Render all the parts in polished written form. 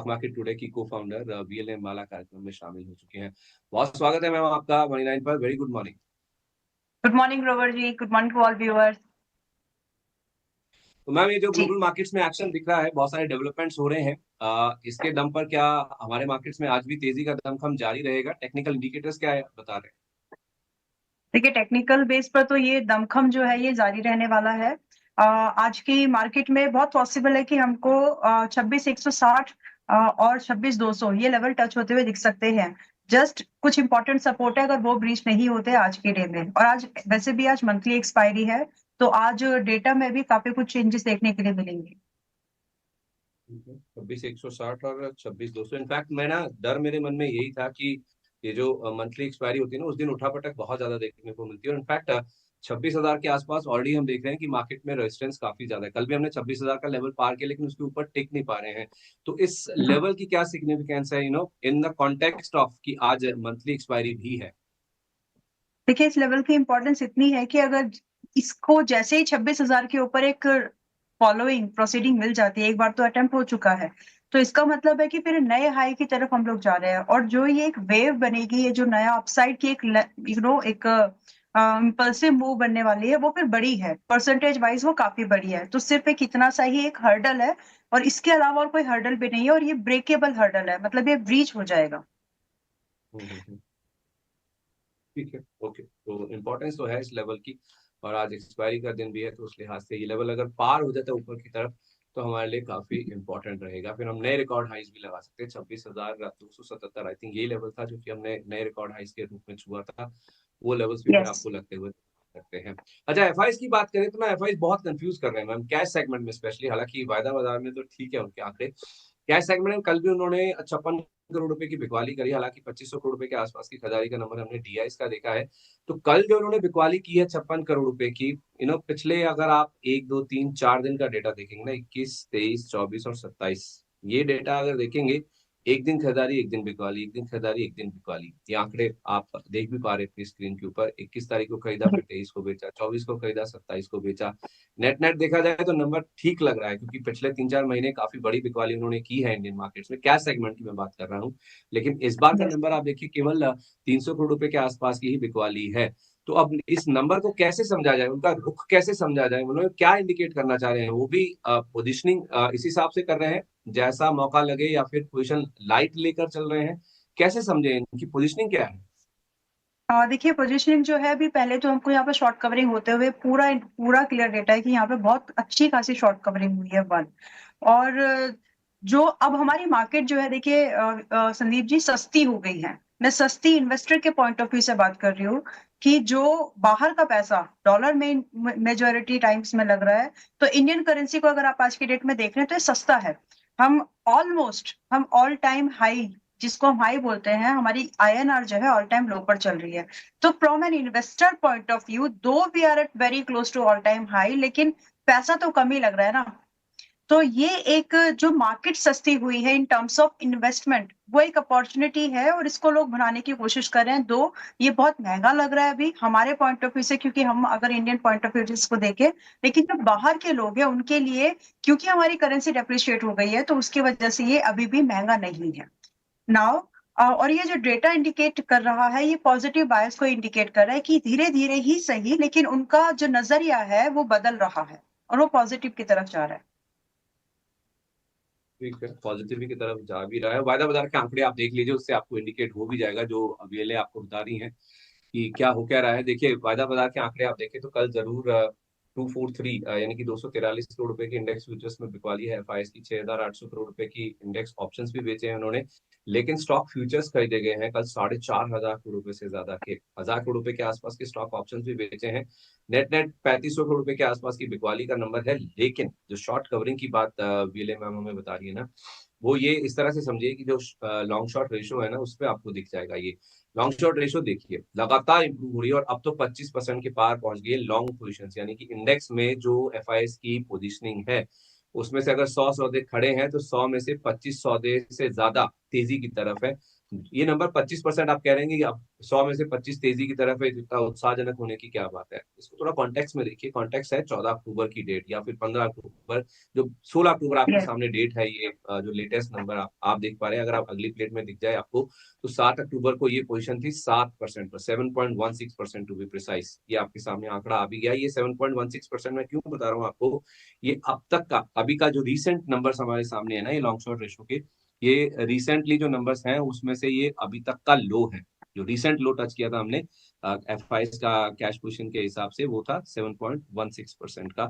Market today की को founder VLA माला कार्यक्रम में शामिल हो चुके हैं। बहुत स्वागत है मैम आपका मनी लाइन पर। Very good morning. Good morning रोवर ji, good morning to all viewers. तो मैम, ये जो जी ग्लोबल मार्केट्स में एक्शन दिख रहा है, बहुत सारे डेवलपमेंट्स हो रहे हैं, इसके दम पर क्या हमारे मार्केट्स में आज भी तेजी का दमखम जारी रहेगा? टेक्निकल इंडिकेटर्स क्या है बता रहे हैं? देखिए, टेक्निकल बेस पर तो ये दमखम जो है ये जारी रहने वाला है। आज की मार्केट में बहुत पॉसिबल है कि हमको 26,160 और 26,200 ये लेवल टच होते हुए दिख सकते हैं। जस्ट कुछ इंपॉर्टेंट सपोर्ट है, अगर वो ब्रीच नहीं होते आज के डे में। और आज वैसे भी आज मंथली एक्सपायरी है, तो आज डेटा में भी काफी कुछ चेंजेस देखने के लिए मिलेंगे। 26,160 और 26,200। इनफैक्ट मैं ना, डर मेरे मन में यही था कि ये जो मंथली एक्सपायरी होती है ना, उस दिन उठापटक बहुत ज्यादा देखने को मिलती है। और इनफैक्ट 26,000 के आसपास ऑलरेडी हम देख रहे हैं कि मार्केट में रेजिस्टेंस काफी ज्यादा है। कल भी हमने 26,000 का लेवल पार किया, लेकिन उसके ऊपर टिक नहीं पा रहे हैं। तो इस लेवल की क्या सिग्निफिकेंस है, इन द कॉन्टेक्स्ट ऑफ कि आज मंथली एक्सपायरी भी है? देखिए, इस लेवल की इंपॉर्टेंस इतनी है कि अगर इसको जैसे ही 26,000 के ऊपर एक फॉलोइंग प्रोसीडिंग मिल जाती है, एक बार तो अटेम्प्ट हो चुका है, तो इसका मतलब है कि फिर नए हाई की तरफ हम लोग जा रहे हैं। और जो ये एक वेव बनेगी, ये जो नया अपसाइड की एक एक इम्पल्सिव मूव बनने वाली है, वो फिर बड़ी है, परसेंटेज वाइज वो काफी बड़ी है। तो सिर्फ एक इतना सा ही एक हर्डल है, और इसके अलावा और कोई हर्डल भी नहीं है, और ये ब्रेकेबल हर्डल है, मतलब ये ब्रीच हो जाएगा। हम्म। ठीक है, ओके। तो इम्पोर्टेंस तो है इस लेवल की, और आज एक्सपायरी का दिन भी है, तो उस लिहाज से ये लेवल अगर पार हो जाता है ऊपर की तरफ, तो हमारे लिए काफी इंपॉर्टेंट रहेगा। फिर हम नए रिकॉर्ड हाइस भी लगा सकते हैं। 26,277 आई थिंक यही लेवल था जो कि हमने नए रिकॉर्ड हाइस के रूप में छुआ था। वो लेवल्स भी फिर यस। आपको लगते हुए सकते हैं। अच्छा, एफआईस की बात करें तो ना, एफआईस बहुत कंफ्यूज कर रहे हैं मैम, कैश सेगमेंट में स्पेशली। हालांकि वायदा बाजार में तो ठीक है उनके आंकड़े, कैश सेगमेंट में कल भी उन्होंने 56 करोड़ रुपए की बिकवाली करी। हालांकि 2500 करोड़ रुपए के आसपास की खरीदारी का नंबर हमने डीआईएस का देखा है। तो कल जो उन्होंने बिकवाली की है 56 करोड़ रुपए की, पिछले अगर आप 1, 2, 3, 4 दिन का डेटा देखेंगे ना, 21, 23, 24 और 27, ये डेटा अगर देखेंगे, एक दिन खरीदारी एक दिन बिकवाली, एक दिन खरीदारी एक दिन बिकवाली, ये आंकड़े आप देख भी पा रहे हैं स्क्रीन के ऊपर। 21 तारीख को खरीदा, फिर 23 को बेचा, 24 को खरीदा, 27 को बेचा। नेट नेट देखा जाए तो नंबर ठीक लग रहा है, क्योंकि पिछले 3, 4 महीने काफी बड़ी बिकवाली उन्होंने की है इंडियन मार्केट्स में। कैश सेगमेंट की मैं बात कर रहा हूँ। लेकिन इस बार का यस। नंबर आप देखिए, केवल 300 करोड़ रुपए के आसपास की ही बिकवाली है। तो अब इस नंबर को कैसे समझा जाए, उनका रुख कैसे समझा जाए, उन्होंने क्या इंडिकेट करना चाह रहे हैं? वो भी पोजिशनिंग इस हिसाब से कर रहे हैं जैसा मौका लगे, या फिर पोजिशन लाइट लेकर चल रहे हैं? कैसे समझे, इनकी पोजिशनिंग क्या है? देखिए, पोजीशनिंग जो है, अभी पहले तो हमको यहाँ पे शॉर्ट कवरिंग होते हुए पूरा पूरा क्लियर डेटा है कि यहाँ पे बहुत अच्छी खासी शॉर्ट कवरिंग हुई है वन। और जो अब हमारी मार्केट जो है, देखिए संदीप जी, सस्ती हो गई है। मैं सस्ती इन्वेस्टर के पॉइंट ऑफ व्यू से बात कर रही हूँ, कि जो बाहर का पैसा डॉलर में मेजोरिटी टाइम्स में लग रहा है, तो इंडियन करेंसी को अगर आप आज की डेट में देख रहे हैं तो ये सस्ता है। हम ऑल टाइम हाई, जिसको हम हाई बोलते हैं, हमारी आईएनआर जो है ऑल टाइम लो पर चल रही है। तो from an investor point of view, though we are at very close to all time high, लेकिन पैसा तो कम ही लग रहा है ना। तो ये एक जो मार्केट सस्ती हुई है इन टर्म्स ऑफ इन्वेस्टमेंट, वो एक अपॉर्चुनिटी है, और इसको लोग बनाने की कोशिश कर रहे हैं। दो, ये बहुत महंगा लग रहा है अभी हमारे पॉइंट ऑफ व्यू से, क्योंकि हम अगर इंडियन पॉइंट ऑफ व्यू से इसको देखें, लेकिन जो बाहर के लोग हैं उनके लिए, क्योंकि हमारी करेंसी डेप्रिशिएट हो गई है, तो उसकी वजह से ये अभी भी महंगा नहीं है। नाउ, और ये जो डेटा इंडिकेट कर रहा है, ये पॉजिटिव बायस को इंडिकेट कर रहा है कि धीरे धीरे ही सही, लेकिन उनका जो नजरिया है वो बदल रहा है, और वो पॉजिटिव की तरफ जा रहा है। ठीक है, पॉजिटिव की तरफ जा भी रहा है। वायदा बाजार के आंकड़े आप देख लीजिए, उससे आपको इंडिकेट हो भी जाएगा, जो अभी आपको बता रही हैं कि क्या हो क्या रहा है। देखिए, वायदा बाजार के आंकड़े आप देखें तो कल जरूर 243 यानी कि 243 करोड़ रुपए की इंडेक्स फ्यूचर्स में बिकवाली है एफआईएस की। 6,800 करोड़ रुपए की इंडेक्स ऑप्शंस भी बेचे हैं उन्होंने। लेकिन स्टॉक फ्यूचर्स खरीदे गए हैं कल 4,500 करोड़ रुपए से ज्यादा के, 1,000 करोड़ रुपए के आसपास के स्टॉक ऑप्शंस भी बेचे हैं। नेट नेट 3,500 करोड़ रुपए के आसपास की बिकवाली का नंबर है। लेकिन जो शॉर्ट कवरिंग की बात वीएलए मैम हमें बता रही है ना, वो ये इस तरह से समझिए कि जो लॉन्ग शॉर्ट रेशियो है ना, उस पर आपको दिख जाएगा। ये लॉन्ग शॉर्ट रेशियो देखिए लगातार इंप्रूव हो रही है, और अब तो 25% के पार पहुंच गई है लॉन्ग पोजीशंस। यानी कि इंडेक्स में जो एफआईएस की पोजीशनिंग है, उसमें से अगर 100 सौदे खड़े हैं, तो 100 में से 25 सौदे से ज्यादा तेजी की तरफ है। ये नंबर 25% आप कह रहे हैं कि अब 100 में से 25 तेजी की तरफ है, इतना उत्साहजनक होने की क्या बात है? इसको थोड़ा कॉन्टेक्स्ट में देखिए। कॉन्टेक्स्ट है 14 अक्टूबर की डेट या फिर 15 अक्टूबर, जो 16 अक्टूबर आपके यस। सामने डेट है। ये जो लेटेस्ट नंबर आप देख पा रहे हैं, अगर आप अगली प्लेट में दिख जाए आपको, तो 7 अक्टूबर को ये पोजीशन थी 7% पर, 7.16% टू बी प्रिसाइज। ये आपके सामने आंकड़ा आ भी गया। ये 7.16% मैं क्यों बता रहा हूँ आपको, ये अब तक का, अभी का जो रिसेंट नंबर्स हमारे सामने है ना, ये लॉन्ग शॉर्ट रेशो के, ये रिसेंटली जो नंबर्स हैं उसमें से ये अभी तक का लो है। जो रिसेंट लो टच किया था हमने एफआईएस का कैश पोजीशन के हिसाब से, वो था 7.16% का।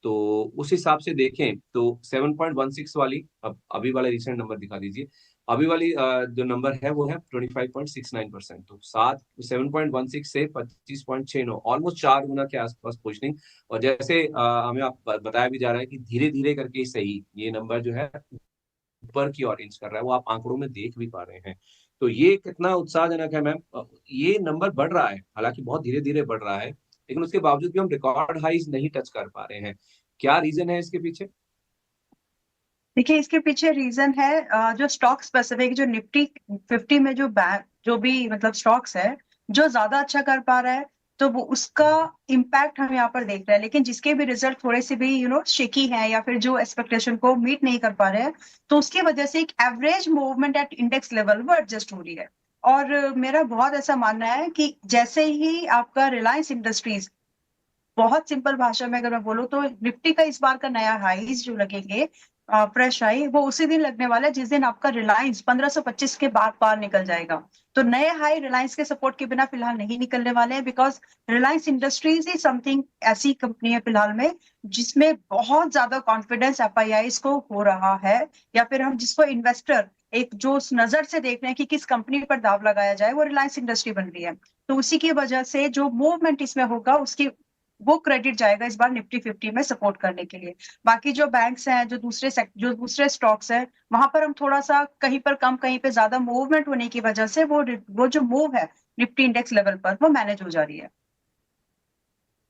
तो उस हिसाब से देखें तो 7.16 वाली, अब अभी वाले रिसेंट नंबर दिखा दीजिए। अभी वाली जो नंबर है वो है 25.69%। तो 7.16 से 25.69, ऑलमोस्ट 4 गुना के आसपास पोजिशनिंग। और जैसे हमें आप बताया भी जा रहा है कि धीरे धीरे करके सही ये नंबर जो है ऊपर की ओर इंच कर रहा है, वो आप आंकड़ों में देख भी पा रहे हैं। तो ये कितना उत्साहजनक है मैम। ये नंबर बढ़ रहा है, हालांकि बहुत धीरे धीरे बढ़ रहा है, लेकिन उसके बावजूद भी हम रिकॉर्ड हाइज नहीं टच कर पा रहे हैं। क्या रीजन है इसके पीछे? देखिए, इसके पीछे रीजन है जो स्टॉक स्पेसिफिक, जो निफ्टी 50 में जो बैंक जो भी मतलब स्टॉक्स है, जो ज्यादा अच्छा कर पा रहा है, तो वो उसका इम्पैक्ट हम यहाँ पर देख रहे हैं। लेकिन जिसके भी रिजल्ट थोड़े से भी शेकी हैं या फिर जो एक्सपेक्टेशन को मीट नहीं कर पा रहे हैं, तो उसकी वजह से एक average movement at index level वो एडजस्ट हो रही है। और मेरा बहुत ऐसा मानना है कि जैसे ही आपका रिलायंस इंडस्ट्रीज, बहुत सिंपल भाषा में अगर मैं बोलूं तो निफ्टी का इस बार का नया हाईज जो लगेंगे, फ्रेश हाई, वो उसी दिन लगने वाला है जिस दिन आपका रिलायंस 1525 के बाद पार निकल जाएगा। तो नए हाई रिलायंस के सपोर्ट के बिना फिलहाल नहीं निकलने वाले हैं, because Reliance industries he something ऐसी कंपनी है फिलहाल में जिसमें बहुत ज्यादा कॉन्फिडेंस एफआईआई को हो रहा है, या फिर हम जिसको इन्वेस्टर एक जो उस नजर से देख रहे हैं कि किस कंपनी पर दाव लगाया जाए, वो रिलायंस इंडस्ट्री बन रही है। तो उसी की वजह से जो मूवमेंट इसमें होगा उसकी वो क्रेडिट जाएगा इस बार निफ्टी 50 में सपोर्ट करने के लिए। बाकी जो बैंक्स हैं, जो दूसरे स्टॉक्स हैं, वहां पर हम थोड़ा सा कहीं पर कम कहीं पे ज्यादा मूवमेंट होने की वजह से वो जो मूव है निफ्टी इंडेक्स लेवल पर वो मैनेज हो जा रही है।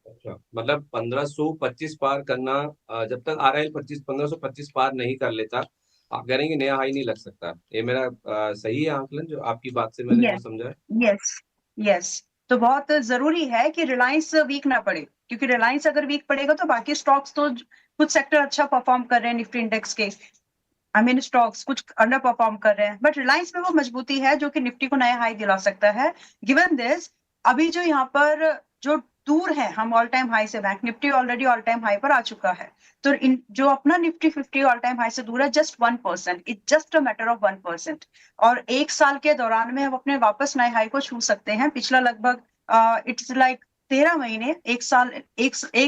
अच्छा, मतलब 1525 पार करना, जब तक आरआई 1525 पार नहीं कर लेता, आप कह रहे हैं कि नया हाई नहीं लग सकता। ये मेरा सही है आंकलन, जो आपकी बात से मैंने जो यस, समझा है? Yes, yes. तो बहुत जरूरी है कि रिलायंस वीक ना पड़े, क्योंकि रिलायंस अगर वीक पड़ेगा तो बाकी स्टॉक्स तो कुछ सेक्टर अच्छा परफॉर्म कर रहे हैं निफ्टी इंडेक्स के, आई मीन स्टॉक्स कुछ अंडर परफॉर्म कर रहे हैं, बट रिलायंस में वो मजबूती है जो कि निफ्टी को नया हाई दिला सकता है। गिवन दिस, अभी जो यहाँ पर जो दूर है हम ऑल टाइम हाई से, bank Nifty already all time high पर आ चुका है। तो इन जो अपना निफ्टी 50 ऑल टाइम हाई से दूर है just 1%, it just a matter of 1%। और एक साल के दौरान में हम अपने वापस नए हाई को छू सकते हैं। पिछला लगभग इट्स लाइक 13 महीने, एक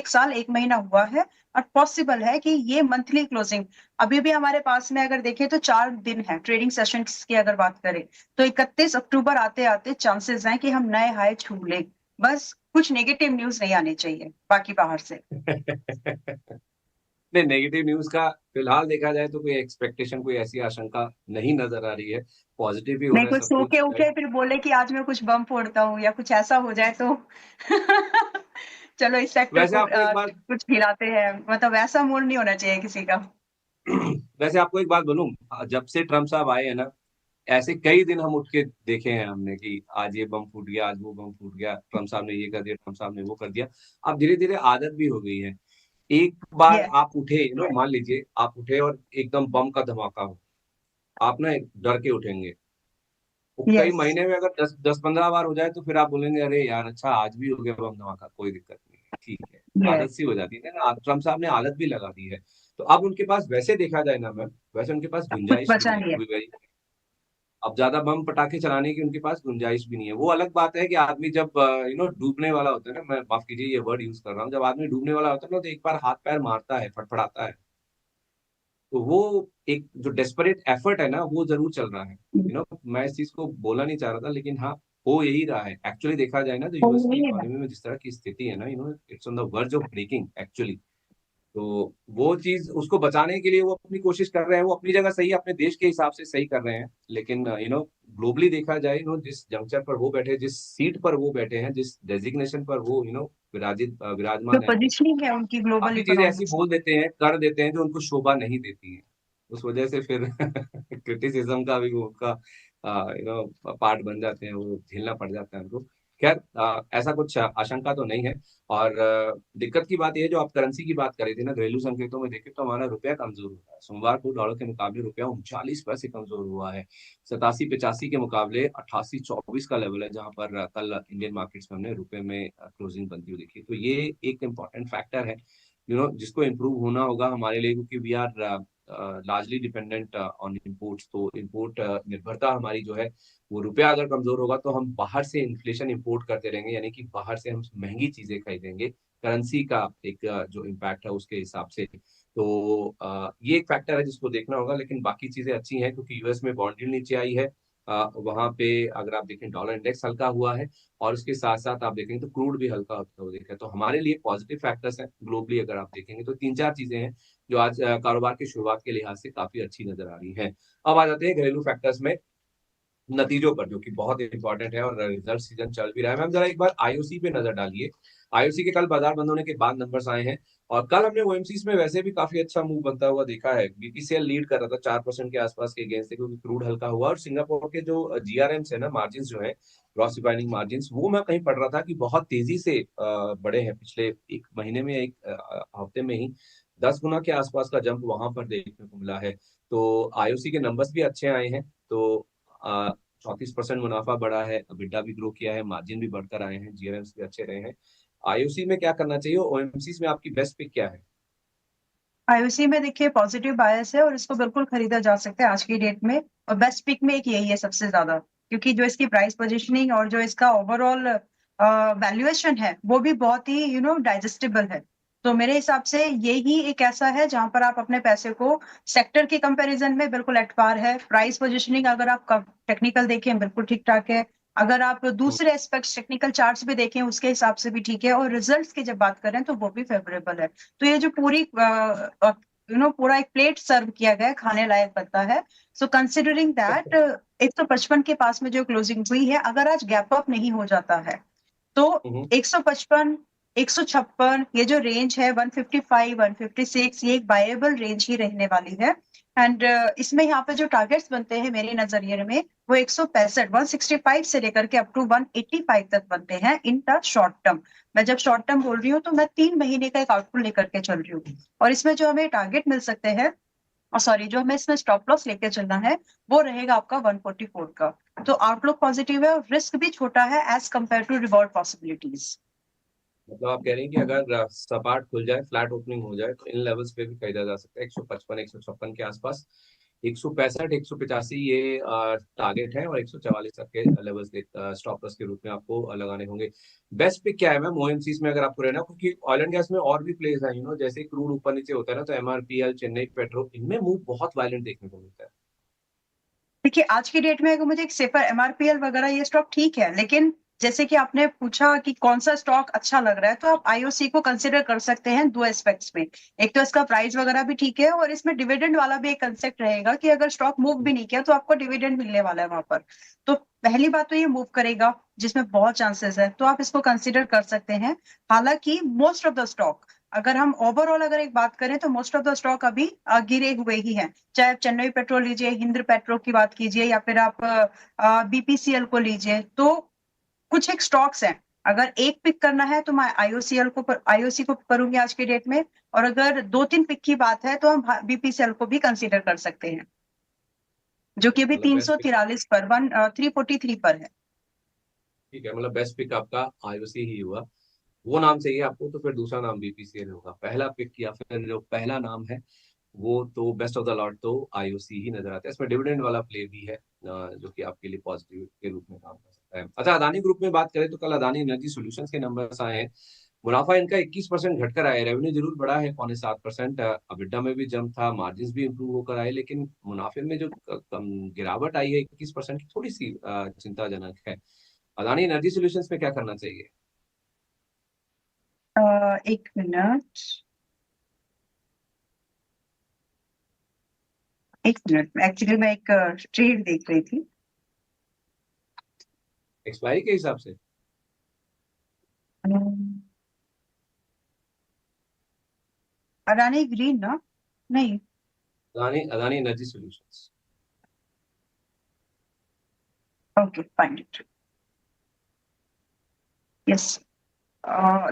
साल 1 महीना हुआ है। और पॉसिबल है कि ये मंथली क्लोजिंग अभी भी हमारे पास में अगर देखें तो 4 दिन है ट्रेडिंग सेशन की अगर बात करें, तो 31 अक्टूबर आते आते चांसेस हैं कि हम नए हाई छू लें। बस कुछ नेगेटिव न्यूज नहीं आनी चाहिए बाकी बाहर से। नहीं, नेगेटिव न्यूज का फिलहाल देखा जाए तो कोई एक्सपेक्टेशन, कोई ऐसी आशंका नहीं नजर आ रही है। पॉजिटिव ही हो नहीं, रहा है कुछ सब सो के कुछ। उठे फिर बोले कि आज मैं कुछ बम फोड़ता हूँ या कुछ ऐसा हो जाए तो चलो इस सेक्टर वैसे को आपको एक बात कुछ खिलाते हैं, मतलब ऐसा मूड नहीं होना चाहिए किसी का। वैसे आपको एक बात बोलूं, जब से ट्रम्प साहब आए हैं ना, ऐसे कई दिन हम उठ के देखे हैं हमने कि आज ये बम फूट गया, आज वो बम फूट गया, ट्रम्प साहब ने ये कर दिया, ट्रम्प साहब ने वो कर दिया। अब धीरे धीरे आदत भी हो गई है। एक बार यस, आप उठे, मान लीजिए आप उठे और एकदम बम का धमाका हो, आप ना डर के उठेंगे। वो कई यस, महीने में अगर 10-15 बार हो जाए तो फिर आप बोलेंगे अरे यार अच्छा आज भी हो गया बम धमाका, कोई दिक्कत नहीं है, ठीक है। आदत यस। सी हो जाती है ना, ट्रम्प साहब ने आदत भी लगा दी है। तो अब उनके पास, वैसे देखा जाए ना मैम, वैसे उनके पास कुछ गुंजाइश भी बचा नहीं है नहीं है। To be very. अब ज्यादा बम पटाखे चलाने की उनके पास गुंजाइश भी नहीं है। वो अलग बात है कि आदमी जब डूबने वाला होता है ना, मैं माफ कीजिए ये वर्ड यूज कर रहा हूँ, जब आदमी डूबने वाला होता है ना, तो एक बार हाथ पैर मारता है, फटफड़ाता है। तो वो एक जो डेस्परेट एफर्ट है ना, वो जरूर चल रहा है। मैं इस चीज को बोलना नहीं चाह रहा था, लेकिन हाँ, हो यही रहा है एक्चुअली। देखा जाए ना तो यूएस की इकोनॉमी में जिस तरह की स्थिति है ना, it's on the verge of breaking actually. तो वो चीज, उसको बचाने के लिए वो अपनी कोशिश कर रहे हैं। वो अपनी जगह सही है, अपने देश के हिसाब से सही कर रहे हैं, लेकिन ग्लोबली देखा जाए, जिस जंक्चर पर वो बैठे, जिस सीट पर वो बैठे हैं, जिस डेजिग्नेशन पर वो जो विराजमान है, पोजीशनिंग है उनकी ग्लोबल काफी चीजें ऐसी इकोनॉमिक्स में। बोल देते हैं, कर देते हैं जो उनको शोभा नहीं देती है। उस वजह से फिर क्रिटिसिज्म का भी उनका पार्ट बन जाते हैं, वो झेलना पड़ जाता है हमको। खैर, ऐसा कुछ आशंका तो नहीं है। और दिक्कत की बात यह है, जो आप करेंसी की बात कर रहे थे ना, घरेलू संकेतों में देखें तो हमारा रुपया कमजोर हुआ है। सोमवार को डॉलर के मुकाबले रुपया 39 पैसे कमजोर हुआ है। 87-85 के मुकाबले 88-24 का लेवल है, जहां पर कल इंडियन मार्केट्स में हमने रुपए में क्लोजिंग बनती हुई देखी। तो ये एक इम्पॉर्टेंट फैक्टर है जिसको इम्प्रूव होना होगा हमारे लिए, क्योंकि we are largely dependent on imports. तो इम्पोर्ट निर्भरता हमारी जो है, वो रुपया अगर कमजोर होगा तो हम बाहर से इन्फ्लेशन इंपोर्ट करते रहेंगे, यानी कि बाहर से हम महंगी चीजें खरीदेंगे, करेंसी का एक जो इम्पैक्ट है उसके हिसाब से। तो ये एक फैक्टर है जिसको देखना होगा। लेकिन बाकी चीजें अच्छी हैं, क्योंकि यूएस में बॉन्ड यील्ड नीचे आई है। वहां पे अगर आप देखें डॉलर इंडेक्स हल्का हुआ है, और उसके साथ साथ आप देखेंगे तो क्रूड भी हल्का होता हुआ देखा है। तो हमारे लिए पॉजिटिव फैक्टर्स हैं ग्लोबली। अगर आप देखेंगे तो तीन चार चीजें हैं जो आज कारोबार की शुरुआत के लिहाज से काफी अच्छी नजर आ रही हैं। अब आ जाते हैं घरेलू फैक्टर्स में, नतीजों पर, जो कि बहुत इंपॉर्टेंट है, और रिजल्ट सीजन चल भी रहा है। मैम जरा एक बार आईओसी पे नजर डालिए। आईओसी के कल बाजार बंद होने के बाद नंबर्स आए हैं, और कल हमने ओएमसीज में वैसे भी काफी अच्छा मूव बनता हुआ देखा है। बीपीसीएल लीड कर रहा था 4% के आसपास के गेंस थे, क्योंकि क्रूड हल्का हुआ। और सिंगापुर के जो जीआरएम्स है ना, मार्जिन जो है, ग्रॉस रिफाइनिंग मार्जिन, वो मैं कहीं पढ़ रहा था कि बहुत तेजी से बढ़े हैं पिछले एक महीने में, एक हफ्ते में ही 10 गुना के आसपास का जंप वहां पर देखने को मिला है। तो आईओसी के नंबर्स भी अच्छे आए हैं। तो 34% मुनाफा बढ़ा है, EBITDA भी ग्रो किया है, मार्जिन भी बढ़कर आए हैं, जीआरएम्स भी अच्छे रहे हैं। आईओसी में क्या करना चाहिए, ओएमसीज में आपकी बेस्ट पिक क्या है? आईओसी में देखिए पॉजिटिव बायस है और इसको बिल्कुल खरीदा जा सकता है आज की डेट में। और बेस्ट पिक में एक यही है सबसे ज्यादा, क्योंकि जो इसकी प्राइस पोजीशनिंग और जो इसका ओवरऑल वैल्यूएशन है वो भी बहुत ही डाइजेस्टेबल है। तो मेरे हिसाब से ये ही एक ऐसा है जहां पर आप अपने पैसे को सेक्टर के कंपैरिजन में बिल्कुल एट पार है। प्राइस पोजीशनिंग अगर आप टेक्निकल देखें बिल्कुल ठीक ठाक है। अगर आप दूसरे एस्पेक्ट्स टेक्निकल चार्ट्स भी देखें उसके हिसाब से भी ठीक है, और रिजल्ट्स की जब बात करें तो वो भी फेवरेबल है। तो ये जो पूरी पूरा एक प्लेट सर्व किया गया है, खाने लायक बनता है। सो कंसिडरिंग दैट 155 के पास में जो क्लोजिंग हुई है, अगर आज गैप अप नहीं हो जाता है तो हम्म। 155 156 ये जो रेंज है 155 156 ये एक बायबल रेंज ही रहने वाली है। एंड इसमें यहाँ पे जो टारगेट्स बनते हैं मेरी नजरिए में वो 165 165 से लेकर के अप टू 185 तक बनते हैं इन द शॉर्ट टर्म। मैं जब शॉर्ट टर्म बोल रही हूँ तो मैं 3 महीने का एक आउटपुट लेकर के चल रही हूँ। और इसमें जो हमें टारगेट मिल सकते हैं, और सॉरी जो हमें इसमें स्टॉप लॉस लेके चलना है वो रहेगा आपका 144 का। तो आउटलुक पॉजिटिव है और रिस्क भी छोटा है as compared to reward possibilities. मतलब आप कह रहे हैं कि अगर सपाट खुल जाए, फ्लैट ओपनिंग हो जाए, तो इन लेवल्स पे भी खरीदा जा सकता है, 155 156 के आसपास। 165 185 ये टारगेट है, और 144 तक के लेवल्स स्टॉप लॉस के रूप में आपको लगाने होंगे। बेस्ट पिक क्या है मैम ओएमसीज में, अगर आपको रहना? क्योंकि ऑयल एंड गैस में और भी प्लेस है, जैसे क्रूड ऊपर नीचे होता है ना, तो एमआरपीएल, चेन्नई पेट्रो, इनमें मूव बहुत वायलेंट देखने को मिलता है। देखिए आज की डेट में अगर मुझे एक सेफर एमआरपीएल वगैरह ये स्टॉक ठीक है, लेकिन जैसे कि आपने पूछा कि कौन सा स्टॉक अच्छा लग रहा है, तो आप आईओसी को कंसिडर कर सकते हैं दो एस्पेक्ट्स में। एक तो इसका प्राइस वगैरह भी ठीक है, और इसमें डिविडेंड वाला भी एक कंसेप्ट रहेगा कि अगर स्टॉक मूव भी नहीं किया तो आपको डिविडेंड मिलने वाला है वहां पर। तो पहली बात तो ये मूव करेगा जिसमें बहुत चांसेस है, तो आप इसको कंसिडर कर सकते हैं। हालांकि मोस्ट ऑफ द स्टॉक, अगर हम ओवरऑल अगर एक बात करें तो मोस्ट ऑफ द स्टॉक अभी गिरे हुए ही हैं। चाहे आप चेन्नई पेट्रोल लीजिए, हिंद पेट्रो की बात कीजिए, या फिर आप बीपीसीएल को लीजिए, तो कुछ एक स्टॉक्स हैं। अगर एक पिक करना है तो मैं आईओसी को करूंगी आज की डेट में। और अगर दो तीन पिक की बात है तो हम बीपीसीएल को भी कंसीडर कर सकते हैं, जो कि अभी मतलब बेस्ट पिक, 343 पर 343 पर है। ठीक है, मतलब बेस्ट पिक आपका आईओसी ही हुआ। वो नाम चाहिए आपको तो फिर दूसरा नाम बीपीसीएल होगा। पहला पिक या फिर जो पहला नाम है, वो तो बेस्ट ऑफ द लॉट तो आईओसी ही नजर आता है। इसमें डिविडेंड वाला प्ले भी है, जो कि आपके लिए पॉजिटिव के रूप में काम कर सकता है। अच्छा, अदानी ग्रुप में बात करें तो कल अदानी एनर्जी सॉल्यूशंस के नंबर्स आए हैं। मुनाफा इनका 21% घटकर आया है, रेवेन्यू जरूर बढ़ा है 0.7%, अबिडा में भी जंप था, मार्जिन भी इंप्रूव होकर आए, लेकिन मुनाफे में जो गिरावट आई है 21% की, थोड़ी सी चिंताजनक है। अदानी एनर्जी सॉल्यूशंस में क्या करना चाहिए? एक मिनट, एक मिनट, एक्चुअली मैं एक ट्रेड देख रही थी। एक्सपायरी के हिसाब से? अम, अडानी ग्रीन ना? नहीं। Adani Adani energy solutions. Okay fine, yes.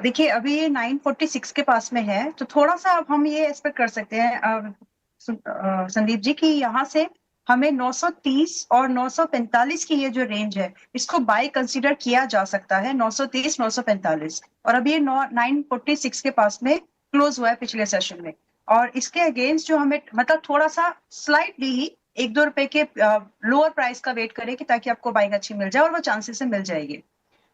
देखिए अभी ये 946 के पास में है, तो थोड़ा सा अब हम ये एक्सपेक्ट कर सकते हैं संदीप जी, कि यहाँ से हमें 930 और 945 की ये जो रेंज है, इसको बाय कंसीडर किया जा सकता है, 930 945। और अभी ये 946 के पास में क्लोज हुआ है पिछले सेशन में, और इसके अगेंस्ट जो हमें मतलब थोड़ा सा स्लाइटली ही 1-2 रुपए के लोअर प्राइस का वेट करें, कि ताकि आपको बाइंग अच्छी मिल जाए, और वो चांसेस से मिल जाएगी।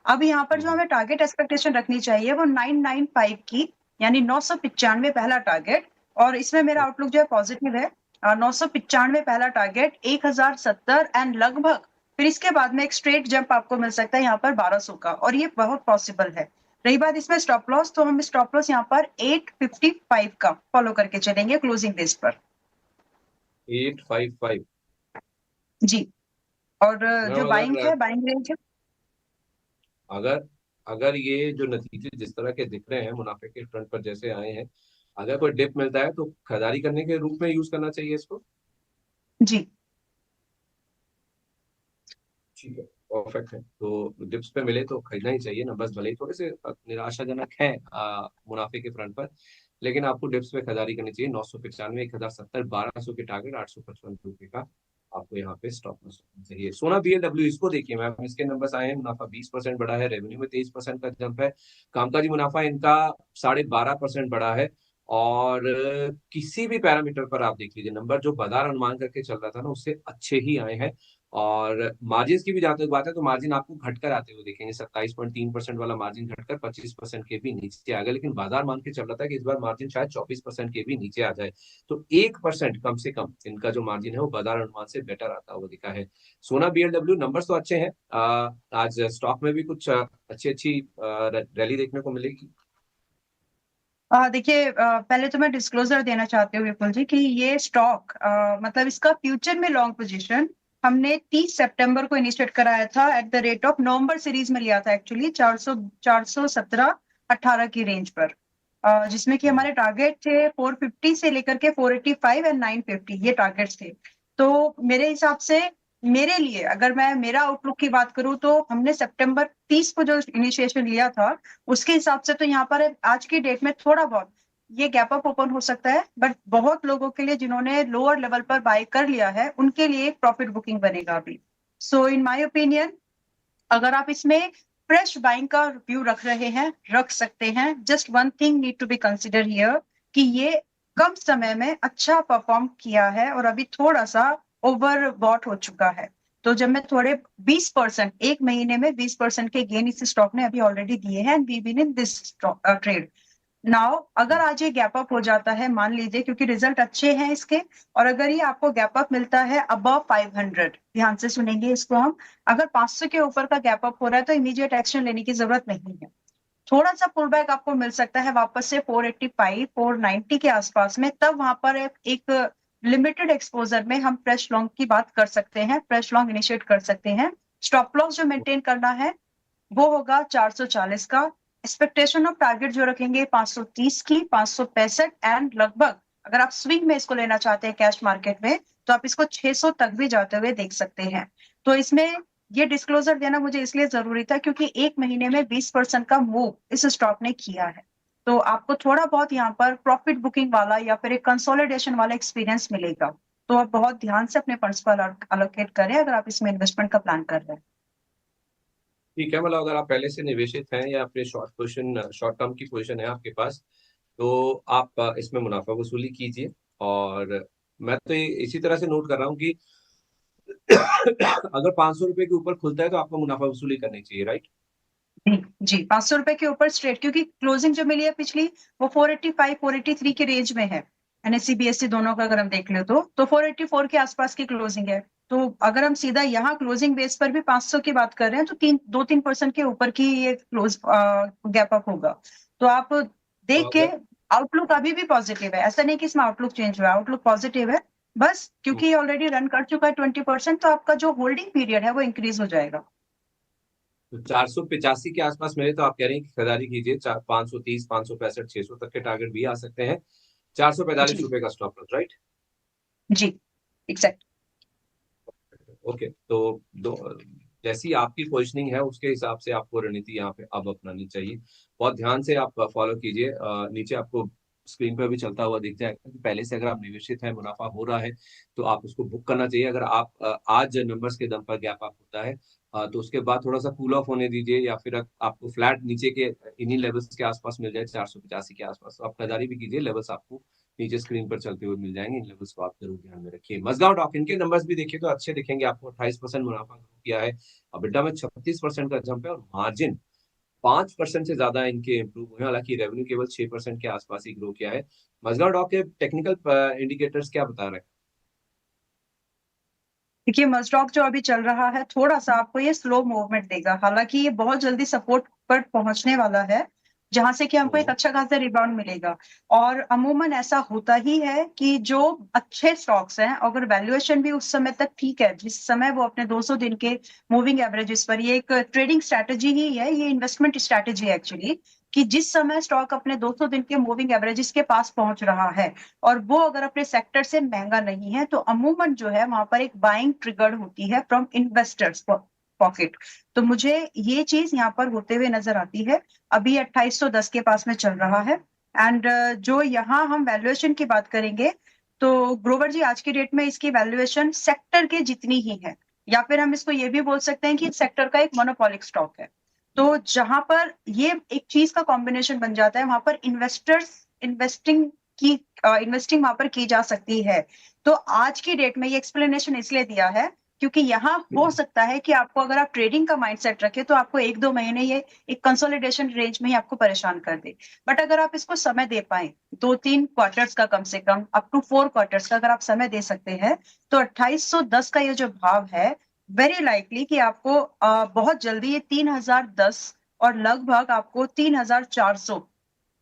अब यहाँ पर जो हमें टारगेट एक्सपेक्टेशन रखनी चाहिए वो 995 की, यानी 995 पहला टारगेट, और इसमें मेरा आउटलुक जो है पॉजिटिव है। 995 पहला टारगेट, 1070 एंड लगभग फिर इसके बाद में एक स्ट्रेट जंप आपको मिल सकता है यहाँ पर 1200 का, और ये बहुत पॉसिबल है। रही बात इसमें स्टॉप लॉस, तो हम स्टॉप लॉस यहाँ पर 855 का फॉलो करके चलेंगे क्लोजिंग बेस पर। 855 जी। और जो बाइंग अगर है, बाइंग रेंज है, अगर अगर ये जो नतीजे जिस तरह के दिख रहे हैं मुनाफे के फ्रंट पर जैसे आए हैं, अगर कोई डिप मिलता है तो खरीदारी करने के रूप में यूज करना चाहिए इसको। जी। ठीक है, परफेक्ट है। तो डिप्स पे मिले तो खरीदना ही चाहिए ना, बस भले ही थोड़े से निराशाजनक है मुनाफे के फ्रंट पर, लेकिन आपको डिप्स पे खरीदारी करनी चाहिए। 995, 1070, 1200 के टारगेट, 855 रुपए का आपको यहाँ पे स्टॉप लॉस चाहिए। सोना बीएलडब्ल्यू, इसको देखिए मैम, इसके नंबर्स आए हैं, मुनाफा 20% बढ़ा है, रेवेन्यू में 23% का जंप है, कामकाजी मुनाफा इनका 12.5% बढ़ा है, और किसी भी पैरामीटर पर आप देख लीजिए, नंबर जो बाजार अनुमान करके चल रहा था ना, उससे अच्छे ही आए हैं। और मार्जिन की भी जहां तक बात है, तो मार्जिन आपको घटकर आते हुए देखेंगे, 27.3% वाला मार्जिन घटकर 25% के भी नीचे आ गया, लेकिन बाजार मान के चल रहा था कि इस बार मार्जिन शायद 24% के भी नीचे आ जाए। तो 1% कम से कम इनका जो मार्जिन है वो बाजार अनुमान से बेटर आता हुआ दिखा है। सोना बीएलडब्ल्यू नंबर्स तो अच्छे हैं, आज स्टॉक में भी कुछ अच्छी अच्छी रैली देखने को मिलेगी। देखिए पहले तो मैं डिस्क्लोजर देना चाहती हूँ विपुल जी, कि ये स्टॉक मतलब इसका फ्यूचर में लॉन्ग पोजीशन हमने 30 सितंबर को इनिशिएट कराया था, at the rate of November series में लिया था एक्चुअली 417 18 की रेंज पर, जिसमें कि हमारे टारगेट थे 450 से लेकर के 485 एंड 950, ये टारगेट्स थे। तो मेरे हिसाब से, मेरे लिए अगर मैं मेरा आउटलुक की बात करूं, तो हमने सितंबर 30 को जो इनिशिएशन लिया था, उसके हिसाब से तो यहाँ पर आज की डेट में थोड़ा बहुत ये गैप अप ओपन हो सकता है, बट बहुत लोगों के लिए जिन्होंने लोअर लेवल पर बाय कर लिया है, उनके लिए एक प्रॉफिट बुकिंग बनेगा अभी। सो इन माय ओपिनियन, अगर आप इसमें फ्रेश बाइंग का व्यू रख रहे हैं, रख सकते हैं। Just one thing need to be consider here, कि ये कम समय में अच्छा परफॉर्म किया है और अभी थोड़ा सा ओवर बॉट हो चुका है। तो जब मैं थोड़े 20%, एक महीने में 20% के गेन इस स्टॉक ने अभी ऑलरेडी दिए हैं, and we been in this trade now. अगर आज ये गैप अप हो जाता है, मान लीजिए, क्योंकि रिजल्ट अच्छे हैं इसके, और अगर ये आपको गैप अप मिलता है अबव 500, ध्यान से सुनेंगे इसको हम, अगर 500 के ऊपर का गैप अप हो रहा है, तो इमीडिएट एक्शन लेने की जरूरत नहीं है। थोड़ा सा पुल बैक आपको मिल सकता है वापस से 485 490 के आसपास में, तब वहां पर एक लिमिटेड एक्सपोजर में हम फ्रेश लॉन्ग की बात कर सकते हैं, फ्रेश लॉन्ग इनिशिएट कर सकते हैं। स्टॉप लॉस जो मेंटेन करना है वो होगा 440 का। एक्सपेक्टेशन ऑफ टारगेट जो रखेंगे 530 की, 565, एंड लगभग अगर आप स्विंग में इसको लेना चाहते हैं कैश मार्केट में, तो आप इसको 600 तक भी जाते हुए देख सकते हैं। तो इसमें ये डिस्क्लोजर देना मुझे इसलिए जरूरी था, क्योंकि एक महीने में 20% का मूव इस स्टॉक ने किया है। तो आपको थोड़ा बहुत यहाँ पर प्रॉफिट बुकिंग वाला या फिर एक कंसोलिडेशन वाला एक्सपीरियंस मिलेगा। तो आप बहुत ध्यान से अपने फंड्स को अलोकेट करें अगर आप इसमें इन्वेस्टमेंट का प्लान कर रहे हैं। ठीक है, मतलब अगर आप पहले से निवेशित हैं या अपने शॉर्ट पोजिशन, शॉर्ट टर्म की पोजिशन है आपके पास, तो आप इसमें मुनाफा वसूली कीजिए। और मैं तो इसी तरह से नोट कर रहा हूँ कि अगर 500 रुपए के ऊपर खुलता है तो आपको मुनाफा वसूली करनी चाहिए, राइट। जी जी, 500 रुपए के ऊपर स्ट्रेट, क्योंकि क्लोजिंग जो मिली है पिछली, वो 485 483 के रेंज में है। एनएससी बीएससी दोनों का अगर हम देख ले तो 484 के आसपास की क्लोजिंग है। तो अगर हम सीधा यहाँ क्लोजिंग बेस पर भी 500 की बात कर रहे हैं, तो 2-3% के ऊपर की ये क्लोज गैप अप होगा। तो आप तो देख के, आउटलुक अभी भी पॉजिटिव है, ऐसा नहीं कि इसमें आउटलुक चेंज हुआ, आउटलुक पॉजिटिव है। बस क्योंकि ये ऑलरेडी रन कर चुका है 20%, तो आपका जो होल्डिंग पीरियड है वो इंक्रीज हो जाएगा। 485 के आसपास मिले तो आप कह रहे हैं कि खरीदारी कीजिए। 530, 565, 600 तक के टारगेट भी आ सकते हैं। 445 जी रुपए का स्टॉप लॉस, राइट। जी, एग्जैक्ट। ओके, तो दो जैसी आपकी पोजिशनिंग है उसके हिसाब से आपको रणनीति यहाँ पे अब अपनानी चाहिए। बहुत ध्यान से आप फॉलो कीजिए। नीचे आपको स्क्रीन पर भी चलता हुआ दिख जाएगा कि पहले से अगर आप निवेशित है, मुनाफा हो रहा है, तो आप उसको बुक करना चाहिए। अगर आप आज नंबर्स के दम पर गैप अप होता है, तो उसके बाद थोड़ा-सा कूल ऑफ होने दीजिए, या फिर आपको फ्लैट नीचे के इन्हीं लेवल्स के आस-पास मिल जाए 485 के आस-पास, तो आप खरीदारी भी कीजिए। लेवल्स आपको नीचे स्क्रीन पर चलते हुए मिल जाएँगे। इन लेवल्स को आप ज़रूर ध्यान में रखिए। मज़गाँव डॉक, इनके नंबर्स भी देखिए तो अच्छे दिखेंगे आपको। 28% मुनाफा ग्रो किया है। एबिटा में 36% का जंप है, और मार्जिन 5% से ज़्यादा इनके इम्प्रूव हुए हैं। हालाँकि रेवेन्यू केवल 6% के आस-पास ही ग्रो किया है। मज़गाँव डॉक के टेक्निकल इंडिकेटर्स क्या बता रहे हैं? देखिए, मस्टॉक जो अभी चल रहा है, थोड़ा-सा आपको ये स्लो मूवमेंट देगा। हालाँकि ये बहुत जल्दी सपोर्ट पर पहुँचने वाला है, जहाँ से कि हमको एक हुँ। अच्छा खासा रिबाउंड मिलेगा। और अमूमन ऐसा होता ही है कि जो अच्छे स्टॉक्स हैं, अगर वैल्यूएशन भी उस समय तक ठीक है, जिस समय वो अपने 200 दिन के मूविंग एवरेजेस पर, ये एक ट्रेडिंग स्ट्रैटेजी ही है, ये इन्वेस्टमेंट स्ट्रैटेजी है एक्चुअली, कि जिस समय स्टॉक अपने 200 दिन के मूविंग एवरेजेस के पास पहुँच रहा है, और वो अगर अपने सेक्टर से महँगा नहीं है, तो अमूमन जो है वहाँ पर एक बाइंग ट्रिगर्ड होती है फ्रॉम इन्वेस्टर्स पॉकेट। तो मुझे ये चीज़ यहाँ पर होते हुए नज़र आती है। अभी 2810 के पास में चल रहा है। एंड जो यहाँ हम वैल्यूएशन की बात करेंगे, तो ग्रोवर जी आज की डेट में इसकी वैल्यूएशन सेक्टर के जितनी ही है, या फिर हम इसको ये भी बोल सकते हैं कि सेक्टर का एक मोनोपोलिक स्टॉक है। तो जहाँ पर ये एक चीज़ का कॉम्बिनेशन बन जाता है, वहाँ पर इन्वेस्टिंग की इन्वेस्टिंग वहाँ पर की जा सकती है। तो आज की डेट में ये एक्सप्लेनेशन इसलिए दिया है, क्योंकि यहाँ हो सकता है कि आपको, अगर आप ट्रेडिंग का माइंडसेट रखें, तो आपको 1-2 महीने ये एक कंसोलिडेशन रेंज में ही आपको परेशान कर दे। बट अगर आप इसको समय दे पाएँ, 2-3 क्वार्टर्स का कम से कम, अप टू 4 क्वार्टर्स का अगर आप समय दे सकते हैं, तो 2810 का ये जो भाव है, वेरी लाइकली कि आपको बहुत जल्दी ये 3010 और लगभग आपको 3400,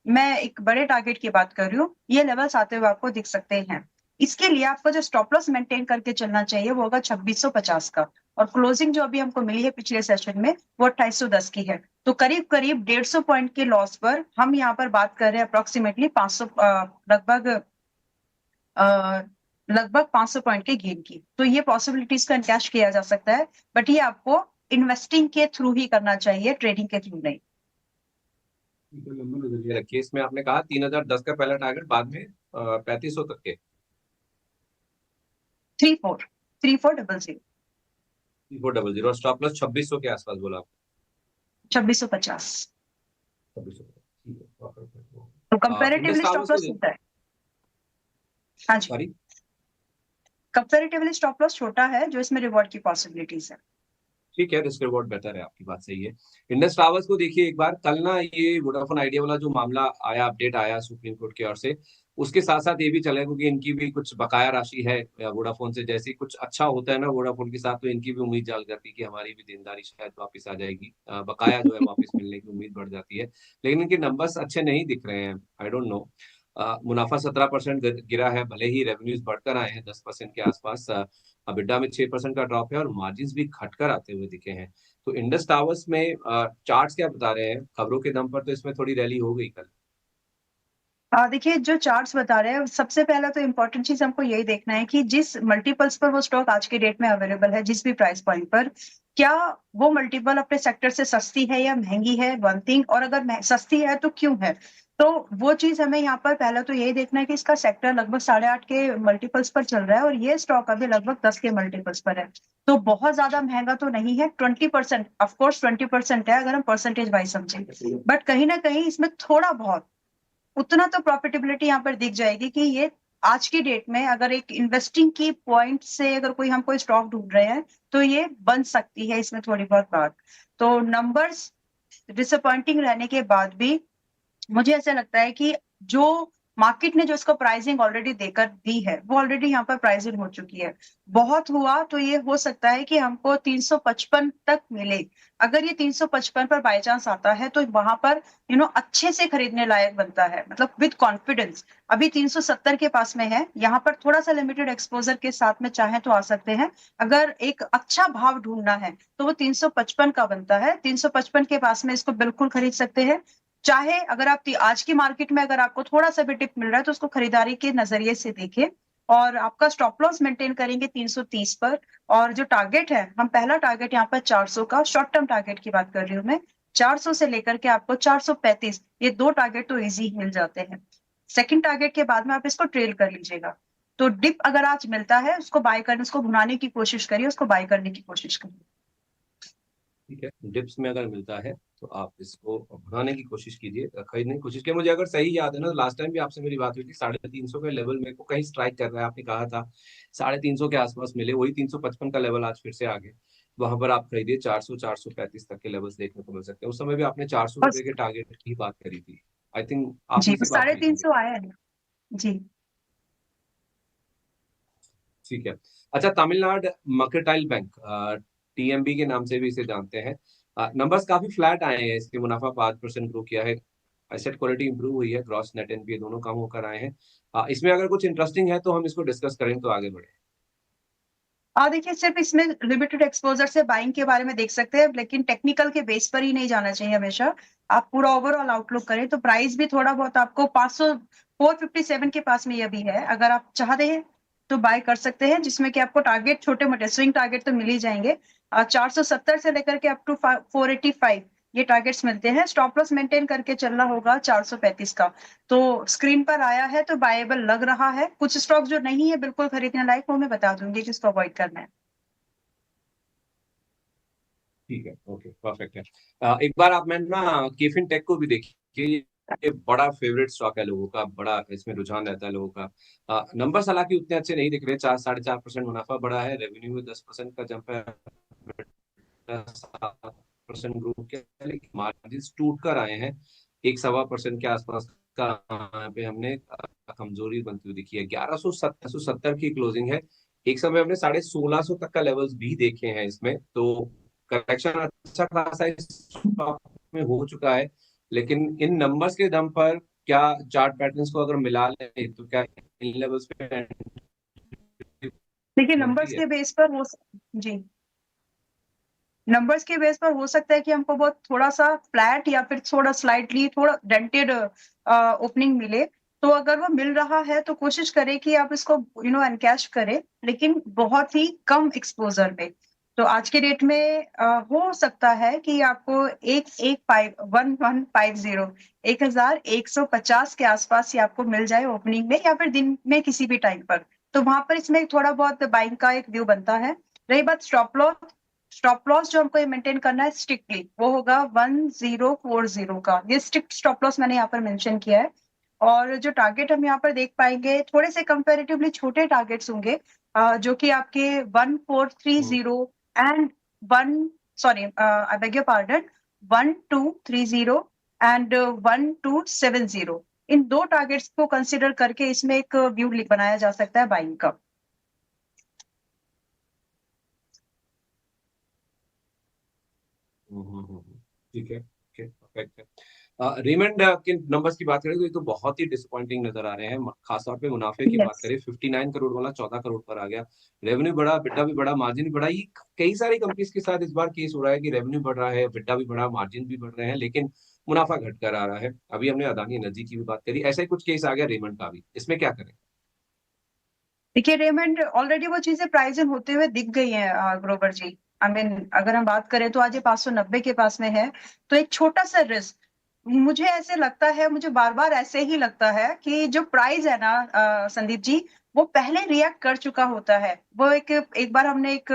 मैं एक बड़े टारगेट की बात कर रही हूँ, ये लेवल्स आते हुए आपको दिख सकते हैं। इसके लिए आपको जो स्टॉप लॉस मेंटेन करके चलना चाहिए, वो होगा 2650 का, और क्लोजिंग जो अभी हमको मिली है पिछले सेशन में, वो 2810 की है। तो करीब-करीब 150 पॉइंट के लॉस पर हम यहाँ पर बात कर रहे हैं अप्रॉक्सिमेटली 500 अ, लगभग 500 पॉइंट के गेन की। तो ये पॉसिबिलिटीज़ को एनकैश किया जा सकता है, बट ये आपको इन्वेस्टिंग के थ्रू ही करना चाहिए, ट्रेडिंग के थ्रू नहीं। नंबर नजरिए रखिए। इसमें आपने कहा 3010 का पहला टारगेट, बाद में 3500 तक के 3400 400, और स्टॉप लॉस 2600 के आसपास बोला आपने। 2650। 2600, ठीक है, तो इंडस कंपैरेटिवली टावर्स स्टॉप को लॉस छोटा है। हाँ जी, सॉरी, कंपैरेटिवली स्टॉप लॉस छोटा है, जो इसमें रिवॉर्ड की पॉसिबिलिटीज़ है। ठीक है, रिस्क रिवॉर्ड बेहतर है, आपकी बात सही है। इंडस टावर्स को देखिए एक बार, कल ना ये वोडाफोन आइडिया वाला जो मामला आया, अपडेट आया सुप्रीम कोर्ट की ओर से, उसके साथ-साथ ये भी चलेगा, क्योंकि इनकी भी कुछ बकाया राशि है वोडाफोन से। जैसे ही कुछ अच्छा होता है ना वोडाफोन के साथ, तो इनकी भी उम्मीद जाग जाती है कि हमारी भी देनदारी शायद वापस आ जाएगी। बकाया जो है वापस मिलने की उम्मीद बढ़ जाती है। लेकिन इनके नंबर्स अच्छे नहीं दिख रहे हैं, आई डोंट नो। मुनाफा 17% गिरा है, भले ही रेवेन्यूज बढ़कर आए हैं 10% के आसपास। एबिटा में 6% का ड्रॉप है, और मार्जिन्स भी घटकर आते हुए दिखे हैं। तो इंडस टावर्स में चार्ट्स क्या बता रहे हैं? खबरों के दम पर तो इसमें थोड़ी रैली हो गई कल। देखिए, जो चार्ट्स बता रहे हैं, सबसे पहला तो इम्पोर्टेंट चीज़ हमको यही देखना है कि जिस मल्टीपल्स पर वो स्टॉक आज की डेट में अवेलेबल है, जिस भी प्राइस पॉइंट पर, क्या वो मल्टीपल अपने सेक्टर से सस्ती है या महँगी है, वन थिंग, और अगर सस्ती है तो क्यों है? तो वो चीज़ हमें यहाँ पर पहला तो यही देखना है कि इसका सेक्टर लगभग 8.5 के मल्टीपल्स पर चल रहा है, और ये स्टॉक अभी लगभग 10 के मल्टीपल्स पर है। तो बहुत ज़्यादा महँगा तो नहीं है, 20%, ऑफ कोर्स 20% है अगर हम परसेंटेज वाइज़ समझें। बट कहीं न कहीं इसमें थोड़ा बहुत उतना तो प्रॉफिटेबिलिटी यहाँ पर दिख जाएगी कि ये आज की डेट में, अगर एक इन्वेस्टिंग की पॉइंट से अगर कोई हम कोई स्टॉक ढूंढ रहे हैं, तो ये बन सकती है इसमें थोड़ी बहुत बात। तो नंबर्स डिसअपॉइंटिंग रहने के बाद भी मुझे ऐसा लगता है कि जो मार्केट ने जो इसको प्राइसिंग ऑलरेडी देकर दी है, वो ऑलरेडी यहाँ पर प्राइसिंग हो चुकी है। बहुत हुआ तो ये हो सकता है कि हमको 355 तक मिले। अगर ये 355 पर बाय चांस आता है, तो वहाँ पर अच्छे से खरीदने लायक बनता है, मतलब विद कॉन्फिडेंस। अभी 370 के पास में है, यहाँ पर थोड़ा-सा लिमिटेड एक्सपोज़र के साथ में चाहें तो आ सकते हैं। अगर एक अच्छा भाव ढूँढना है, तो वो 355 का बनता है। 355 के पास में इसको बिल्कुल खरीद सकते हैं। चाहे अगर आप आज की मार्केट में अगर आपको थोड़ा-सा भी डिप मिल रहा है, तो उसको खरीदारी के नज़रिए से देखें। और आपका स्टॉप लॉस मेंटेन करेंगे 330 पर। और जो टारगेट है, हम पहला टारगेट यहाँ पर 400 का शॉर्ट टर्म टारगेट की बात कर रही हूँ मैं, 400 से लेकर के आपको 435, ये 2 टारगेट तो इजी मिल जाते हैं। सेकंड टारगेट के बाद में आप इसको ट्रेल कर लीजिएगा। तो डिप अगर आज मिलता है उसको बाय करने, उसको भुनाने की कोशिश करिए, उसको बाय करने की कोशिश करिए। ठीक है, डिप्स में अगर मिलता है तो आप इसको बढ़ाने की कोशिश कीजिए, खरीदने की कोशिश कीजिए। मुझे अगर सही याद है ना, लास्ट टाइम भी आपसे मेरी बात हुई थी, 350 का लेवल मेरे को कहीं स्ट्राइक कर रहा है, आपने कहा था 350 के आसपास मिले, वही 355 का लेवल आज फिर से आ गए। वहां पर आप खरीदिए, 400 435 तक के लेवल्स देखने को मिल सकते हैं। उस समय भी आपने 400 और रुपए के टारगेट की बात करी थी, आई थिंक आप जी, ही वो से बात साढ़े हुई तीन थी। सौ आया है। जी। ठीक है। अच्छा, तमिलनाडु मर्केंटाइल बैंक, टीएमबी के नाम से भी इसे जानते हैं, नंबर्स काफी फ्लैट आए हैं, इसके मुनाफा 5% ग्रो किया है, एसेट क्वालिटी इंप्रूव हुई है, ग्रॉस नेट एनपीए दोनों कम होकर आए हैं। इसमें अगर कुछ इंटरेस्टिंग है तो हम इसको डिस्कस करें तो आगे बढ़े। देखिए, सिर्फ इसमें लिमिटेड एक्सपोजर से बाइंग के बारे में देख सकते हैं, लेकिन टेक्निकल के बेस पर ही नहीं जाना चाहिए हमेशा। आप पूरा ओवरऑल आउटलुक करें तो प्राइस भी थोड़ा बहुत आपको 500 457 के पास में ये भी है, अगर आप चाहते हैं तो बाय कर सकते हैं, जिसमें कि आपको टारगेट छोटे मोटे स्विंग टारगेट तो मिल ही जाएंगे। 470 से लेकर के अप टू 485 ये टारगेट्स मिलते हैं। स्टॉप लॉस मेंटेन करके चलना होगा 435 का। तो स्क्रीन पर आया है तो बायेबल लग रहा है। कुछ स्टॉक जो नहीं है बिल्कुल खरीदने लायक, वो मैं बता दूंगी जिसको अवॉइड करना है। ठीक है, ओके, परफेक्ट है। एक बार आप, मैं ना केफिन टेक को भी देखिए, ये बड़ा फेवरेट स्टॉक है लोगों का, बड़ा इसमें रुझान रहता है लोगों का। नंबर्स हालांकि उतने अच्छे नहीं दिख रहे, 4 साढ़े 4% मुनाफा बढ़ा है, रेवेन्यू में 10% का जंप है, 7% ग्रो किया, लेकिन मार्जिन टूट कर आए हैं, 1 सवा% के आसपास का यहाँ पे हमने कमजोरी बनती हुई दिखी है। 1170 की क्लोजिंग है। एक समय हमने 1650 तक का लेवल्स भी देखे हैं इसमें, तो करेक्शन अच्छा खासा इस स्टॉक में हो चुका है। लेकिन इन नंबर्स के दम पर क्या चार्ट पैटर्न्स को अगर मिला ले तो क्या इन लेवल्स पे देखिए, बनती नंबर्स है? के बेस पर वो, जी, नंबर्स के बेस पर हो सकता है कि हमको बहुत थोड़ा सा फ्लैट या फिर थोड़ा स्लाइटली थोड़ा डेंटेड ओपनिंग मिले। तो अगर वो मिल रहा है तो कोशिश करें कि आप इसको एनकैश करें, लेकिन बहुत ही कम एक्सपोजर में। तो आज के डेट में हो सकता है कि आपको 1150 के आसपास ही आपको मिल जाए ओपनिंग में, या फिर दिन में किसी भी टाइम पर। तो वहां पर इसमें थोड़ा बहुत बाइंग का एक व्यू बनता है। रही बात स्टॉप लॉस जो हमको मेंटेन करना है स्ट्रिक्टली, वो होगा 1040 का। ये स्ट्रिक्ट स्टॉप लॉस मैंने यहाँ पर मेंशन किया है। और जो टारगेट हम यहाँ पर देख पाएंगे, थोड़े से कंपैरेटिवली छोटे टारगेट्स होंगे, जो कि आपके 1430 and one sorry I beg your pardon 1230 and 1270। In 2 targets को कंसिडर करके इसमें एक व्यू बनाया जा सकता है बाइंग का। ठीक है, ओके, परफेक्ट है। रेमंड के नंबर्स की बात करें तो ये तो बहुत ही डिसअपॉइंटिंग नजर आ रहे हैं, खासतौर पे मुनाफे की बात यस। करें, 59 करोड़ वाला 14 करोड़ पर आ गया। रेवेन्यू बढ़ा, बिड्डा भी बढ़ा, मार्जिन भी बढ़ा। ये कई सारी कंपनीज के साथ इस बार केस हो रहा है कि रेवेन्यू बढ़ रहा है, बिड्डा भी बढ़ा, मार्जिन भी बढ़ रहे हैं, लेकिन मुनाफा घट कर आ रहा है। अभी हमने अदानी एनर्जी की भी बात करी, ऐसा ही कुछ केस आ गया रेमंड का भी, इसमें क्या करें? देखिए, रेमंड ऑलरेडी वो चीजें प्राइस इन होते हुए दिख गई हैं ग्रोवर जी। आई मीन अगर हम बात करें तो आज ये 590 के पास में है। तो एक छोटा सा रिस्क, मुझे ऐसे लगता है, मुझे बार बार ऐसे ही लगता है कि जो प्राइस है ना संदीप जी, वो पहले रिएक्ट कर चुका होता है। वो एक बार हमने एक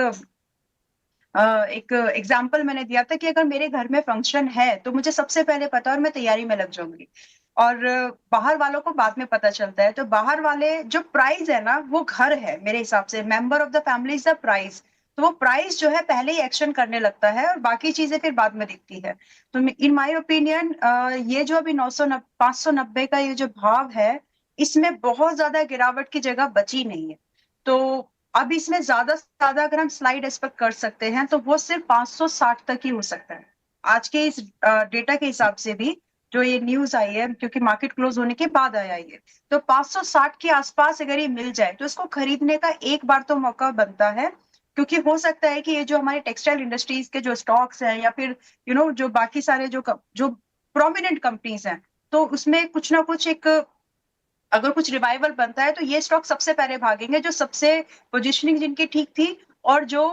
एग्जाम्पल मैंने दिया था कि अगर मेरे घर में फंक्शन है तो मुझे सबसे पहले पता है और मैं तैयारी में लग जाऊंगी। और बाहर वालों को बाद में पता चलता है। तो बाहर वाले जो प्राइस है ना, वो घर है मेरे हिसाब से, member of the family is the price. तो वो प्राइस जो है पहले ही एक्शन करने लगता है और बाकी चीजें फिर बाद में दिखती है। तो इन माय ओपिनियन ये जो अभी 590 का ये जो भाव है, इसमें बहुत ज्यादा गिरावट की जगह बची नहीं है। तो अब इसमें ज्यादा से ज्यादा अगर हम स्लाइड एक्सपेक्ट कर सकते हैं तो वो सिर्फ 560 तक ही हो सकता है। आज के इस डेटा के हिसाब से भी जो ये न्यूज आई है, क्योंकि मार्केट क्लोज होने के बाद आया ये, तो 560 के आसपास अगर ये मिल जाए तो इसको खरीदने का एक बार तो मौका बनता है। क्योंकि हो सकता है कि ये जो हमारे टेक्सटाइल इंडस्ट्रीज के जो स्टॉक्स हैं, या फिर जो बाकी सारे जो प्रोमिनेंट कंपनीज हैं, तो उसमें कुछ ना कुछ एक अगर कुछ रिवाइवल बनता है तो ये स्टॉक सबसे पहले भागेंगे, जो सबसे पोजीशनिंग जिनकी ठीक थी और जो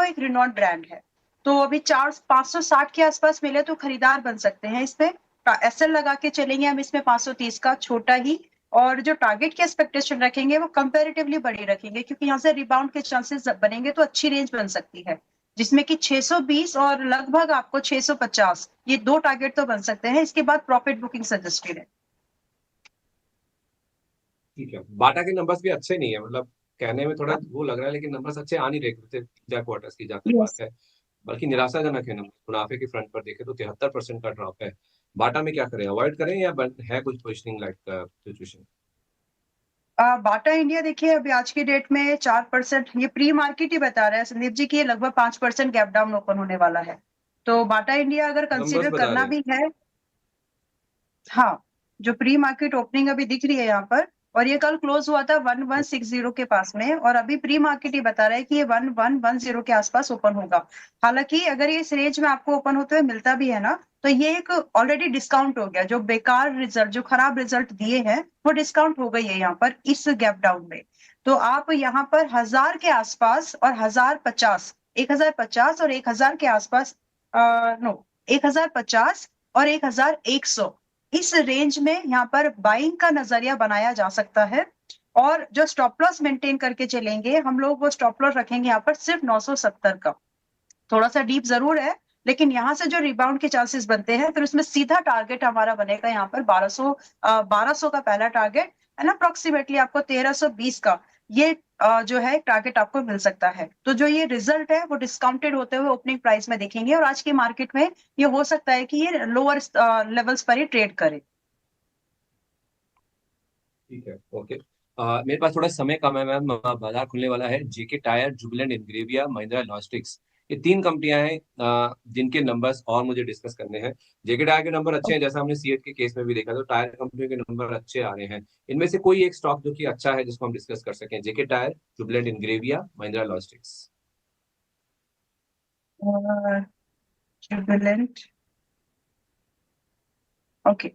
एक रिनॉन्ड ब्रांड है। तो अभी 560 के आसपास मिले तो खरीदार बन सकते हैं इसमें। एसएल लगा के चलेंगे हम इसमें 530 का छोटा ही, और जो टारगेट की एक्सपेक्टेशन रखेंगे वो कंपैरेटिवली बड़ी रखेंगे, क्योंकि यहाँ से रिबाउंड के चांसेस बनेंगे, तो अच्छी रेंज बन सकती है जिसमें कि 620 और लगभग आपको 650, ये 2 टारगेट तो बन सकते हैं। इसके बाद प्रॉफिट बुकिंग सजेस्टेड है। ठीक है, बाटा के नंबर्स भी अच्छे नहीं है, मतलब कहने में थोड़ा वो लग रहा है, लेकिन नंबर्स अच्छे आ नहीं रहे पिछले 3-4 क्वार्टर्स की जहाँ तक बात यस। है। बल्कि निराशाजनक है नंबर, मुनाफे के फ्रंट पर देखे तो 73% का ड्रॉप है। बाटा में क्या करें, अवॉइड करें या है कुछ पोजिशनिंग लाइक का सिचुएशन? बाटा इंडिया देखिए अभी आज की डेट में 4%, ये प्री मार्केट ही बता रहा है संदीप जी की, लगभग 5% गैप डाउन ओपन होने वाला है। तो बाटा इंडिया अगर नंबर्स कंसीडर बता करना रहे हैं। भी है, हाँ, जो प्री मार्केट ओपनिंग अभी दिख रही है यहाँ पर, और ये कल क्लोज हुआ था 1160 के पास में, और अभी प्री मार्केट ही बता रहा है कि ये 1110 के आसपास ओपन होगा। हालांकि अगर ये इस रेंज में आपको ओपन होते हुए मिलता भी है ना, तो ये एक ऑलरेडी डिस्काउंट हो गया। जो बेकार रिजल्ट, जो खराब रिजल्ट दिए हैं, वो डिस्काउंट हो गई है यहाँ पर इस गैप डाउन में। तो आप यहाँ पर 1000 के आसपास और 1050, 1050 और 1000 के आसपास, नो, 1050 और 1100, इस रेंज में यहाँ पर बाइंग का नजरिया बनाया जा सकता है। और जो स्टॉप लॉस मेंटेन करके चलेंगे हम लोग, वो स्टॉप लॉस रखेंगे यहाँ पर सिर्फ 970 का। थोड़ा सा डीप जरूर है, लेकिन यहाँ से जो रिबाउंड के चांसेस बनते हैं, फिर उसमें सीधा टारगेट हमारा बनेगा यहाँ पर 1200 का पहला टारगेट है ना, अप्रोक्सीमेटली आपको 1320 का ये जो है टारगेट आपको मिल सकता है। तो जो ये रिजल्ट है वो डिस्काउंटेड होते हुए ओपनिंग प्राइस में दिखेंगे, और आज की मार्केट में ये हो सकता है कि ये लोअर लेवल्स पर ही ट्रेड करे। ठीक है, ओके। मेरे पास थोड़ा समय कम है मैम, बाजार खुलने वाला है। JK tyre, Jubilant Ingrevia, Mahindra logistics, ये 3 कंपनियां हैं जिनके नंबर्स और मुझे डिस्कस करने हैं। जेके टायर के नंबर अच्छे हैं, जैसा हमने सीएट के केस में भी देखा, तो टायर कंपनियों के नंबर अच्छे आ रहे हैं। इनमें से कोई एक स्टॉक जो कि अच्छा है जिसको हम डिस्कस कर सकें? JK tyre, Jubilant Ingrevia, Mahindra logistics. Jubilant, okay.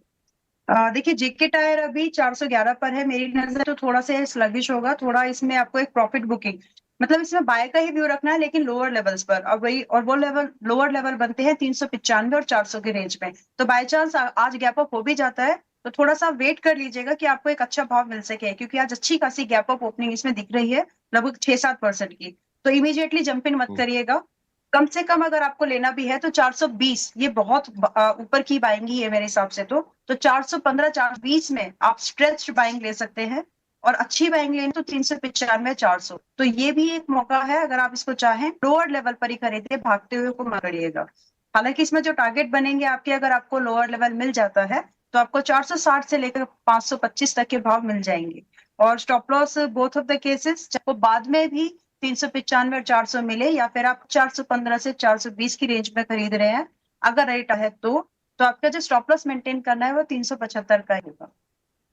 देखिए जेके टायर अभी 411 पर है, मेरी नजर तो थोड़ा सा स्लगिश होगा थोड़ा। इसमें आपको एक प्रॉफिट बुकिंग, मतलब इसमें बाय का ही व्यू रखना है, लेकिन लोअर लेवल्स पर। अब वही, और वो लेवल, लोअर लेवल बनते हैं 395 और 400 के रेंज में। तो बाय चांस आज गैप अप हो भी जाता है, तो थोड़ा सा वेट कर लीजिएगा कि आपको एक अच्छा भाव मिल सके, क्योंकि आज अच्छी खासी गैप अप ओपनिंग इसमें दिख रही है, लगभग 6-7% की। तो इमीडिएटली जंप इन मत करिएगा। कम से कम अगर आपको लेना भी है तो 420, ये बहुत ऊपर की बाइंग है मेरे हिसाब से। तो 415, 420 में आप स्ट्रेच बाइंग ले सकते हैं, और अच्छी बाइंग लें तो 395, 400। तो ये भी एक मौका है, अगर आप इसको चाहें लोअर लेवल पर ही खरीदे, भागते हुए को मत करिएगा। हालांकि इसमें जो टारगेट बनेंगे आपके, अगर आपको लोअर लेवल मिल जाता है तो आपको 460 से लेकर 525 तक के भाव मिल जाएंगे। और stop loss both of the cases, आपको बाद में भी 395 और 400 मिले, या फिर आप 415 से 420 की रेंज में खरीद रहे हैं, अगर रेट है तो आपका जो स्टॉप लॉस मेंटेन करना है वो 375 का ही होगा।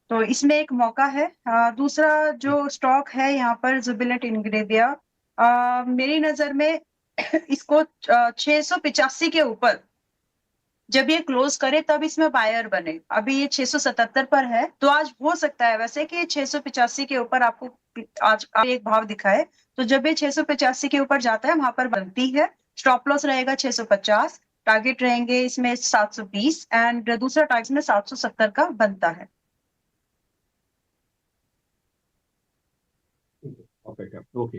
तो इसमें एक मौका है। दूसरा जो स्टॉक है यहाँ पर, जुबिलेंट इंग्रेविया, मेरी नजर में इसको 685 के ऊपर जब ये क्लोज करे तब इसमें बायर बने। अभी ये 677 पर है, तो आज हो सकता है वैसे कि 685 के ऊपर आपको आज एक भाव दिखाए। तो जब ये 685 के ऊपर जाता है वहां पर बनती है। स्टॉप लॉस रहेगा 650, टारगेट रहेंगे इसमें 720, एंड दूसरा टारगेट में 770 का बनता है। परफेक्ट है, ओके।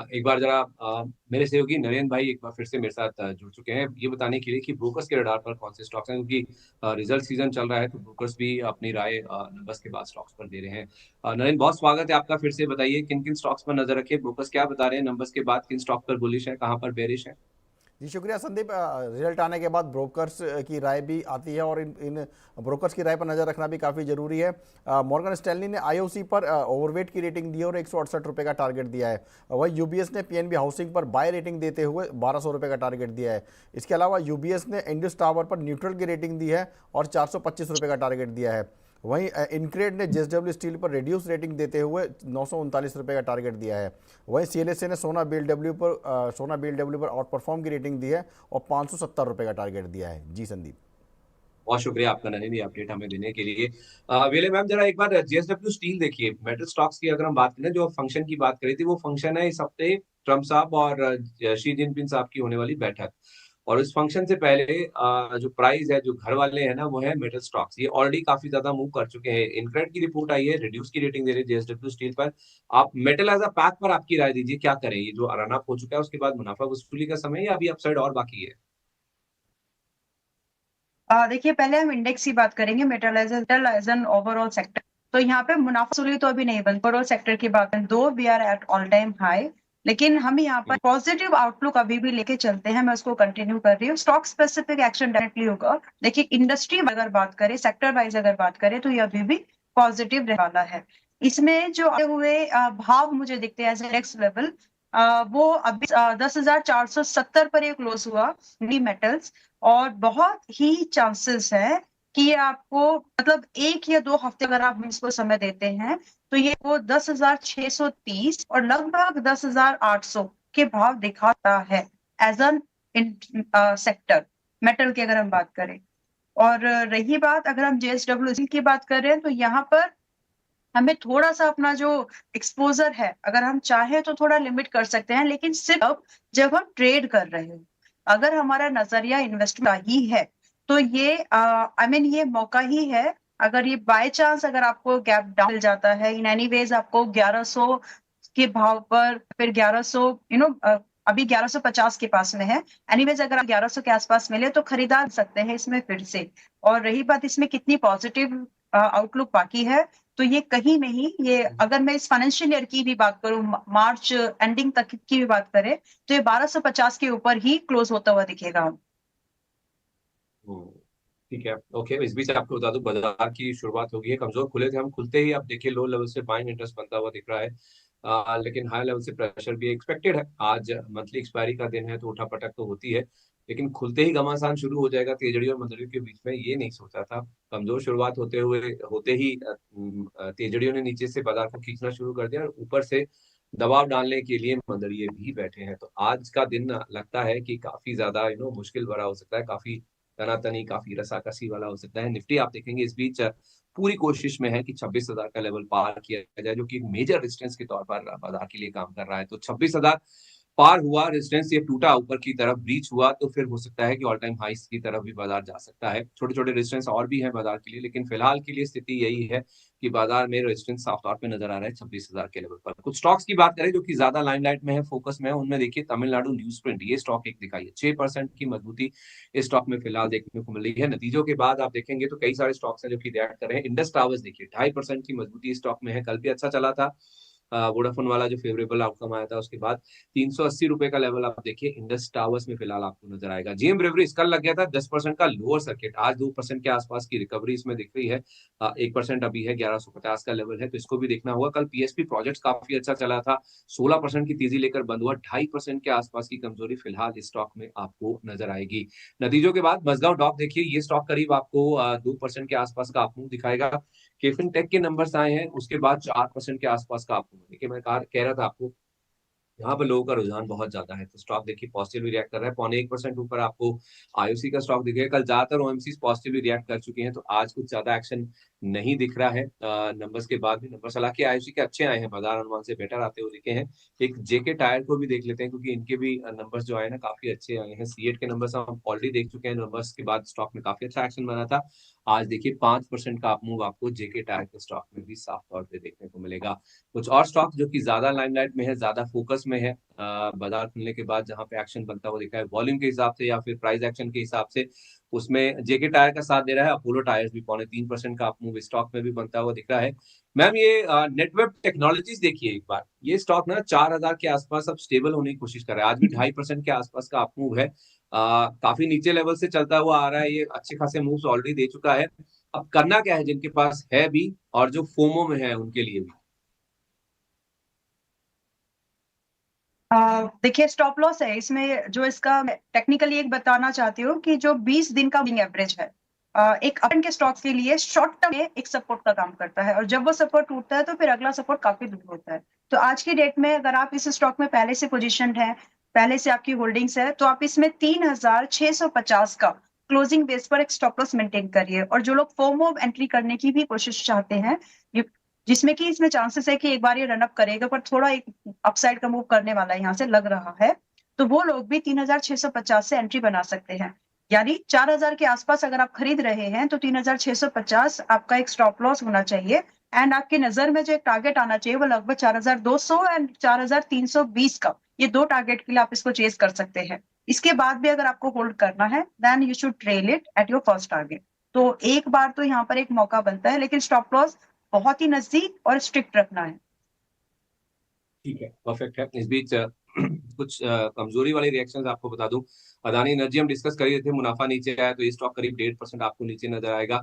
एक बार जरा मेरे सहयोगी नरेंद्र भाई एक बार फिर से मेरे साथ जुड़ चुके हैं ये बताने के लिए कि ब्रोकर्स के रडार पर कौन से स्टॉक्स हैं, क्योंकि रिजल्ट सीजन चल रहा है, तो ब्रोकर्स भी अपनी राय नंबर्स के बाद स्टॉक्स पर दे रहे हैं। नरेंद्र, बहुत स्वागत है आपका। फिर से बताइए किन किन स्टॉक्स पर नजर रखे, ब्रोकर्स क्या बता रहे हैं नंबर्स के बाद, किन स्टॉक पर बुलिश है, कहाँ पर बेरिश है? जी शुक्रिया संदीप। रिजल्ट आने के बाद ब्रोकर्स की राय भी आती है, और इन ब्रोकर्स की राय पर नज़र रखना भी काफ़ी ज़रूरी है। मॉर्गन स्टैनली ने आईओसी पर ओवरवेट की रेटिंग दी है और 168 रुपये का टारगेट दिया है। वही यूबीएस ने पीएनबी हाउसिंग पर बाय रेटिंग देते हुए 1200 रुपये का टारगेट दिया है। इसके अलावा यूबीएस ने इंडस टावर पर न्यूट्रल की रेटिंग दी है और 425 रुपये का टारगेट दिया है। वहीं इनक्रेड ने जेएसडब्ल्यू स्टील पर रिड्यूस रेटिंग देते हुए 939 रुपये का टारगेट दिया है। वहीं सीएलएसए ने सोना बीएलडब्ल्यू पर आउट परफॉर्म की रेटिंग दी है और 570 रुपये का टारगेट दिया है। जी संदीप। बहुत शुक्रिया आपका नवीन, ये अपडेट हमें देने के लिए। वेले मैम, जरा एक बार जेएसडब्ल्यू स्टील देखिए, मेटल स्टॉक्स की अगर हम बात करें, जो फंक्शन की बात करी थी, वो फंक्शन है इस हफ्ते ट्रम्प साहब और शी जिनपिंग साहब की होने वाली बैठक। और इस फंक्शन से पहले जो प्राइस है, जो घर वाले हैं ना, वो है मेटल स्टॉक्स। ये ऑलरेडी काफी ज्यादा मूव कर चुके हैं। इनक्रेड की रिपोर्ट आई है, रिड्यूस की रेटिंग दे रही है जेएसडब्ल्यू स्टील पर। आप मेटल एज अ पैक पर आपकी राय दीजिए, क्या करें? ये जो रन अप हो चुका है, उसके बाद मुनाफा वसूली का समय, या अभी अपसाइड और बाकी है? देखिए, पहले हम इंडेक्स की बात करेंगे, metal as an overall sector. तो यहाँ पे मुनाफा वसूली तो अभी नहीं बन, ओवरऑल सेक्टर की बात करें, though we are at all time high, लेकिन हम यहाँ पर पॉजिटिव आउटलुक अभी भी लेके चलते हैं। मैं उसको कंटिन्यू कर रही हूँ। स्टॉक स्पेसिफिक एक्शन डेफिनेटली होगा। देखिए, इंडस्ट्री अगर बात करें, सेक्टर वाइज अगर बात करें, तो ये अभी भी पॉजिटिव रहने वाला है। इसमें जो आए हुए भाव मुझे दिखते हैं एज नेक्स्ट लेवल, वो अभी 10,470 पर ये क्लोज हुआ डी मेटल्स। और बहुत ही चांसेस है कि ये आपको मतलब 1 या 2 हफ्ते अगर आप इसको समय देते हैं, तो ये वो 10,630 और लगभग 10,800 के भाव दिखाता है एज एन सेक्टर मेटल की अगर हम बात करें। और रही बात अगर हम जेएसडब्ल्यू की बात करें, तो यहाँ पर हमें थोड़ा सा अपना जो एक्सपोजर है, अगर हम चाहें तो थोड़ा लिमिट कर सकते हैं, लेकिन सिर्फ जब हम ट्रेड कर रहे हो। अगर हमारा नजरिया इन्वेस्टमेंट का ही है, तो ये ये मौका ही है। अगर ये बाय चांस अगर आपको गैप डाउन मिल जाता है, इन एनी वेज आपको 1100 के भाव पर, फिर 1100 अभी 1150 के पास में है। एनीवेज अगर आप 1100 के आसपास मिले तो खरीदार सकते हैं इसमें फिर से। और रही बात इसमें कितनी पॉजिटिव आउटलुक बाकी है, तो ये कहीं नहीं, ये अगर मैं इस फाइनेंशियल ईयर की भी बात करूं, मार्च एंडिंग तक की भी बात करें, तो ये 1250 के ऊपर ही क्लोज होता हुआ दिखेगा। ठीक है, ओके। इस बीच आपको बता दूं, बाजार की शुरुआत हो गई है। कमजोर खुले थे हम, खुलते ही आप देखिए लो लेवल से बाइंग इंटरेस्ट बनता हुआ दिख रहा है। लेकिन हाई लेवल से प्रेशर भी एक्सपेक्टेड है। आज मंथली एक्सपायरी का दिन है, तो उठापटक तो होती है, लेकिन खुलते ही घमासान शुरू हो जाएगा तेजड़ी और मंदड़ी के बीच में, ये नहीं सोचा था। कमजोर शुरुआत होते ही तेजड़ियों ने नीचे से बाजार को खींचना शुरू कर दिया, और ऊपर से दबाव डालने के लिए मंदड़िए भी बैठे हैं। तो आज का दिन लगता है कि काफी ज्यादा मुश्किल भरा हो सकता है, काफी तनातनी, काफी रसाकसी वाला हो सकता है। निफ्टी आप देखेंगे इस बीच पूरी कोशिश में है कि 26,000 का लेवल पार किया जाए, जो कि एक मेजर रेजिस्टेंस के तौर पर बाजार के लिए काम कर रहा है। तो 26,000 पार हुआ, रेजिस्टेंस ये टूटा, ऊपर की तरफ ब्रीच हुआ, तो फिर हो सकता है कि ऑल टाइम हाइस की तरफ भी बाजार जा सकता है। छोटे छोटे रेजिस्टेंस और भी है बाजार के लिए, लेकिन फिलहाल के लिए स्थिति यही है कि बाजार में रेजिस्टेंस साफ तौर पे नजर आ रहा है 26,000 के लेवल पर। कुछ स्टॉक्स की बात करें जो कि ज्यादा लाइमलाइट में है, फोकस में है, उनमें देखिए तमिलनाडु न्यूज प्रिंट, ये स्टॉक एक दिखाई है। 6% की मजबूती इस स्टॉक में फिलहाल देखने को मिल रही है। नतीजों के बाद आप देखेंगे तो कई सारे स्टॉक्स हैं जो कि रिएक्ट कर रहे हैं। इंडस टावर्स देखिए 2.5% की मजबूती स्टॉक में है, कल भी अच्छा चला था। वोडाफोन वाला जो फेवरेबल आउटकम आया था, उसके बाद 380 रुपए का लेवल आप देखिए इंडस टावर्स में फिलहाल आपको नजर आएगा। जीएम ब्रेवरीज कल लग गया था 10% का लोअर सर्किट, आज 2% के आसपास की रिकवरी इसमें दिख रही है। 1% अभी है, 1150 का लेवल है, तो इसको भी देखना होगा। कल पीएसपी प्रोजेक्ट्स काफी अच्छा चला था, 16% की तेजी लेकर बंद हुआ। 2.5% के आसपास की कमजोरी फिलहाल इस स्टॉक में आपको नजर आएगी। नतीजों के बाद मजगांव डॉक देखिए, ये स्टॉक करीब आपको 2% के आसपास का अपमूव दिखाएगा। केफिन टेक के नंबर्स आए हैं, उसके बाद 4% के आसपास का आपको, देखिए मैं कह रहा था आपको, यहाँ पर लोगों का रुझान बहुत ज्यादा है, तो स्टॉक देखिए पॉजिटिवली रिएक्ट कर रहा है। 0.25% ऊपर आपको आईओसी का स्टॉक दिखेगा। कल ज्यादातर ओएमसी पॉजिटिवली रिएक्ट कर चुके हैं, तो आज कुछ ज्यादा एक्शन नहीं दिख रहा है। नंबर्स के बाद भी नंबर्स हालांकि आईओसी के अच्छे आए हैं, बाजार अनुमान से बेटर आते हुए दिखे हैं। एक जेके टायर को भी देख लेते हैं, क्योंकि इनके भी नंबर्स जो आए ना काफी अच्छे आए हैं। सीएट के नंबर्स हम ऑलरेडी देख चुके हैं, नंबर्स के बाद स्टॉक में काफी अच्छा एक्शन बना था। आज देखिए 5% का अपमूव आपको जेके टायर के स्टॉक में भी साफ तौर पर देखने को मिलेगा। कुछ और स्टॉक जो कि ज्यादा लाइमलाइट में है, ज्यादा फोकस में है, बाजार खुलने के बाद जहां पे एक्शन बनता हुआ दिखा है वॉल्यूम के हिसाब से या फिर प्राइस एक्शन के हिसाब से, उसमें जेके टायर का साथ दे रहा है। अपोलो टायर्स भी 0.3% का अपमूव स्टॉक में भी बनता हुआ दिख रहा है। मैम, ये नेटवेब टेक्नोलॉजीज देखिए एक बार, ये स्टॉक ना 4,000 के आसपास अब स्टेबल होने की कोशिश कर रहा है। आज भी 2.5% के आसपास का अपमूव है। काफी नीचे लेवल से चलता हुआ आ रहा है, ये अच्छे खासे मूव्स ऑलरेडी दे चुका है। अब करना क्या है जिनके पास है भी और जो फोमो में है उनके लिए भी? देखिए, स्टॉप लॉस है इसमें, जो इसका टेक्निकली एक बताना चाहती हूँ कि जो 20 दिन का मूविंग एवरेज है, एक अपन के स्टॉक्स के लिए शॉर्ट टर्म में एक सपोर्ट का काम करता है, और जब वो सपोर्ट टूटता है तो फिर अगला सपोर्ट काफी दूर होता है। तो आज की डेट में अगर आप इस स्टॉक में पहले से पोजीशनड है, पहले से आपकी होल्डिंग्स है, तो आप इसमें 3,650 का क्लोजिंग बेस पर एक स्टॉप लॉस मेंटेन करिए। और जो लोग फोमो एंट्री करने की भी कोशिश चाहते हैं, जिसमें कि इसमें चांसेस है कि एक बार ये रन अप करेगा पर थोड़ा एक अपसाइड का मूव करने वाला यहाँ से लग रहा है, तो वो लोग भी 3650 से एंट्री बना सकते हैं। यानी 4000 के आसपास अगर आप खरीद रहे हैं तो 3650 आपका एक स्टॉप लॉस होना चाहिए। एंड आपकी नजर में जो एक टारगेट आना चाहिए वो लगभग 4200 एंड 4320 का, ये दो टारगेट के लिए आप इसको चेज कर सकते हैं। इसके बाद भी अगर आपको होल्ड करना है then you should trail it at your first target. तो एक बार तो यहाँ पर एक मौका बनता है, लेकिन स्टॉप लॉस बहुत ही नजदीक और स्ट्रिक्ट रखना है। ठीक है, परफेक्ट है। इस बीच कुछ कमजोरी वाले रिएक्शंस आपको बता दूं। अदानी एनर्जी हम डिस्कस कर रहे थे, मुनाफा नीचे आया तो ये स्टॉक करीब 1.5% आपको नीचे नजर आएगा।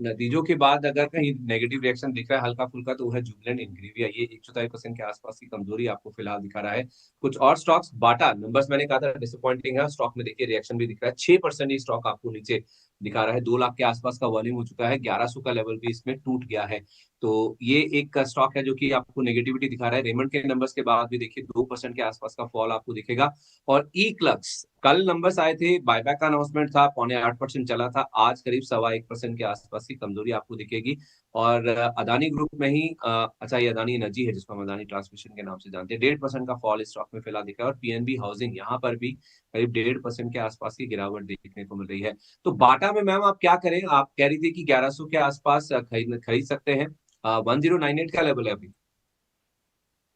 नतीजों के बाद अगर कहीं नेगेटिव रिएक्शन दिख रहा है हल्का फुल्का तो वो है जुबिलेंट इंग्रेविया, ये 1.25% के आसपास की कमजोरी आपको फिलहाल दिखा रहा है। कुछ और स्टॉक्स, बाटा नंबर्स मैंने कहा था डिसअपॉइंटिंग है, स्टॉक में देखिए रिएक्शन भी दिख रहा है, 6% ही स्टॉक आपको नीचे दिखा रहा है। 2 लाख के आसपास का वॉल्यूम हो चुका है, 1100 का लेवल भी इसमें टूट गया है। तो ये एक स्टॉक है जो कि आपको नेगेटिविटी दिखा रहा है। रेमंड के नंबर्स के बाद भी देखिए 2% के आसपास का फॉल आपको दिखेगा। और ई क्लक्स, कल नंबर्स आए थे, बायबैक का अनाउंसमेंट था, 0.8% चला था, आज करीब 1.25% के आसपास की कमजोरी आपको दिखेगी। और अदानी ग्रुप में ही अच्छा ये अदानी एनर्जी है जिसको हम अदानी ट्रांसमिशन के नाम से जानते हैं, 1.5% का फॉल इस स्टॉक में फिलहाल दिखा है। और पीएनबी हाउसिंग यहाँ पर भी करीब 1.5% के आसपास की गिरावट देखने को मिल रही है। तो बाटा में मैम आप क्या करें? आप कह रही थी कि 1100 के आसपास खरीद सकते हैं, 1098 का लेवल है अभी।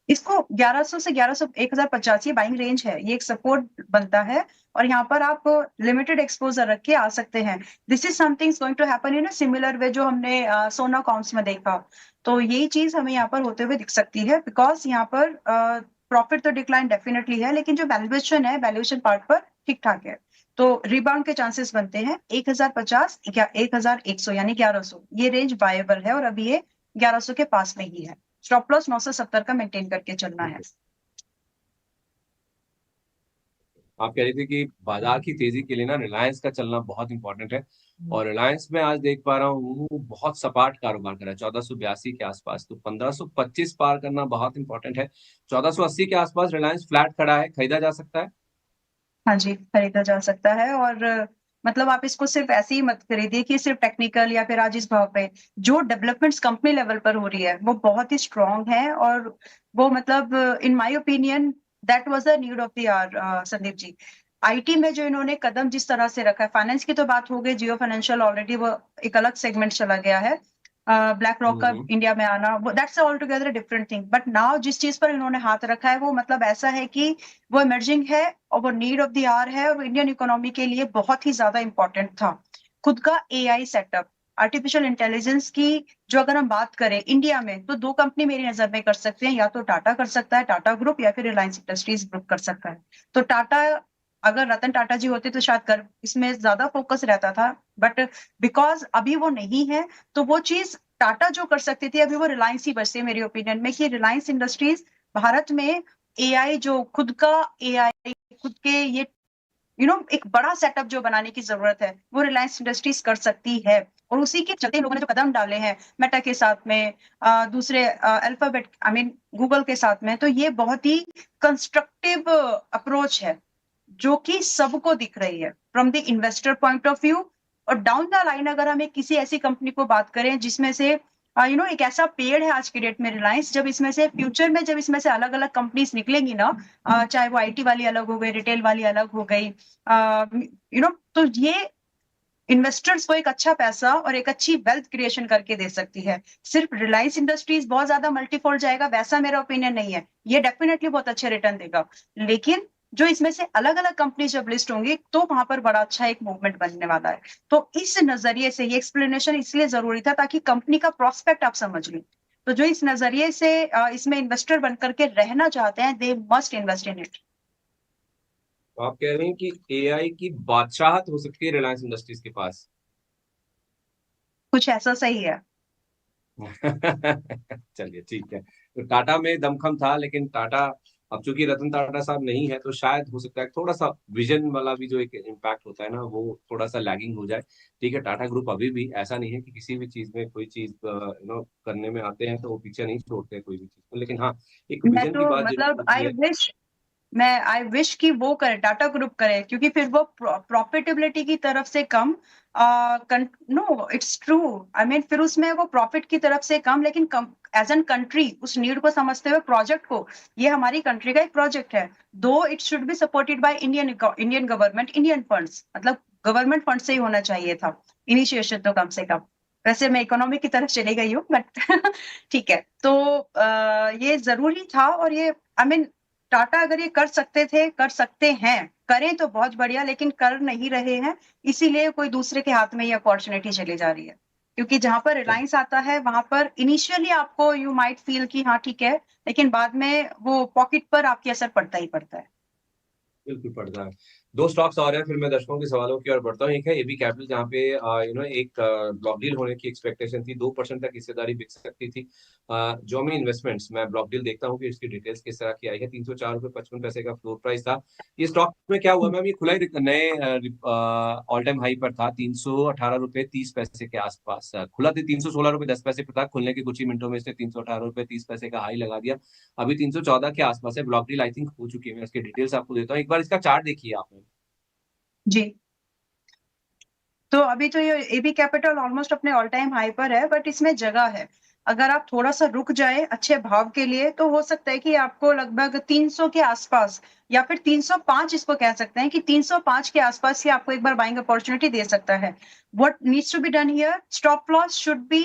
इसको 1100 से 1050 ये बाइंग रेंज है, ये एक सपोर्ट बनता है। और यहाँ पर आप लिमिटेड एक्सपोजर रख के आ सकते हैं। This is something going to happen in a similar way जो हमने सोना कॉम्स में देखा। तो यही चीज हमें यहाँ पर होते हुए दिख सकती है, बिकॉज यहाँ पर प्रॉफिट तो डिक्लाइन डेफिनेटली है, लेकिन जो वैल्यूएशन है वैल्यूएशन पार्ट पर ठीक ठाक है। तो रिबाउंड के चांसेस बनते हैं। 1050 या 1100 यानी 1100 ये रेंज वायबल है, और अभी ये 1100 के पास में ही है। स्टॉप लॉस 970 का मेंटेन करके चलना है। आप कह रहे थे कि बाजार की तेजी के लिए ना रिलायंस का चलना बहुत इंपॉर्टेंट है, और रिलायंस में आज देख पा रहा हूँ बहुत सपाट कारोबार कर रहा है 1482 के आसपास, तो 1525 पार करना बहुत इंपॉर्टेंट है। 1480 के आसपास रिलायंस फ्लैट खड़ा है, खरीदा जा सकता है। हाँ जी, खरीदा जा सकता है। और मतलब आप इसको सिर्फ ऐसे ही मत खरीदिए कि सिर्फ टेक्निकल या फिर आज इस भाव पे। जो डेवलपमेंट्स कंपनी लेवल पर हो रही है वो बहुत ही स्ट्रांग है, और वो मतलब in my opinion that was the need of the hour. Sandeep ji, IT में जो इन्होंने कदम जिस तरह से रखा है, फाइनेंस की तो बात हो गई, जियो फाइनेंशियल ऑलरेडी वो एक अलग सेगमेंट चला गया है। ब्लैक रॉक का इंडिया में आना, that's all together different thing. But now जिस चीज पर इन्होंने हाथ रखा है वो मतलब ऐसा है कि वो इमर्जिंग है और वो नीड ऑफ द आवर है, और वो इंडियन इकोनॉमी के लिए बहुत ही ज्यादा इंपॉर्टेंट था। खुद का एआई सेटअप, आर्टिफिशियल इंटेलिजेंस की जो अगर हम बात करें इंडिया में, तो दो कंपनी मेरी नजर में कर सकते हैं, या तो टाटा कर सकता है, टाटा ग्रुप, या फिर रिलायंस इंडस्ट्रीज ग्रुप कर सकता है। तो टाटा, अगर रतन टाटा जी होते तो शायद कर इसमें ज्यादा फोकस रहता था, बट बिकॉज अभी वो नहीं है, तो वो चीज टाटा जो कर सकती थी अभी वो रिलायंस ही बचती है मेरी ओपिनियन में, कि रिलायंस इंडस्ट्रीज भारत में एआई, जो खुद का एआई, खुद के ये एक बड़ा सेटअप जो बनाने की जरूरत है वो रिलायंस इंडस्ट्रीज कर सकती है। और उसी के चलते लोगों ने जो कदम डाले हैं मेटा के साथ में, दूसरे अल्फाबेट आई मीन गूगल के साथ में, तो ये बहुत ही कंस्ट्रक्टिव अप्रोच है जो कि सबको दिख रही है from the investor point of view. और डाउन द लाइन अगर हमें किसी ऐसी कंपनी को बात करें जिसमें से एक ऐसा पेड़ है आज की डेट में रिलायंस, जब इसमें से फ्यूचर में जब इसमें से अलग अलग कंपनीज निकलेंगी ना, चाहे वो आईटी वाली अलग हो गई, रिटेल वाली अलग हो गई, तो ये इन्वेस्टर्स को एक अच्छा पैसा और एक अच्छी वेल्थ क्रिएशन करके दे सकती है। सिर्फ रिलायंस इंडस्ट्रीज बहुत ज्यादा मल्टीफोल्ड जाएगा वैसा मेरा ओपिनियन नहीं है, ये डेफिनेटली बहुत अच्छे रिटर्न देगा, लेकिन जो इसमें से अलग अलग कंपनी जब लिस्ट होंगी तो वहां पर बड़ा अच्छा एक मूवमेंट बनने वाला है। तो इस नजरिए से ये एक्सप्लेनेशन इसलिए जरूरी था ताकि कंपनी का प्रोस्पेक्ट आप समझ लें। तो जो इस नजरिए से इसमें इन्वेस्टर बनकर के रहना चाहते हैं, they must invest in it. तो आप कह रहे हैं कि एआई की बादशाहत हो सकती है रिलायंस इंडस्ट्रीज के पास। कुछ ऐसा सही है। चलिए ठीक है। तो टाटा में दमखम था, लेकिन टाटा अब चूंकि रतन टाटा साहब नहीं है तो शायद हो सकता है थोड़ा सा विजन वाला भी जो एक इम्पैक्ट होता है ना वो थोड़ा सा लैगिंग हो जाए। ठीक है, टाटा ग्रुप अभी भी ऐसा नहीं है कि किसी भी चीज में कोई चीज करने में आते हैं तो वो पीछे नहीं छोड़ते कोई भी चीज को, लेकिन हाँ एक मैं विजन की तो बात जरूर मतलब होती है। मैं आई विश कि वो करे, टाटा ग्रुप करे, क्योंकि फिर वो प्रॉफिटेबिलिटी की तरफ से कम, no it's true, I mean फिर उसमें वो प्रॉफिट की तरफ से कम, लेकिन एज एन कंट्री उस नीड को समझते हुए प्रोजेक्ट को, ये हमारी कंट्री का एक प्रोजेक्ट है, दो it should be supported by Indian government, Indian funds, मतलब गवर्नमेंट फंड से ही होना चाहिए था इनिशिएशन तो कम से कम। वैसे मैं इकोनॉमी की तरफ चली गई हूँ बट ठीक है। तो ये जरूरी था, और ये आई मीन टाटा अगर ये कर सकते थे, कर सकते हैं, करें तो बहुत बढ़िया, लेकिन कर नहीं रहे हैं, इसीलिए कोई दूसरे के हाथ में ये अपॉर्चुनिटी चली जा रही है। क्योंकि जहां पर रिलायंस आता है वहां पर इनिशियली आपको यू माइट फील कि हाँ ठीक है, लेकिन बाद में वो पॉकेट पर आपकी असर पड़ता ही पड़ता है। बिल्कुल पड़ता है। दो स्टॉक्स और हैं, फिर मैं दर्शकों के सवालों की ओर बढ़ता हूँ। एक है एबी कैपिटल, जहाँ पे एक ब्लॉक डील होने की एक्सपेक्टेशन थी, 2% तक हिस्सेदारी बिक सकती थी। जोमी इन्वेस्टमेंट्स, मैं ब्लॉक डील देखता हूँ कि इसकी डिटेल्स किस तरह की आई है। 304.55 का फ्लोर प्राइस था। ये स्टॉक में क्या हुआ मैम, ये खुला ही नए ऑल टाइम हाई पर था, 318.30 के आसपास खुला था। 316.10 पर था, खुलने के कुछ ही मिनटों में इसने 318.30 का हाई लगा दिया। अभी 314 के आसपास है। ब्लॉक डील आई थिंक हो चुकी है। मैं इसकी डिटेल्स आपको देता हूँ, एक बार इसका चार्ट देखिए आपने। जी, तो अभी तो ये एबी कैपिटल ऑलमोस्ट अपने ऑल टाइम हाई पर है, बट इसमें जगह है, अगर आप थोड़ा सा रुक जाए अच्छे भाव के लिए तो हो सकता है कि आपको लगभग 300 के आसपास, या फिर 305 इसको कह सकते हैं कि 305 के आसपास ही आपको एक बार बाइंग अपॉर्चुनिटी दे सकता है। What needs to be done here, stop loss should be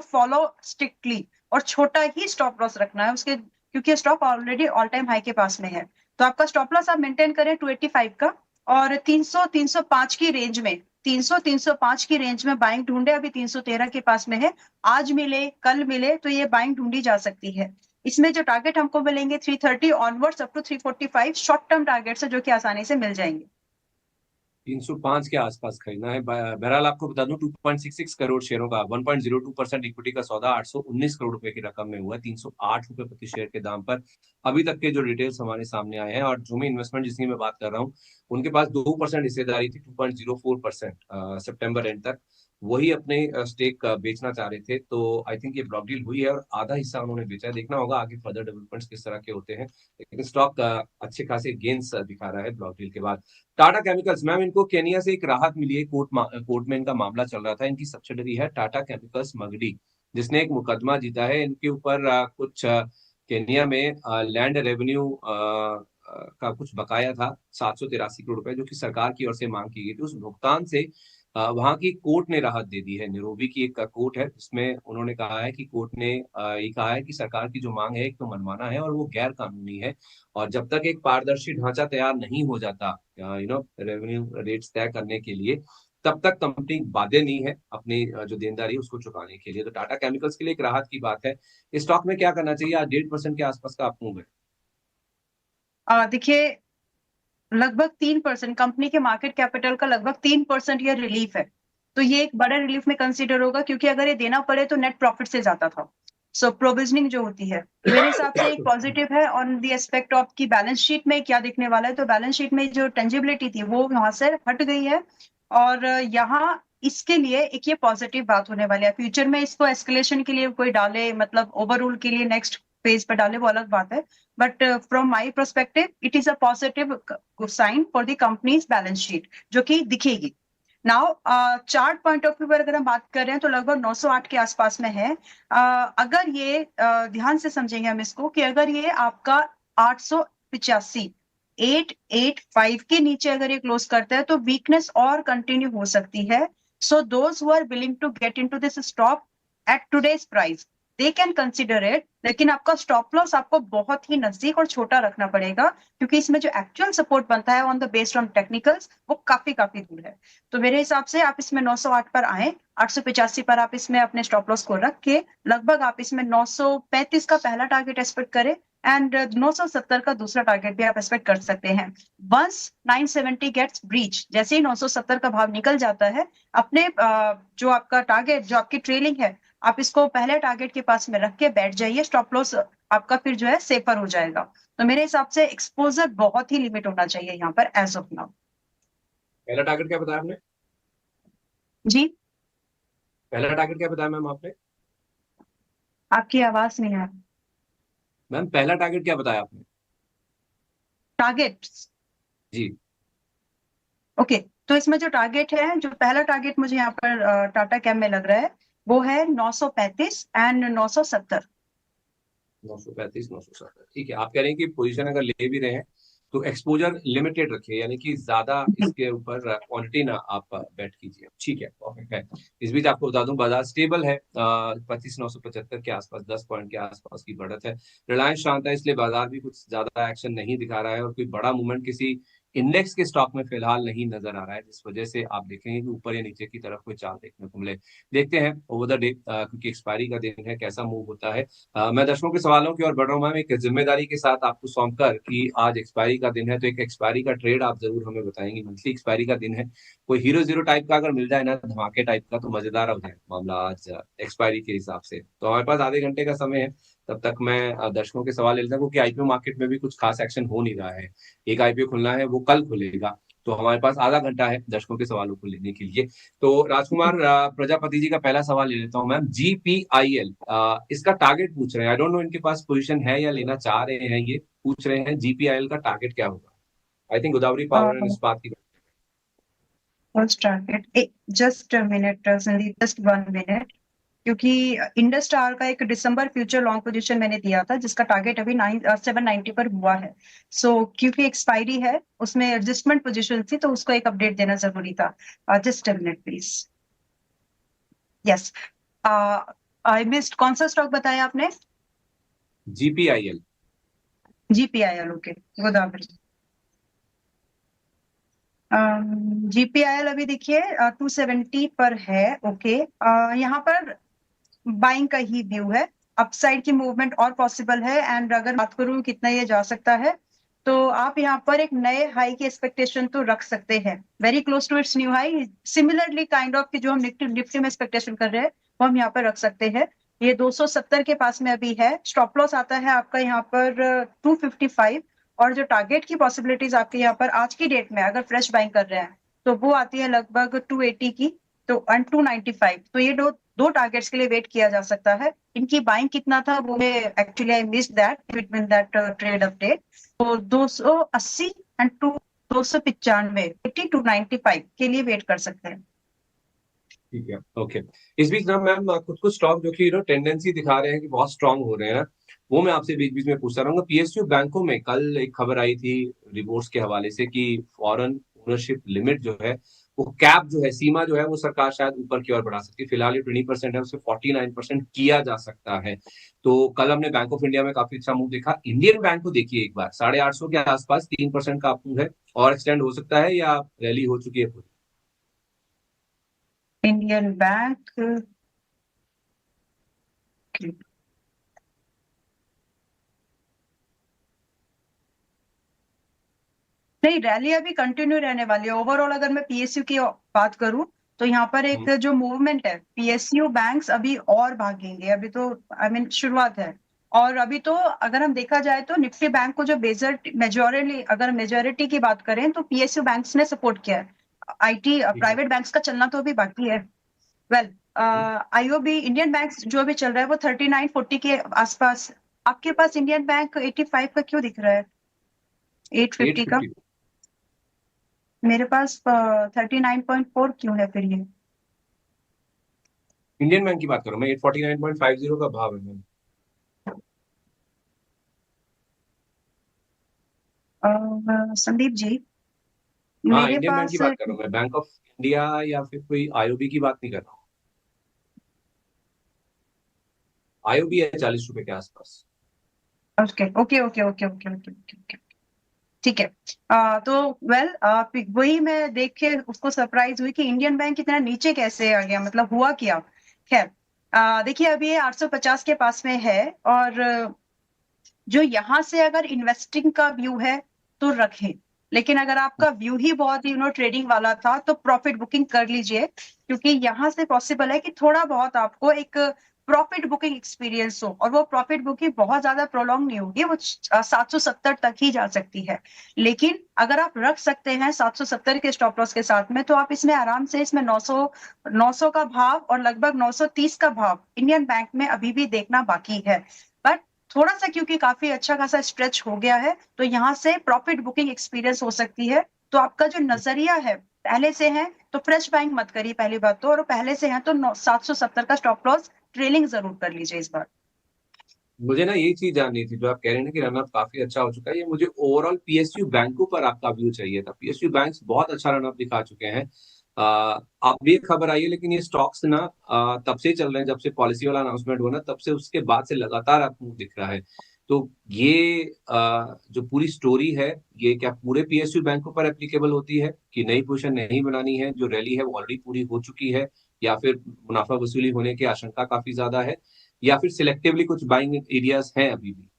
follow strictly, और छोटा ही स्टॉप लॉस रखना है उसके, क्योंकि stock already all time high के पास में है। तो आपका स्टॉप लॉस आप मेंटेन करें 285 का, और 300 305 की रेंज में, 300 305 की रेंज में बाइंग ढूंढे। अभी 313 के पास में है, आज मिले कल मिले तो ये बाइंग ढूंढी जा सकती है। इसमें जो टारगेट हमको मिलेंगे 330 onwards up to 345 short term targets है, जो कि आसानी से मिल जाएंगे। 305 के आसपास खरीदना है। बहरहाल आपको बता दूं, 2.66 करोड़ शेयरों का 1.02% इक्विटी का सौदा 819 करोड़ रुपए की रकम में हुआ है, 308 रुपए प्रति शेयर के दाम पर। अभी तक के जो डिटेल्स हमारे सामने आए हैं, और जूमी इन्वेस्टमेंट जिसकी मैं बात कर रहा हूँ, उनके पास 2% हिस्सेदारी थी, 2.04% सितंबर एंड तक। वही अपने स्टेक बेचना चाह रहे थे। तो आई थिंक ये ब्लॉक डील हुई है और आधा हिस्सा उन्होंने बेचा है। देखना होगा आगे फर्दर डेवलपमेंट्स किस तरह के होते हैं, लेकिन स्टॉक अच्छे खासे गेन्स दिखा रहा है ब्लॉक डील के बाद। टाटा केमिकल्स मैम, इनको केनिया से एक राहत मिली है। कोर्ट में इनका मामला चल रहा था। इनकी सब्सिडरी है टाटा केमिकल्स मगडी, जिसने एक मुकदमा जीता है इनके ऊपर। कुछ केनिया में लैंड रेवेन्यू का कुछ बकाया था, 783 करोड़ रुपए, जो कि सरकार की ओर से मांग की गई थी। उस भुगतान से वहां की कोर्ट ने राहत दे दी है। नैरोबी की एक कोर्ट है, जिसमें उन्होंने कहा है कि कोर्ट ने ये कहा है कि सरकार की जो मांग है एक तो मनमाना है और वो गैर कानूनी है। और जब तक एक पारदर्शी ढांचा तैयार नहीं हो जाता रेवेन्यू रेट्स तय करने के लिए, तब तक कंपनी बाध्य नहीं है अपनी जो देनदारी है उसको चुकाने के लिए। तो टाटा केमिकल्स के लिए एक राहत की बात है। इस स्टॉक में क्या करना चाहिए? आज 1.5% के आसपास का आप मूव है। देखिए, लगभग 3%, कंपनी के मार्केट कैपिटल का लगभग 3% ये रिलीफ है, तो ये एक बड़ा रिलीफ में कंसीडर होगा, क्योंकि अगर ये देना पड़े तो नेट प्रॉफिट से जाता था। सो प्रोविजनिंग जो होती है मेरे हिसाब से एक पॉजिटिव है ऑन द एस्पेक्ट ऑफ की बैलेंस शीट में क्या दिखने वाला है। तो बैलेंस शीट में जो टेंजिबिलिटी थी वो वहां से हट गई है, और यहाँ इसके लिए एक ये पॉजिटिव बात होने वाली है। फ्यूचर में इसको एस्केलेशन के लिए कोई डाले, मतलब ओवररूल के लिए नेक्स्ट पेज पर डाले, वो अलग बात है, but from my perspective it is a positive sign for the company's balance sheet, जो कि दिखेगी। Now chart point of view पर अगर हम बात कर रहे हैं तो लगभग 908 के आसपास में है। अगर ये ध्यान से समझेंगे हम इसको, कि अगर ये आपका 885 885 के नीचे अगर ये क्लोज करता है तो वीकनेस और कंटिन्यू हो सकती है। So those who are willing to get into this stock at today's price, they can consider it, लेकिन आपका स्टॉप लॉस आपको बहुत ही नजदीक और छोटा रखना पड़ेगा, क्योंकि इसमें जो एक्चुअल सपोर्ट बनता है on the based on technicals वो काफी काफी दूर है। तो मेरे हिसाब से आप इसमें 908 पर आए, 885 पर आप इसमें अपने स्टॉप लॉस को रख के लगभग आप इसमें 935 का पहला टारगेट एक्सपेक्ट करें, एंड 970 का दूसरा टारगेट भी आप एक्सपेक्ट कर सकते हैं। वंस 970 गेट्स ब्रीच, जैसे ही 970 का भाव निकल जाता है, अपने जो आपका टारगेट, जो आपकी ट्रेलिंग है, आप इसको पहले टारगेट के पास में रख के बैठ जाइए। स्टॉप लॉस आपका फिर जो है सेफर हो जाएगा। तो मेरे हिसाब से एक्सपोजर बहुत ही लिमिट होना चाहिए यहाँ पर एज ऑफ नाउ। पहला टारगेट क्या बताया आपने? जी, पहला टारगेट क्या बताया मैम आपने? आपकी आवाज नहीं आ रही। मैम पहला टारगेट क्या बताया आपने? टारगेट। जी ओके, तो इसमें जो टारगेट है, जो पहला टारगेट मुझे यहाँ पर टाटा कैम में लग रहा है वो है 935 एंड 970। 935 970, ठीक है। आप कह रहे हैं कि पोजीशन अगर ले भी रहे हैं तो एक्सपोजर लिमिटेड रखिए, यानी कि ज्यादा इसके ऊपर क्वांटिटी ना आप बेट कीजिए, ठीक है, परफेक्ट है। इस बीच आपको बता दूं बाजार स्टेबल है, 25,975 के आसपास, 10 पॉइंट के आसपास की बढ़त है। रिलायंस शांत है, इसलिए बाजार भी कुछ ज्यादा एक्शन नहीं दिखा रहा है और कोई बड़ा मूवमेंट किसी इंडेक्स के स्टॉक में फिलहाल नहीं नजर आ रहा है, जिस वजह से आप देखेंगे कि ऊपर या नीचे की तरफ कोई चाल देखने को मिले। देखते हैं ओवर द डे, क्योंकि एक्सपायरी का दिन है, कैसा मूव होता है। मैं दर्शकों के सवालों की ओर बढ़ रहा हूँ मैम, एक जिम्मेदारी के साथ आपको सौंप कर कि आज एक्सपायरी का दिन है, तो एक एक्सपायरी का ट्रेड आप जरूर हमें बताएंगे। मंथली एक्सपायरी का दिन है, कोई हीरो जीरो टाइप का अगर मिल जाए ना, धमाके टाइप का, तो मजेदार हो जाए मामला आज एक्सपायरी के हिसाब से। तो हमारे पास आधे घंटे का समय है, तब तक मैं दर्शकों के सवाल ले लेता हूँ, क्योंकि आईपीओ मार्केट में भी कुछ खास एक्शन हो नहीं रहा है। एक आईपीओ खुलना है, वो कल खुलेगा, तो हमारे पास आधा घंटा है दर्शकों के सवालों को लेने के लिए। तो राजकुमार प्रजापति जी का पहला सवाल ले लेता हूँ मैम। जीपीआईएल, इसका टारगेट पूछ रहे हैं, आई डोंट नो इनके पास पोजीशन है या लेना चाह रहे हैं, ये पूछ रहे हैं जीपीआईएल का टारगेट क्या होगा। I think Godavari power and इस्पात की। First target, just a minute Sandeep, just 1 minute, क्योंकि इंडस्टार का एक दिसंबर फ्यूचर लॉन्ग पोजीशन मैंने दिया था जिसका टारगेट अभी 790 पर हुआ है। सो क्योंकि एक्सपायरी है उसमें एडजस्टमेंट पोजीशन थी, तो उसको एक अपडेट देना जरूरी था। Just a minute please. Yes, I missed, कौन सा स्टॉक बताया आपने? जीपीआईएल। जीपीआईएल, ओके, गोदावरी। जीपीआईएल अभी देखिए 270 पर है, ओके। यहाँ पर बाइंग का ही व्यू है, अपसाइड की मूवमेंट और पॉसिबल है। एंड अगर बात करूं कितना ये जा सकता है, तो आप यहाँ पर एक नए हाई की एक्सपेक्टेशन तो रख सकते हैं, very close to its new high. Similarly kind of की जो हम निफ्टी में एक्सपेक्टेशन कर रहे हैं वो हम यहाँ पर रख सकते हैं। ये 270 के पास में अभी है। स्टॉप लॉस आता है आपका यहाँ पर 255, और जो टारगेट की पॉसिबिलिटीज आपके यहाँ पर आज की डेट में अगर फ्रेश बाइंग कर रहे हैं तो वो आती है लगभग 280 की, तो 295। तो ये दो टारगेट्स के लिए वेट किया जा सकता है। इनकी बाइंग कितना था वो मैं actually I missed that between that trade update. तो 280 एंड 295, 80 टू 95 के लिए वेट कर सकते हैं। ठीक है, ओके। इस बीच ना मैम कुछ कुछ स्टॉक जो कि टेंडेंसी दिखा रहे हैं कि बहुत स्ट्रांग हो रहे हैं ना, वो मैं आपसे बीच बीच में पूछता रहूंगा। पीएसयू बैंकों में कल एक खबर आई थी रिपोर्ट्स के हवाले से कि फॉरेन ओनरशिप लिमिट जो है, वो कैप जो है, सीमा जो है, वो सरकार शायद ऊपर की ओर बढ़ा सकती है। फिलहाल ये 20% है, उसे 49% किया जा सकता है। तो कल हमने बैंक ऑफ इंडिया में काफी अच्छा मूव देखा। इंडियन बैंक को देखिए एक बार, 850 के आसपास 3% का अप मूव है, और एक्सटेंड हो सकता है या रैली हो चुकी है पूरी? इंडियन बैंक, नहीं, रैली अभी कंटिन्यू रहने वाली है। ओवरऑल अगर मैं पीएसयू की बात करूं तो यहाँ पर एक जो मूवमेंट है, पीएसयू बैंक्स अभी और भागेंगे। अभी तो आई मीन शुरुआत है। और अभी तो अगर हम देखा जाए तो निफ्टी बैंक को जो मेजोरिटी की बात करें तो पीएसयू बैंक्स ने सपोर्ट किया है। आईटी प्राइवेट बैंक्स का चलना तो अभी बाकी है। वेल, आईओबी इंडियन बैंक जो भी चल रहा है वो 3940 के आसपास। आपके पास इंडियन बैंक 85 का क्यों दिख रहा है, 850 का? मेरे पास 39.4 क्यों है फिर ये? इंडियन बैंक की बात करूं मैं, 849.50 का भाव है मैम। संदीप जी, हाँ, मेरे इंडियन बैंक की पास बात कर रहा हूँ मैं, बैंक ऑफ इंडिया या फिर कोई आईओबी की बात नहीं कर रहा हूँ। आईओबी है 40 रुपए के आसपास। Okay okay okay okay okay okay okay, ठीक है। तो वेल, वही मैं देख के उसको सरप्राइज हुई कि इंडियन बैंक इतना नीचे कैसे आ गया, मतलब हुआ क्या। खैर, देखिए अभी ये 850 के पास में है, और जो यहाँ से अगर इन्वेस्टिंग का व्यू है तो रखें, लेकिन अगर आपका व्यू ही बहुत ट्रेडिंग वाला था तो प्रॉफिट बुकिंग कर लीजिए, क्योंकि यहाँ से पॉसिबल है कि थोड़ा बहुत आपको एक प्रॉफिट बुकिंग एक्सपीरियंस हो, और वो प्रॉफिट बुकिंग बहुत ज्यादा प्रोलॉन्ग नहीं होगी, वो 770 तक ही जा सकती है। लेकिन अगर आप रख सकते हैं 770 के स्टॉप लॉस के साथ में, तो आप इसमें आराम से, इसमें 900 का भाव और लगभग 930 का भाव इंडियन बैंक में अभी भी देखना बाकी है। बट थोड़ा सा क्योंकि काफी अच्छा खासा स्ट्रेच हो गया है, तो यहाँ से प्रॉफिट बुकिंग एक्सपीरियंस हो सकती है। तो आपका जो नजरिया है पहले से है तो फ्रेश बाइंग मत करिए पहली बात तो, और पहले से है तो 770 का स्टॉप लॉस ट्रेलिंग जरूर कर लीजिए इस बार। मुझे ना ये चीज जाननी थी, जो आप कह रहे हैं ना कि रनअप काफी अच्छा हो चुका है, ये मुझे ओवरऑल पीएसयू बैंकों पर आपका व्यू चाहिए था। पीएसयू बैंक्स बहुत अच्छा रनअप दिखा चुके हैं। अब भी एक खबर आई है, लेकिन ये स्टॉक्स ना तब से ही चल रहे हैं, जब से पॉलिसी वाला अनाउंसमेंट हुआ ना, तब से उसके बाद से लगातार आपको दिख रहा है। तो ये जो पूरी स्टोरी है, ये क्या पूरे पीएसयू बैंकों पर एप्लीकेबल होती है कि नई पोजीशन नहीं बनानी है, जो रैली है वो ऑलरेडी पूरी हो चुकी है, या फिर मुनाफा वसूली होने की आशंका काफी ज्यादा है, या फिर सिलेक्टिवली कुछ बाइंग एरियाज हैं अभी भी?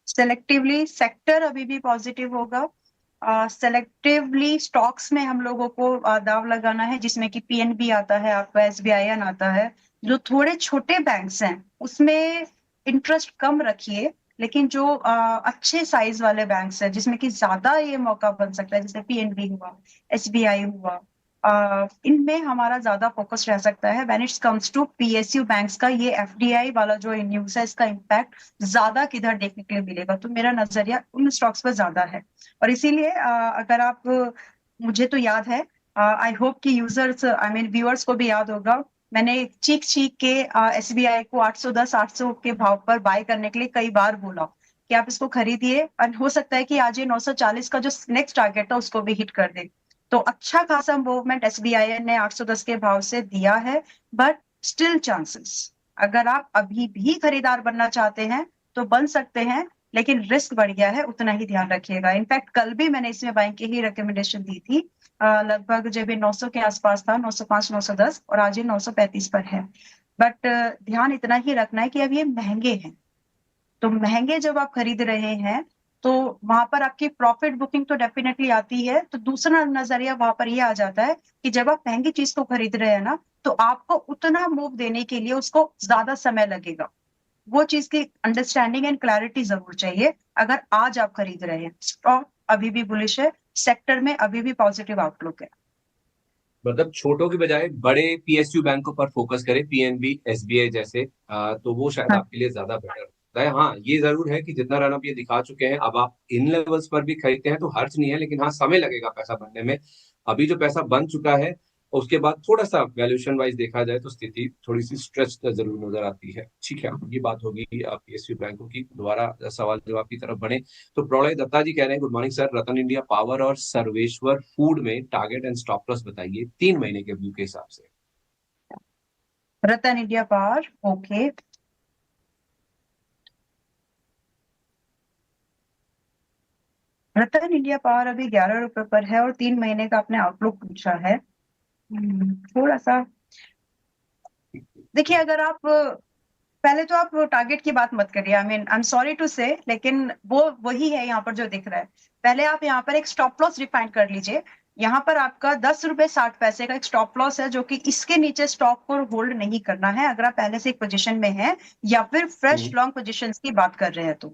सेलेक्टिवली सेक्टर अभी भी पॉजिटिव होगा। सेलेक्टिवली स्टॉक्स में हम लोगों को दाव लगाना है, जिसमें कि पीएनबी आता है, आपका एसबीआईएन आता है। जो थोड़े छोटे बैंक्स हैं उसमें इंटरेस्ट कम रखिए, लेकिन जो अच्छे साइज वाले बैंक्स हैं जिसमें कि ज्यादा ये मौका बन सकता है, जैसे पीएनबी हुआ, एसबीआई हुआ, इनमें हमारा ज्यादा फोकस रह सकता है। When it's comes to PSU banks का ये एफडीआई वाला जो न्यूज है, इसका इम्पैक्ट ज्यादा किधर देखने के लिए मिलेगा, तो मेरा नजरिया उन स्टॉक्स पर ज्यादा है। और इसीलिए अगर आप, मुझे तो याद है, आई होप कि यूजर्स आई मीन व्यूअर्स को भी याद होगा, मैंने चीख चीख के एसबीआई को 810 800 के भाव पर बाय करने के लिए कई बार बोला कि आप इसको खरीदिए, और हो सकता है कि आज ये 940 का जो नेक्स्ट टारगेट था उसको भी हिट कर दे। तो अच्छा खासा मूवमेंट एसबीआई ने 810 के भाव से दिया है, बट स्टिल चांसेस, अगर आप अभी भी खरीदार बनना चाहते हैं तो बन सकते हैं, लेकिन रिस्क बढ़ गया है, उतना ही ध्यान रखिएगा। इनफैक्ट कल भी मैंने इसमें बाइंग की ही रिकमेंडेशन दी थी, लगभग जब ये 900 के आसपास था, 905 910, और आज ये 935 पर है। बट ध्यान इतना ही रखना है कि अब ये महंगे हैं, तो महंगे जब आप खरीद रहे हैं तो वहां पर आपकी प्रॉफिट बुकिंग तो डेफिनेटली आती है। तो दूसरा नजरिया वहां पर ये आ जाता है कि जब आप महंगी चीज को खरीद रहे हैं ना, तो आपको उतना मूव देने के लिए उसको ज्यादा समय लगेगा। वो चीज की अंडरस्टैंडिंग एंड क्लैरिटी जरूर चाहिए। अगर आज आप खरीद रहे हैं, स्टॉक अभी भी बुलिश है, सेक्टर में अभी भी पॉजिटिव आउटलुक है। मतलब छोटों की बजाय बड़े पीएसयू बैंकों पर फोकस करें, पीएनबी, एसबीआई जैसे, तो वो शायद हाँ। आपके लिए ज्यादा बेटर होता है। हाँ, ये जरूर है कि जितना रन अप ये दिखा चुके हैं, अब आप इन लेवल्स पर भी खरीदते हैं तो हर्ज नहीं है, लेकिन हाँ, समय लगेगा पैसा बनने में। अभी जो पैसा बन चुका है, उसके बाद थोड़ा सा वैल्यूएशन वाइज देखा जाए तो स्थिति थोड़ी सी स्ट्रेच जरूर नजर आती है। ठीक है, ये बात होगी पीएसयू बैंकों की। दोबारा सवाल जवाब की तरफ बढ़े तो प्रलय दत्ता जी कह रहे हैं, गुड मॉर्निंग सर, रतन इंडिया पावर और सर्वेश्वर फूड में टारगेट एंड स्टॉप लॉस बताइए 3 महीने के व्यू के हिसाब से। रतन इंडिया पावर, ओके। रतन इंडिया पावर अभी 11 रुपए पर है और 3 महीने का आपने आउटलुक पूछा है। थोड़ा सा देखिए, अगर आप पहले तो आप टारगेट की बात मत करिए, आई एम सॉरी टू से, लेकिन वो वही है यहाँ पर जो दिख रहा है। पहले आप यहाँ पर एक स्टॉप लॉस डिफाइन कर लीजिए। यहाँ पर आपका 10 रुपए 60 पैसे का एक स्टॉप लॉस है, जो कि इसके नीचे स्टॉक को होल्ड नहीं करना है अगर आप पहले से एक पोजीशन में हैं, या फिर फ्रेश लॉन्ग पोजीशंस की बात कर रहे हैं तो,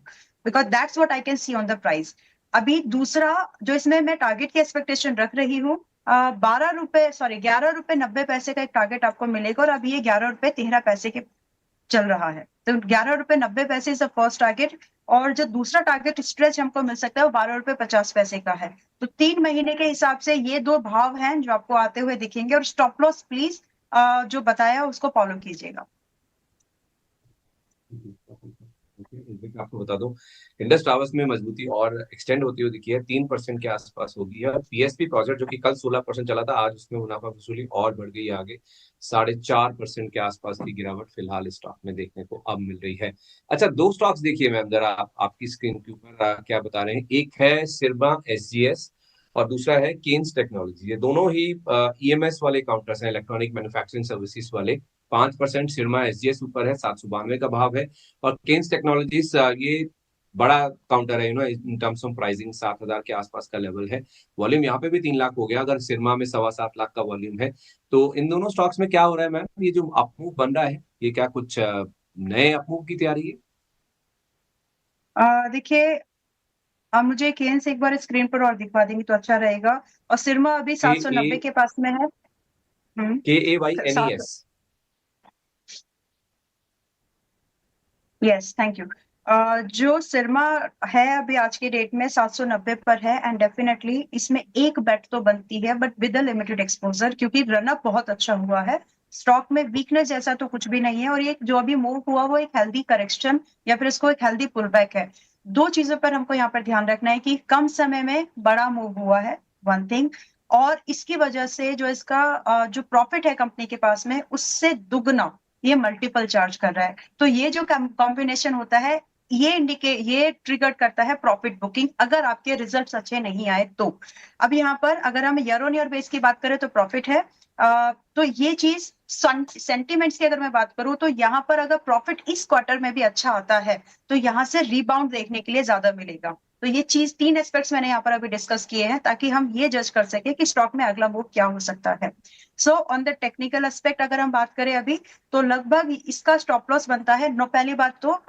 because that's what I can see on the price. अभी दूसरा जो इसमें मैं टारगेट की एक्सपेक्टेशन रख रही हूँ, 11 रुपए 90 पैसे का एक टारगेट आपको मिलेगा, और अभी ये 11 रुपए 13 पैसे के चल रहा है। तो 11 रुपए 90 पैसे इज द फर्स्ट टारगेट, और जो दूसरा टारगेट स्ट्रेच हमको मिल सकता है वो 12 रुपए 50 पैसे का है। तो 3 महीने के हिसाब से ये दो भाव हैं जो आपको आते हुए दिखेंगे, और स्टॉप लॉस प्लीज जो बताया उसको फॉलो कीजिएगा। आपको बता दूं, इंडस टावर्स में मजबूती और एक्सटेंड होती हुई दिखी है, 3% के आसपास होगी है। पीएसपी प्रोजेक्ट जो कि कल 16% चला था, आज उसमें मुनाफा वसूली और बढ़ गई है आगे, 4.5% के आसपास की गिरावट फिलहाल स्टॉक में देखने को अब मिल रही है। अच्छा, दो स्टॉक्स देखिए मैम जरा, आपकी स्क्रीन के ऊपर क्या बता रहे हैं। एक है सिरमा एसजीएस और दूसरा है केन्स टेक्नोलॉजी। ये दोनों ही ईएमएस वाले काउंटर्स हैं, इलेक्ट्रॉनिक मैन्युफैक्चरिंग सर्विसेज वाले। 5% सिरमा एसजीएस ऊपर है, 792 का भाव है। और केन्स टेक्नोलॉजीज ये बड़ा काउंटर है, इन टर्म्स ऑफ प्राइसिंग 7,000 के आसपास का लेवल है। वॉल्यूम यहाँ पे भी 3 लाख हो गया, अगर सिरमा में 7.25 लाख का वॉल्यूम है। तो इन दोनों स्टॉक्स में क्या हो रहा है मैम, ये जो अपमूव बन रहा है, ये क्या कुछ नए अपमूव की तैयारी है? देखिए, आप मुझे केन्स एक बार स्क्रीन पर और दिखा देंगे तो अच्छा रहेगा। और सिरमा अभी के 790 के पास में है। KAYNES। Yes, thank you. जो सिरमा है अभी आज के डेट में 790 पर है, एंड डेफिनेटली इसमें एक बेट तो बनती है, but with a limited exposure, क्योंकि रनअप बहुत अच्छा हुआ है। स्टॉक में वीकनेस जैसा तो कुछ भी नहीं है, और ये जो अभी मूव हुआ वो एक हेल्दी करेक्शन या फिर इसको एक हेल्दी पुल बैक है। दो चीजों पर हमको यहाँ पर ध्यान रखना है कि कम समय में बड़ा मूव हुआ है, वन थिंग, और इसकी वजह से जो इसका जो प्रॉफिट है कंपनी के पास में, उससे दुगना ये मल्टीपल चार्ज कर रहा है। तो ये जो कॉम्बिनेशन होता है, ये ट्रिगर करता है प्रॉफिट बुकिंग, अगर आपके रिजल्ट्स अच्छे नहीं आए तो। अब यहाँ पर अगर हम ईयर ऑन ईयर बेस की बात करें तो प्रॉफिट है। तो ये चीज सेंटिमेंट्स की अगर मैं बात करूं तो यहाँ पर अगर प्रॉफिट इस क्वार्टर में भी अच्छा आता है तो यहाँ से रिबाउंड देखने के लिए ज्यादा मिलेगा। तो ये चीज, तीन एस्पेक्ट्स मैंने यहाँ पर अभी डिस्कस किए हैं ताकि हम ये जज कर सके कि स्टॉक में अगला मूव क्या हो सकता है। So on the technical aspect अगर हम बात करें अभी, तो लगभग इसका स्टॉप लॉस बनता है, पहली बात तो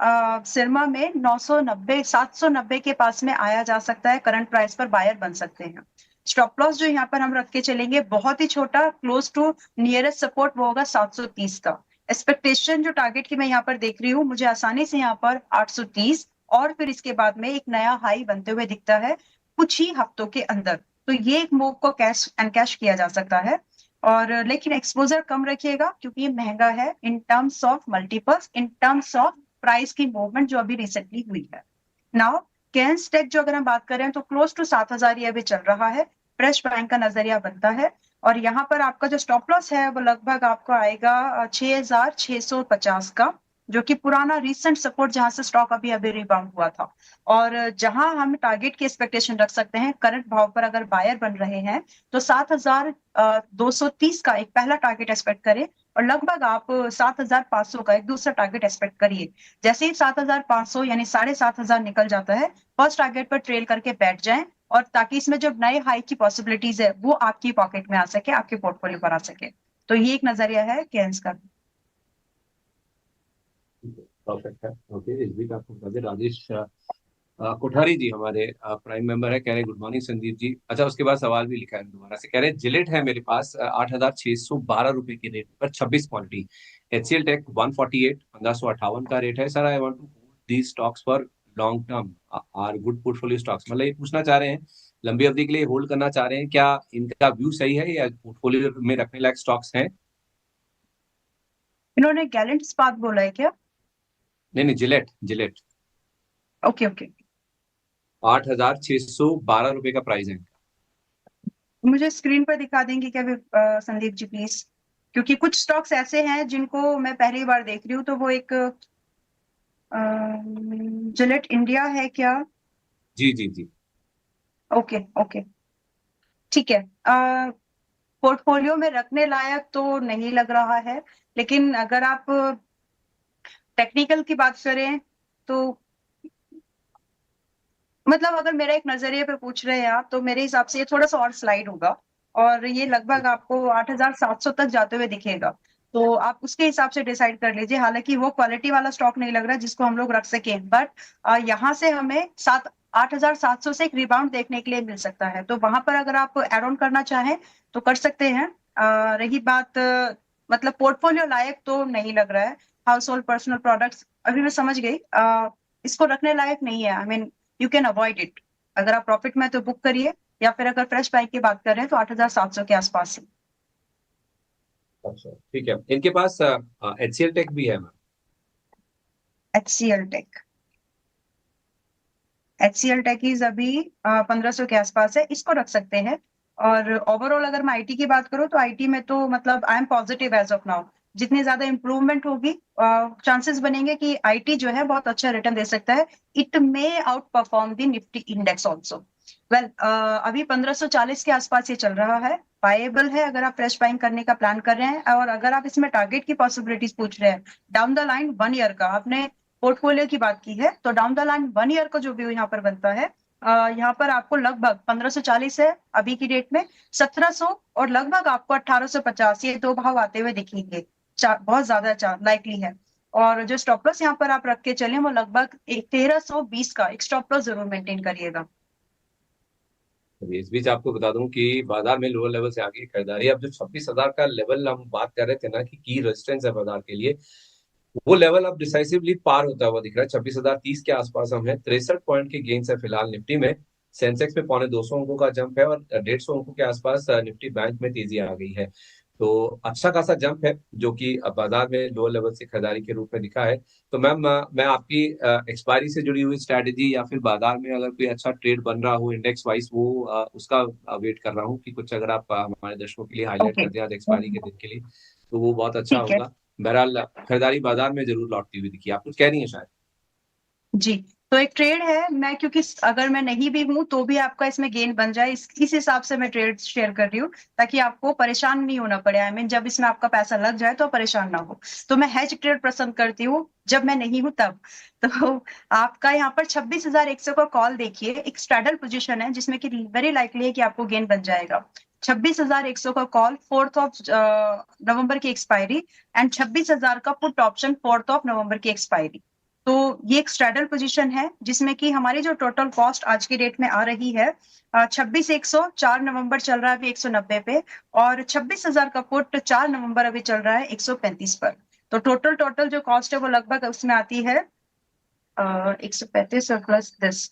सिरमा में 990 790 के पास में आया जा सकता है, करंट प्राइस पर बायर बन सकते हैं। स्टॉप लॉस जो यहाँ पर हम रख के चलेंगे बहुत ही छोटा, क्लोज टू नियरेस्ट सपोर्ट वो होगा 730 का। एक्सपेक्टेशन जो टारगेट की मैं यहाँ पर देख रही हूँ, मुझे आसानी से यहाँ पर 830 और फिर इसके बाद में एक नया हाई बनते हुए दिखता है कुछ ही हफ्तों के अंदर। तो ये एक मूव को कैश एंड कैश किया जा सकता है, और लेकिन एक्सपोजर कम रखिएगा क्योंकि ये महंगा है in terms of multiples, in terms of price की मूवमेंट जो अभी रिसेंटली हुई है। नाउ कैंस टेक जो अगर हम बात करें तो क्लोज टू 7,000 ये अभी चल रहा है, फ्रेश बैंक का नजरिया बनता है, और यहाँ पर आपका जो स्टॉप लॉस है वो लगभग आपको आएगा 6,650 का, जो कि पुराना रिसेंट सपोर्ट जहां से स्टॉक अभी अभी रिबाउंड हुआ था। और जहां हम टारगेट की एक्सपेक्टेशन रख सकते हैं करंट भाव पर अगर बायर बन रहे हैं तो 7,230 का एक पहला टारगेट एक्सपेक्ट करें, और लगभग आप 7,500 का एक दूसरा टारगेट एक्सपेक्ट करिए। जैसे ही 7,500 यानी 7,500 निकल जाता है, फर्स्ट टारगेट पर ट्रेल करके बैठ जाएं, और ताकि इसमें जो नए हाई की पॉसिबिलिटीज है वो आपकी पॉकेट में आ सके, आपके पोर्टफोलियो पर आ सके। तो ये एक नजरिया है केन्स का। परफेक्ट है। ओके, इस बीच आपको बता दें राजेश कोठारी जी हमारे प्राइम मेंबर है, कह रहे गुड मॉर्निंग संदीप जी। अच्छा, उसके बाद सवाल भी लिखा है दोबारा से, कह रहे जिलेट है मेरे पास 8,612 रुपए के रेट पर 26 क्वांटिटी, एचसीएल टेक 148 1558 का रेट है। Sir I want to hold these stocks for long term, are good portfolio stocks, मतलब ये पूछना चाह रहे हैं लंबी अवधि के लिए होल्ड करना चाह रहे हैं, क्या इनका व्यू सही है या पोर्टफोलियो में रखने लायक स्टॉक्स हैं? इन्होंने गैलेंट इस्पात बोला है क्या? नहीं नहीं, जिलेट जिलेट ओके ओके। 8,612 रुपए का प्राइस है। मुझे स्क्रीन पर दिखा देंगे क्या संदीप जी प्लीज, क्योंकि कुछ स्टॉक्स ऐसे हैं जिनको मैं पहली बार देख रही हूँ। तो वो एक जिलेट इंडिया है क्या? जी जी जी। ओके ओके, ठीक है। पोर्टफोलियो में रखने लायक तो नहीं लग रहा है, लेकिन अगर आप टेक्निकल की बात करें तो मतलब अगर मेरा एक नजरिए पे पूछ रहे हैं आप, तो मेरे हिसाब से ये थोड़ा सा और स्लाइड होगा, और ये लगभग आपको 8,700 तक जाते हुए दिखेगा। तो आप उसके हिसाब से डिसाइड कर लीजिए। हालांकि वो क्वालिटी वाला स्टॉक नहीं लग रहा जिसको हम लोग रख सकें, बट यहाँ से हमें 8,700 से एक रिबाउंड देखने के लिए मिल सकता है, तो वहां पर अगर आप एड ऑन करना चाहें तो कर सकते हैं। रही बात मतलब पोर्टफोलियो लायक तो नहीं लग रहा है। हाउस होल्ड पर्सनल प्रोडक्ट्स अभी मैं समझ गई, इसको रखने लायक नहीं है। I mean you can avoid it. अगर आप प्रॉफिट में तो बुक करिए, या फिर अगर फ्रेश बाइक की बात कर रहे हैं तो 8,700 के आसपास ही। अच्छा ठीक है, इनके पास एचसीएल टेक भी है ma'am. HCL tech, HCL tech is अभी 1,500 के आसपास है, इसको रख सकते हैं। और ओवरऑल अगर मैं आईटी की बात करूं तो आईटी में तो मतलब I am positive as of now. जितनी ज्यादा इंप्रूवमेंट होगी, चांसेस बनेंगे कि आईटी जो है बहुत अच्छा रिटर्न दे सकता है। It may out perform the Nifty index also. Well, अभी 1,540 के आसपास ये चल रहा है, बायेबल है अगर आप फ्रेश बाइंग करने का प्लान कर रहे हैं। और अगर आप इसमें टारगेट की पॉसिबिलिटीज पूछ रहे हैं डाउन द लाइन 1 ईयर का, आपने पोर्टफोलियो की बात की है, तो डाउन द लाइन 1 ईयर का जो व्यू यहाँ पर बनता है, यहाँ पर आपको लगभग 1,540 है अभी की डेट में, 1,700 और लगभग आपको 1,850, ये दो भाव आते हुए दिखेंगे। बहुत ज्यादा लाइकली है। और जो स्टॉप लॉस यहाँ पर आप रख के चले वो लगभग 1,320 का एक स्टॉप लॉस जरूर मेंटेन करिएगा। इस बीच आपको बता दूं कि बाजार में लोअर लेवल से आगे खरीदारी, अब जो 26,000 का लेवल हम बात कर रहे थे ना कि की रेजिस्टेंस है बाजार के लिए, वो लेवल अब डिसाइसिवली पार होता हुआ दिख रहा है। 26,030 के आसपास हम है। 63 पॉइंट के गेन्स है फिलहाल निफ्टी में। सेंसेक्स में 250 अंकों का जंप है और 150 अंकों के आसपास निफ्टी बैंक में तेजी आ गई है। तो अच्छा खासा जंप है जो कि अब बाजार में लोअर लेवल से खरीदारी के रूप में दिखा है। तो मैम मैं आपकी एक्सपायरी से जुड़ी हुई स्ट्रैटेजी या फिर बाजार में अगर कोई अच्छा ट्रेड बन रहा हो इंडेक्स वाइज वो उसका वेट कर रहा हूँ कि कुछ अगर आप हमारे दर्शकों के लिए हाईलाइट ओके, कर दें आज एक्सपायरी के दिन के लिए तो वो बहुत अच्छा ठीक है। होगा। बहरहाल खरीदारी बाजार में जरूर लौटती हुई दिखी। आप कुछ कह रही हैं शायद। जी, तो एक ट्रेड है, मैं क्योंकि अगर मैं नहीं भी हूँ तो भी आपका इसमें गेन बन जाए, इस हिसाब से मैं ट्रेड शेयर कर रही हूँ ताकि आपको परेशान नहीं होना पड़े। आई मीन जब इसमें आपका पैसा लग जाए तो परेशान ना हो। तो मैं हेज ट्रेड पसंद करती हूँ जब मैं नहीं हूँ तब। तो आपका यहाँ पर 26,100 का कॉल देखिए, एक स्ट्रैडल पोजीशन है जिसमें कि वेरी लाइकली है कि आपको गेन बन जाएगा। 26,100 का कॉल 4th ऑफ नवंबर की एक्सपायरी एंड 26,000 का put option 4th of November की एक्सपायरी। तो ये एक स्ट्रैडल पोजीशन है जिसमें कि हमारी जो टोटल कॉस्ट आज की डेट में आ रही है 26,100, 4 नवंबर चल रहा है अभी 190 पे, और 26,000 का पुट 4 नवंबर अभी चल रहा है 135 पर। तो टोटल जो कॉस्ट है वो लगभग उसमें आती है 135 प्लस 10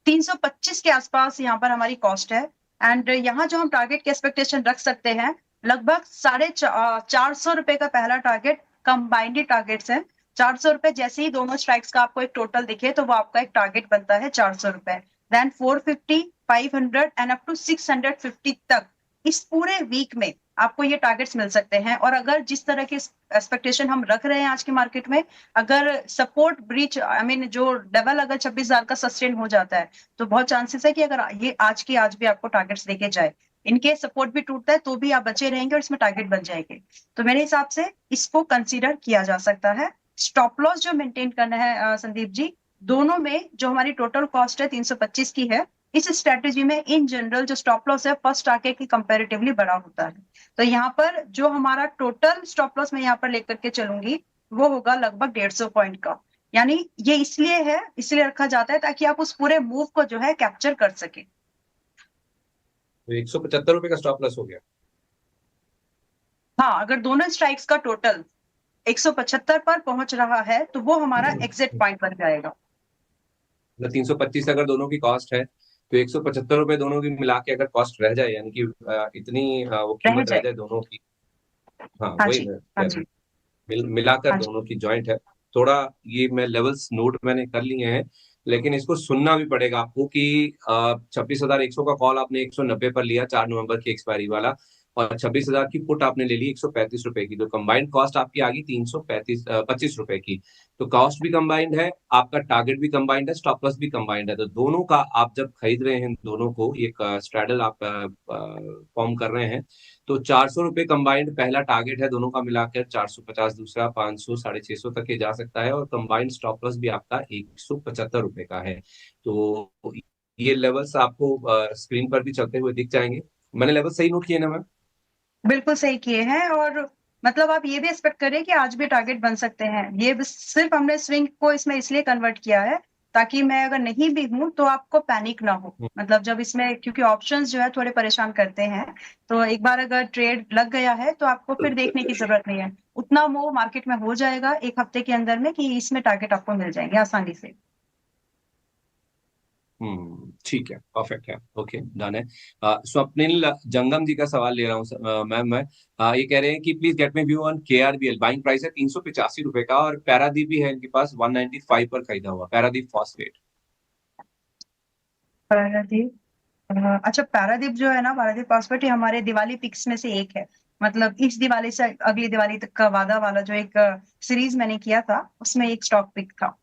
325 के आसपास यहाँ पर हमारी कॉस्ट है। एंड यहाँ जो हम टारगेट की एक्सपेक्टेशन रख सकते हैं लगभग 450 रुपए का पहला टारगेट, कंबाइंड टारगेट्स है। 400 रुपए जैसे ही दोनों स्ट्राइक्स का आपको एक टोटल दिखे तो वो आपका एक टारगेट बनता है 400 रुपए। देन 450, 500 एंड अप टू 650 तक इस पूरे वीक में आपको ये टारगेट्स मिल सकते हैं। और अगर जिस तरह की एक्सपेक्टेशन हम रख रहे हैं आज के मार्केट में, अगर सपोर्ट ब्रीच आई मीन जो लेवल अगर 26,000 का सस्टेन हो जाता है तो बहुत चांसेस है कि अगर ये आज भी आपको टारगेट्स देके जाए। इनके सपोर्ट भी टूटता है तो भी आप बचे रहेंगे और इसमें टारगेट बन जाएंगे। तो मेरे हिसाब से इसको कंसीडर किया जा सकता है। स्टॉप लॉस जो मेंटेन करना है संदीप जी, दोनों में जो हमारी टोटल कॉस्ट है 325 की है, इस स्ट्रेटेजी में इन जनरल जो स्टॉप लॉस है फर्स्ट टारगेट की कंपैरेटिवली बड़ा होता है। तो यहाँ पर जो हमारा टोटल स्टॉप लॉस मैं यहाँ पर लेकर के चलूंगी वो होगा लगभग 150 पॉइंट का। यानी ये इसलिए रखा जाता है ताकि आप उस पूरे मूव को जो है कैप्चर कर सके। तो 175 रुपए का स्टॉप लॉस हो गया। हाँ, अगर दोनों स्ट्राइक्स का टोटल 175 पर पहुंच रहा है तो वो हमारा एग्जिट पॉइंट बन जाएगा। 325 अगर दोनों की कॉस्ट है तो 175 रुपए दोनों की मिला के अगर कॉस्ट रह जाए यानी कि इतनी वो रह कीमत रह जाए। जाए दोनों की। हाँ हाँ वही जी, मैं हाँ कह रहा जी, हूँ। मिलाकर हाँ जी। दोनों की जॉइंट है। थोड़ा ये मैं लेवल्स नोट मैंने कर लिए हैं लेकिन इसको सुनना भी पड़ेगा आपको कि 26,100 का कॉल आपने 190 पर लिया 4 नवंबर की एक्सपायरी वाला और 26,000 की पुट आपने ले ली 135 रुपए की। तो कंबाइंड कॉस्ट आपकी आ गई 25 रुपए की। तो कॉस्ट भी कंबाइंड है, आपका टारगेट भी कंबाइंड है, स्टॉप लॉस भी कंबाइंड है। तो दोनों का आप जब खरीद रहे हैं दोनों को एक स्ट्रैडल आप फॉर्म कर रहे हैं तो 400 रुपए कंबाइंड पहला टारगेट है दोनों का मिलाकर, 450 दूसरा, 500 650 तक ये जा सकता है और कंबाइंड स्टॉप लॉस भी आपका 175 रुपए का है। तो ये लेवल्स आपको स्क्रीन पर भी चलते हुए दिख जाएंगे। मैंने लेवल सही नोट किए ना मैम? बिल्कुल सही किए हैं। और मतलब आप ये भी एक्सपेक्ट करें कि आज भी टारगेट बन सकते हैं। ये सिर्फ हमने स्विंग को इसमें इसलिए कन्वर्ट किया है ताकि मैं अगर नहीं भी हूं तो आपको पैनिक ना हो। मतलब जब इसमें क्योंकि ऑप्शंस जो है थोड़े परेशान करते हैं, तो एक बार अगर ट्रेड लग गया है तो आपको फिर देखने की जरूरत नहीं है। उतना मूव मार्केट में हो जाएगा एक हफ्ते के अंदर में कि इसमें टारगेट आपको मिल जाएंगे आसानी से। ठीक है, परफेक्ट है, ओके डन है। स्वप्निल जंगम जी का सवाल ले रहा हूँ मैम मैं। ये कह रहे हैं कि please get me view on KRBL. Buying price है 385 रुपए का और पैरादीप भी है इनके पास 195 पर खरीदा हुआ, पैरादीप फॉस्फेट। पारादीप, अच्छा पारादीप जो है ना, पारादीप पासपोर्ट, ये हमारे दिवाली पिक्स में से एक है। मतलब इस दिवाली से अगली दिवाली तक का वादा वाला जो एक सीरीज मैंने किया था उसमें एक स्टॉक पिक था।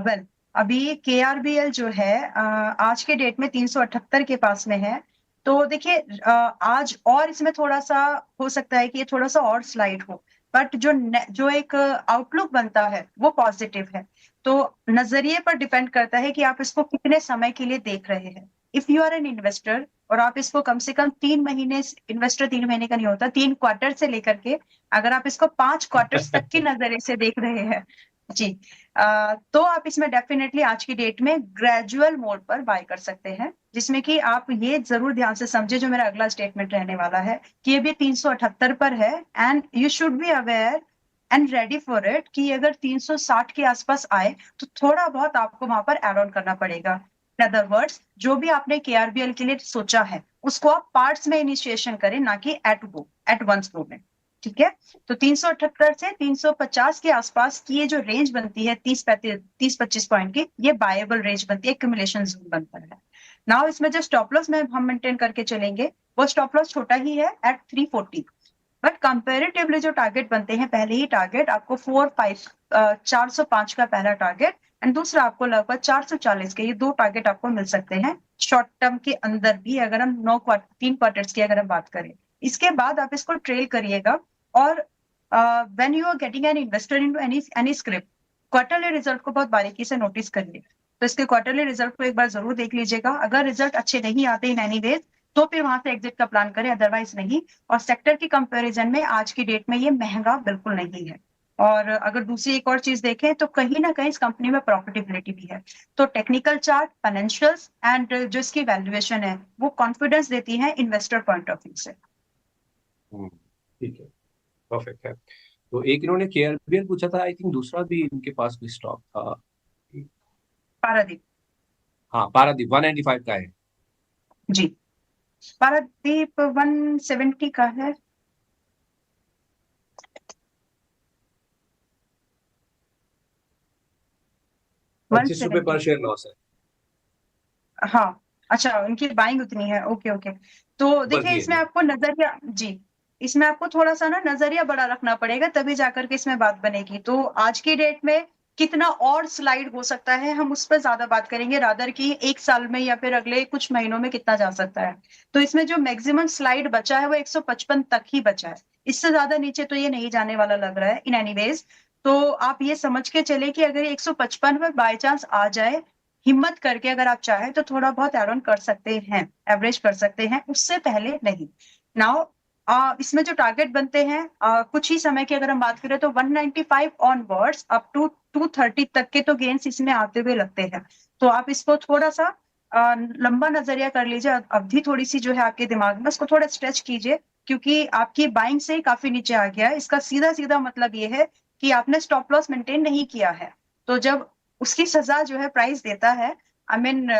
वेल अभी केआरबीएल जो है आज के डेट में 378 के पास में है। तो देखिए आज और इसमें थोड़ा सा हो सकता है कि ये थोड़ा सा और स्लाइड हो, बट जो एक आउटलुक बनता है वो पॉजिटिव है। तो नजरिए पर डिपेंड करता है कि आप इसको कितने समय के लिए देख रहे हैं। If you are an investor और आप इसको कम से कम 3 महीने, इन्वेस्टर 3 महीने का नहीं होता, 3 क्वार्टर से लेकर के अगर आप इसको 5 क्वार्टर्स तक की नजरिए से देख रहे हैं जी, तो आप इसमें डेफिनेटली आज की डेट में ग्रेजुअल मोड पर बाय कर सकते हैं, जिसमें कि आप ये जरूर ध्यान से समझे जो मेरा अगला स्टेटमेंट रहने वाला है कि ये भी 378 पर है and you should be aware and ready for it कि अगर 360 के आसपास आए तो थोड़ा बहुत आपको वहां पर एड ऑन करना पड़ेगा। इन अदर वर्ड्स, जो भी आपने केआरबीएल के लिए सोचा है उसको आप पार्ट्स में इनिशिएशन करें, ना कि एट वंस गो में। ठीक है, तो 378 से 350 के आसपास की ये जो रेंज बनती है 30-25 पॉइंट की, ये बायबल रेंज बनती है, एक्यूमुलेशन जोन बनता है। नाउ इसमें जो स्टॉप लॉस में हम मेंटेन करके चलेंगे वो स्टॉप लॉस छोटा ही है एट 340, बट कंपेरेटिवली जो टारगेट बनते हैं, पहले ही टारगेट आपको 405 का पहला टारगेट एंड दूसरा आपको लगभग 440 के, ये दो टारगेट आपको मिल सकते हैं शॉर्ट टर्म के अंदर भी, अगर हम 3 क्वार्टर्स की अगर हम बात करें। इसके बाद आप इसको ट्रेल करिएगा और when you are getting an investor into any script, quarterly result को बहुत बारीकी से नोटिस करिए। तो इसके क्वार्टरली रिजल्ट को एक बार जरूर देख लीजिएगा, अगर रिजल्ट अच्छे नहीं आते इन एनी वेज तो फिर वहां से एग्जिट का प्लान करें, अदरवाइज नहीं। और सेक्टर की कंपैरिजन में आज की डेट में ये महंगा बिल्कुल नहीं है। और अगर दूसरी एक और चीज देखें तो कहीं ना कहीं इस कंपनी में प्रॉफिटेबिलिटी भी है। तो टेक्निकल चार्ट, फाइनेंशियल्स एंड जो इसकी वैल्यूएशन है वो कॉन्फिडेंस देती है इन्वेस्टर पॉइंट ऑफ व्यू से। ठीक है, परफेक्ट है। तो एक इन्होंने केआरबीएल पूछा था, आई थिंक दूसरा भी इनके पास कोई स्टॉक था। पारादीप। हाँ, पारादीप 195 का है जी, पारादीप 170 का है। 25 रुपए पर शेयर लॉस है। हाँ, अच्छा, उनकी बाइंग उतनी है, ओके ओके। तो देखिए इसमें आपको नजरिया, जी, इसमें आपको थोड़ा सा ना नजरिया बड़ा रखना पड़ेगा, तभी जाकर के इसमें बात बनेगी। तो आज की डेट में कितना और स्लाइड हो सकता है, हम उस पर ज्यादा बात करेंगे रादर की एक साल में या फिर अगले कुछ महीनों में कितना जा सकता है। तो इसमें जो मैक्सिमम स्लाइड बचा है वो 155 तक ही बचा है, इससे ज्यादा नीचे तो ये नहीं जाने वाला लग रहा है इन एनीवेज। तो आप ये समझ के चले कि अगर 155 पर बाय चांस आ जाए, हिम्मत करके अगर आप चाहें तो थोड़ा बहुत एड ऑन कर सकते हैं, एवरेज कर सकते हैं, उससे पहले नहीं। नाउ इसमें जो टारगेट बनते हैं कुछ ही समय की अगर हम बात करें तो 195 ऑनवर्ड्स अप टू 230 तक के तो गेन्स इसमें आते हुए लगते हैं। तो आप इसको थोड़ा सा लंबा नजरिया कर लीजिए, अवधि थोड़ी सी जो है आपके दिमाग में उसको थोड़ा स्ट्रेच कीजिए, क्योंकि आपकी बाइंग से ही काफी नीचे आ गया है। इसका सीधा सीधा मतलब ये है कि आपने स्टॉप लॉस मेंटेन नहीं किया है, तो जब उसकी सजा जो है प्राइस देता है, आई मीन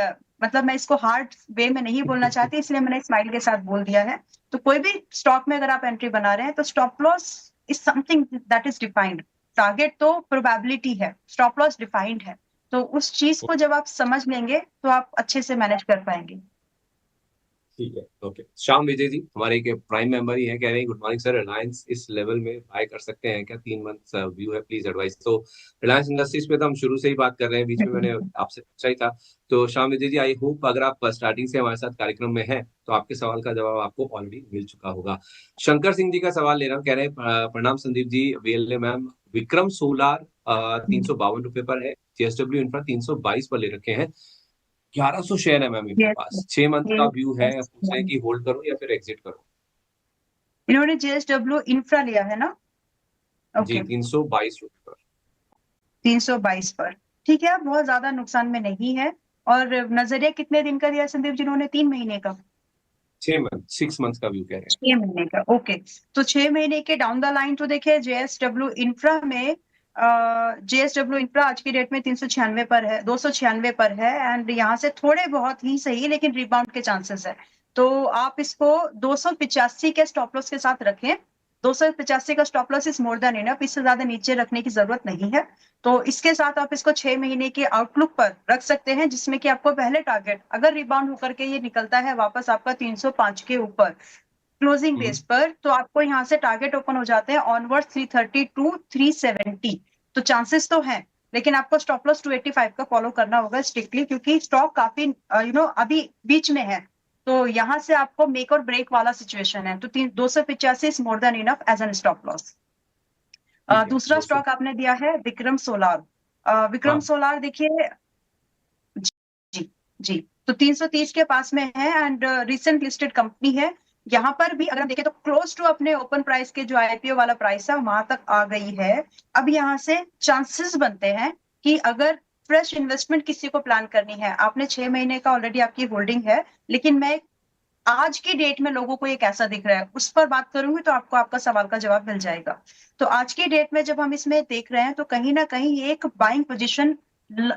मतलब मैं इसको हार्ड वे में नहीं बोलना चाहती, इसलिए मैंने स्माइल के साथ बोल दिया है। तो कोई भी स्टॉक में अगर आप एंट्री बना रहे हैं तो stop loss is something that is defined. Target तो प्रोबेबिलिटी है, स्टॉप लॉस डिफाइंड है। तो उस चीज को जब आप समझ लेंगे तो आप अच्छे से मैनेज कर पाएंगे। ठीक है, ओके। श्याम विजय जी हमारे एक प्राइम मेंबर ही है, कह रहे हैं गुड मॉर्निंग सर, रिलायंस इस लेवल में बाय कर सकते हैं क्या? 3 मंथ्स व्यू है, प्लीज एडवाइस। तो रिलायंस इंडस्ट्रीज पे तो हम शुरू से ही बात कर रहे हैं, बीच में मैंने आपसे पूछा ही था। तो श्याम विजय जी, आई होप अगर आप स्टार्टिंग से हमारे साथ कार्यक्रम में हैं तो आपके सवाल का जवाब आपको ऑलरेडी मिल चुका होगा। शंकर सिंह जी का सवाल ले रहा हूँ, कह रहे हैं प्रणाम Sandeep ji, VLA ma'am, Vikram solar 352 रुपए पर है, जेएसडब्ल्यू इंफ्रा 322 पर ले रखे हैं, 1100 शेयर है मैम इनके पास, 6 मंथ का व्यू है, पूछ रहे हैं कि होल्ड करो या फिर एग्जिट करो। इन्होंने जेएसडब्ल्यू इंफ्रा लिया है ना? जी, 322 रुपए पर। 322 पर, ठीक है, बहुत ज्यादा नुकसान में नहीं है। और नजरिया कितने दिन का दिया संदीप जिन्होंने? 3 महीने का? 6 मंथ का व्यू कह रहे हैं। 6 महीने का, ओके। तो 6 महीने के डाउन द लाइन तो देखिए जेएसडब्ल्यू इंफ्रा में, जेएसडब्ल्यू इंफ्रा आज की डेट में 396 पर है, 296 पर है, एंड यहाँ से थोड़े बहुत ही सही लेकिन रिबाउंड के चांसेस है। तो आप इसको 285 के स्टॉप लॉस के साथ रखें। 285 का stop loss is more than enough, इससे ज्यादा नीचे रखने की जरूरत नहीं है। तो इसके साथ आप इसको 6 महीने के आउटलुक पर रख सकते हैं, जिसमें कि आपको पहले टारगेट अगर रिबाउंड होकर के ये निकलता है वापस आपका 305 के ऊपर क्लोजिंग बेस पर, तो आपको यहाँ से टारगेट ओपन हो जाते हैं ऑनवर्ड 330 टू 370। तो चांसेस तो हैं, लेकिन आपको स्टॉप लॉस 285 का फॉलो करना होगा स्ट्रिक्टली, क्योंकि स्टॉक काफी अभी बीच में है। तो यहाँ से आपको मेक और ब्रेक वाला सिचुएशन है। तो 285 is more than enough as an stop loss. दूसरा स्टॉक आपने दिया है विक्रम सोलार। विक्रम सोलार देखिए, जी जी, तो 330 के पास में है एंड रिसेंट लिस्टेड कंपनी है। यहाँ पर भी अगर हम देखें तो क्लोज टू अपने ओपन प्राइस के जो आईपीओ वाला प्राइस है वहां तक आ गई है। अब यहाँ से चांसेस बनते हैं कि अगर फ्रेश इन्वेस्टमेंट किसी को प्लान करनी है, आपने 6 महीने का ऑलरेडी आपकी होल्डिंग है, लेकिन मैं आज की डेट में लोगों को ये कैसा दिख रहा है उस पर बात करूंगी तो आपको आपका सवाल का जवाब मिल जाएगा। तो आज की डेट में जब हम इसमें देख रहे हैं तो कहीं ना कहीं एक बाइंग पोजीशन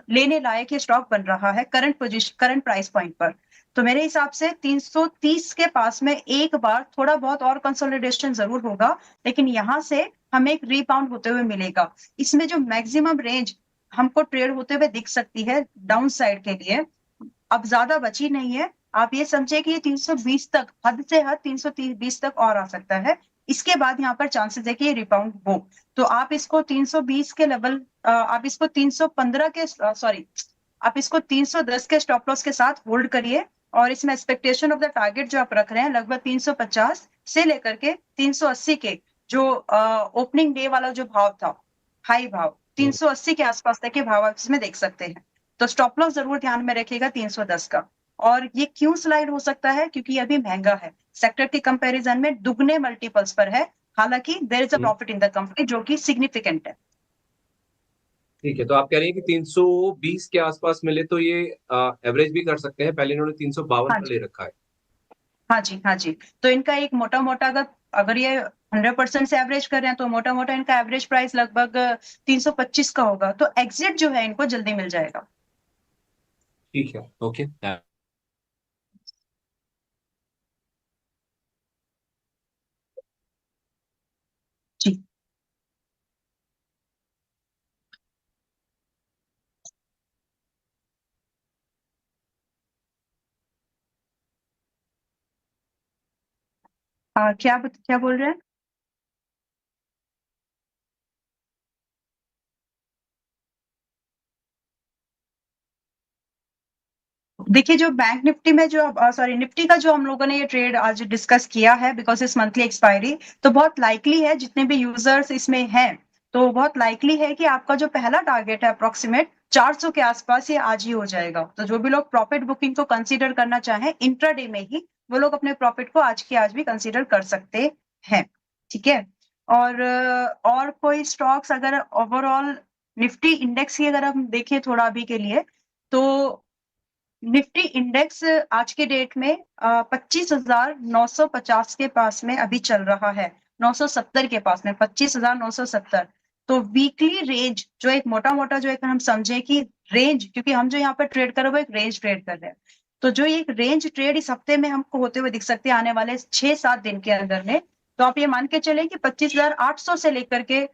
लेने लायक ये स्टॉक बन रहा है करंट प्राइस पॉइंट पर। तो मेरे हिसाब से 330 के पास में एक बार थोड़ा बहुत और कंसोलिडेशन जरूर होगा, लेकिन यहाँ से हमें एक रीबाउंड होते हुए मिलेगा। इसमें जो मैक्सिमम रेंज हमको ट्रेड होते हुए दिख सकती है डाउन साइड के लिए, अब ज्यादा बची नहीं है। आप ये समझे कि ये 320 तक, हद से हद 320 तक और आ सकता है। इसके बाद यहाँ पर चांसेस है कि ये रिबाउंड हो। तो आप इसको 320 के लेवल, आप इसको 315 के सॉरी आप इसको 310 के स्टॉप लॉस के साथ होल्ड करिए, और इसमें एक्सपेक्टेशन ऑफ द टारगेट जो आप रख रहे हैं लगभग 350 से लेकर के 380 के जो ओपनिंग डे वाला जो भाव था, हाई भाव 380 के आसपास तक के भाव आप इसमें देख सकते हैं। तो स्टॉप लॉस जरूर ध्यान में रखिएगा 310 का। और ये क्यों स्लाइड हो सकता है, क्योंकि अभी महंगा है, सेक्टर के कंपैरिजन में दुगने मल्टीपल्स पर है, हालांकि there is a profit in the company जो कि सिग्निफिकेंट है। ठीक है, तो आप कह रही हैं कि 320 के आसपास मिले तो ये एवरेज भी कर सकते हैं। पहले इन्होंने 352 हाँ पर जी, ले रखा है। हाँ जी, हाँ जी। तो इनका एक मोटा मोटा अगर ये 100% से एवरेज कर रहे हैं तो मोटा मोटा इनका एवरेज प्राइस लगभग 325 का होगा। तो एग्जिट जो है इनको जल्दी मिल जाएगा। ठीक है, ओके। जी, क्या बोल रहे हैं? देखिए, जो बैंक निफ्टी में जो सॉरी निफ्टी का जो हम लोगों ने ये ट्रेड आज डिस्कस किया है, बिकॉज इस मंथली एक्सपायरी, तो बहुत लाइकली है जितने भी यूजर्स इसमें हैं, तो बहुत लाइकली है कि आपका जो पहला टारगेट है अप्रोक्सीमेट 400 के आसपास ये आज ही हो जाएगा। तो जो भी लोग प्रॉफिट बुकिंग को कंसीडर करना चाहें इंट्राडे में ही, वो लोग अपने प्रॉफिट को आज के आज भी कंसीडर कर सकते हैं। ठीक है। और कोई स्टॉक्स अगर ओवरऑल निफ्टी इंडेक्स की अगर हम देखें थोड़ा अभी के लिए, तो निफ्टी इंडेक्स आज के डेट में 25,950 के पास में अभी चल रहा है, 970 के पास में 25,970। तो वीकली रेंज जो एक मोटा मोटा जो एक हम समझे कि रेंज, क्योंकि हम जो यहाँ पर ट्रेड कर रहे हैं वो एक रेंज ट्रेड कर रहे हैं, तो जो एक रेंज ट्रेड इस हफ्ते में हमको होते हुए दिख सकते हैं आने वाले 6-7 दिन के अंदर में। तो आप ये मान के चले कि 25,800 से लेकर के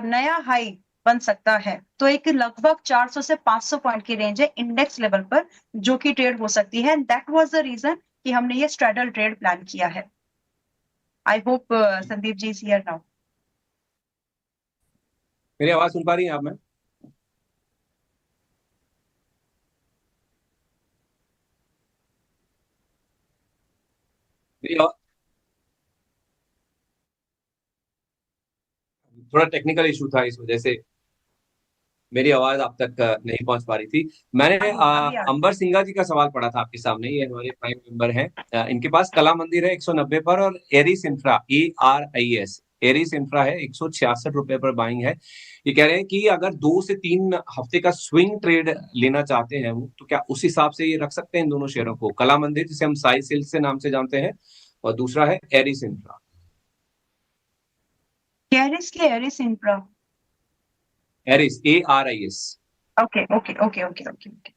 नया हाई बन सकता है। तो एक लगभग 400 से 500 पॉइंट की रेंज है इंडेक्स लेवल पर जो कि ट्रेड हो सकती है। दैट वाज द रीजन कि हमने ये स्ट्रैडल ट्रेड प्लान किया है। I hope Sandeep ji is here now. मेरी आवाज सुन पा रही हैं आप? मैं मेरी थोड़ा टेक्निकल इशू था, इस वजह से मेरी आवाज आप तक नहीं पहुंच पा रही थी। मैंने अभी अंबर सिंघा जी का सवाल पढ़ा था आपके सामने, ये हमारे प्राइम मेंबर हैं। इनके पास कला मंदिर है 190 पर, और Eris infra ERIS Eris infra है 166 रुपए पर बाइंग है। ये कह रहे हैं कि अगर 2 से 3 हफ्ते का स्विंग ट्रेड लेना चाहते हैं वो, तो क्या उस हिसाब से ये रख सकते हैं इन दोनों शेयरों को? कला मंदिर जिसे हम साई सिल्क से नाम से जानते हैं, और दूसरा है एरिस इंफ्रा। कैरिस के Aris infra. Aris ARIS। Okay okay okay okay okay okay.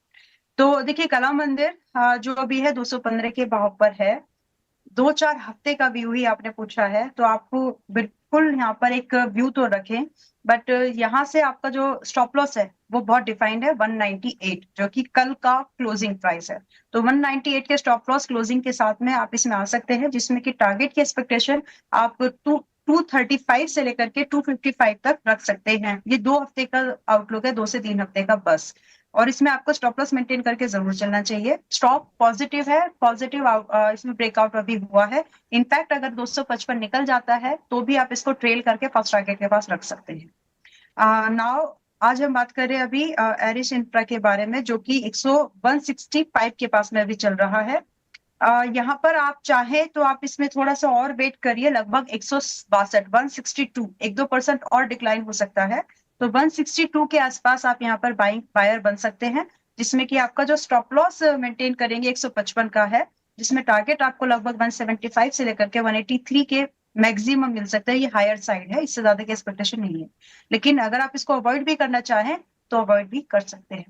तो देखिए कला मंदिर जो अभी है 215 के भाव पर है। 2-4 हफ्ते का व्यू ही आपने पूछा है, तो आपको बिल्कुल यहाँ पर एक व्यू तो रखें, बट यहाँ से आपका जो स्टॉप लॉस है वो बहुत डिफाइंड है 198, जो कि कल का क्लोजिंग प्राइस है। तो 198 के स्टॉप लॉस क्लोजिंग के साथ में आप इसमें आ सकते हैं, जिसमें कि टारगेट की एक्सपेक्टेशन आप 235 से लेकर के 255 तक रख सकते हैं। ये 2 हफ्ते का आउटलुक है, 2 से 3 हफ्ते का बस। और इसमें आपको स्टॉप लॉस मेंटेन करके जरूर चलना चाहिए। स्टॉक पॉजिटिव है, पॉजिटिव इसमें ब्रेकआउट अभी हुआ है। इनफैक्ट अगर 255 निकल जाता है तो भी आप इसको ट्रेल करके फर्स्ट टारगेट के पास रख सकते हैं। नाउ आज हम बात कर रहे हैं अभी एरिस इंफ्रा के बारे में, जो कि 165 के पास में अभी चल रहा है। यहाँ पर आप चाहे तो आप इसमें थोड़ा सा और वेट करिए, लगभग 162, 162, 1-2% और डिक्लाइन हो सकता है। तो 162 के आसपास आप यहाँ पर बायर बन सकते हैं, जिसमें कि आपका जो स्टॉप लॉस मेंटेन करेंगे 155 का है, जिसमें टारगेट आपको लगभग 175 से लेकर के 183 के मैक्सिमम मिल सकता है। ये हायर साइड है, इससे ज्यादा की एक्सपेक्टेशन नहीं है, लेकिन अगर आप इसको अवॉइड भी करना चाहें तो अवॉइड भी कर सकते हैं।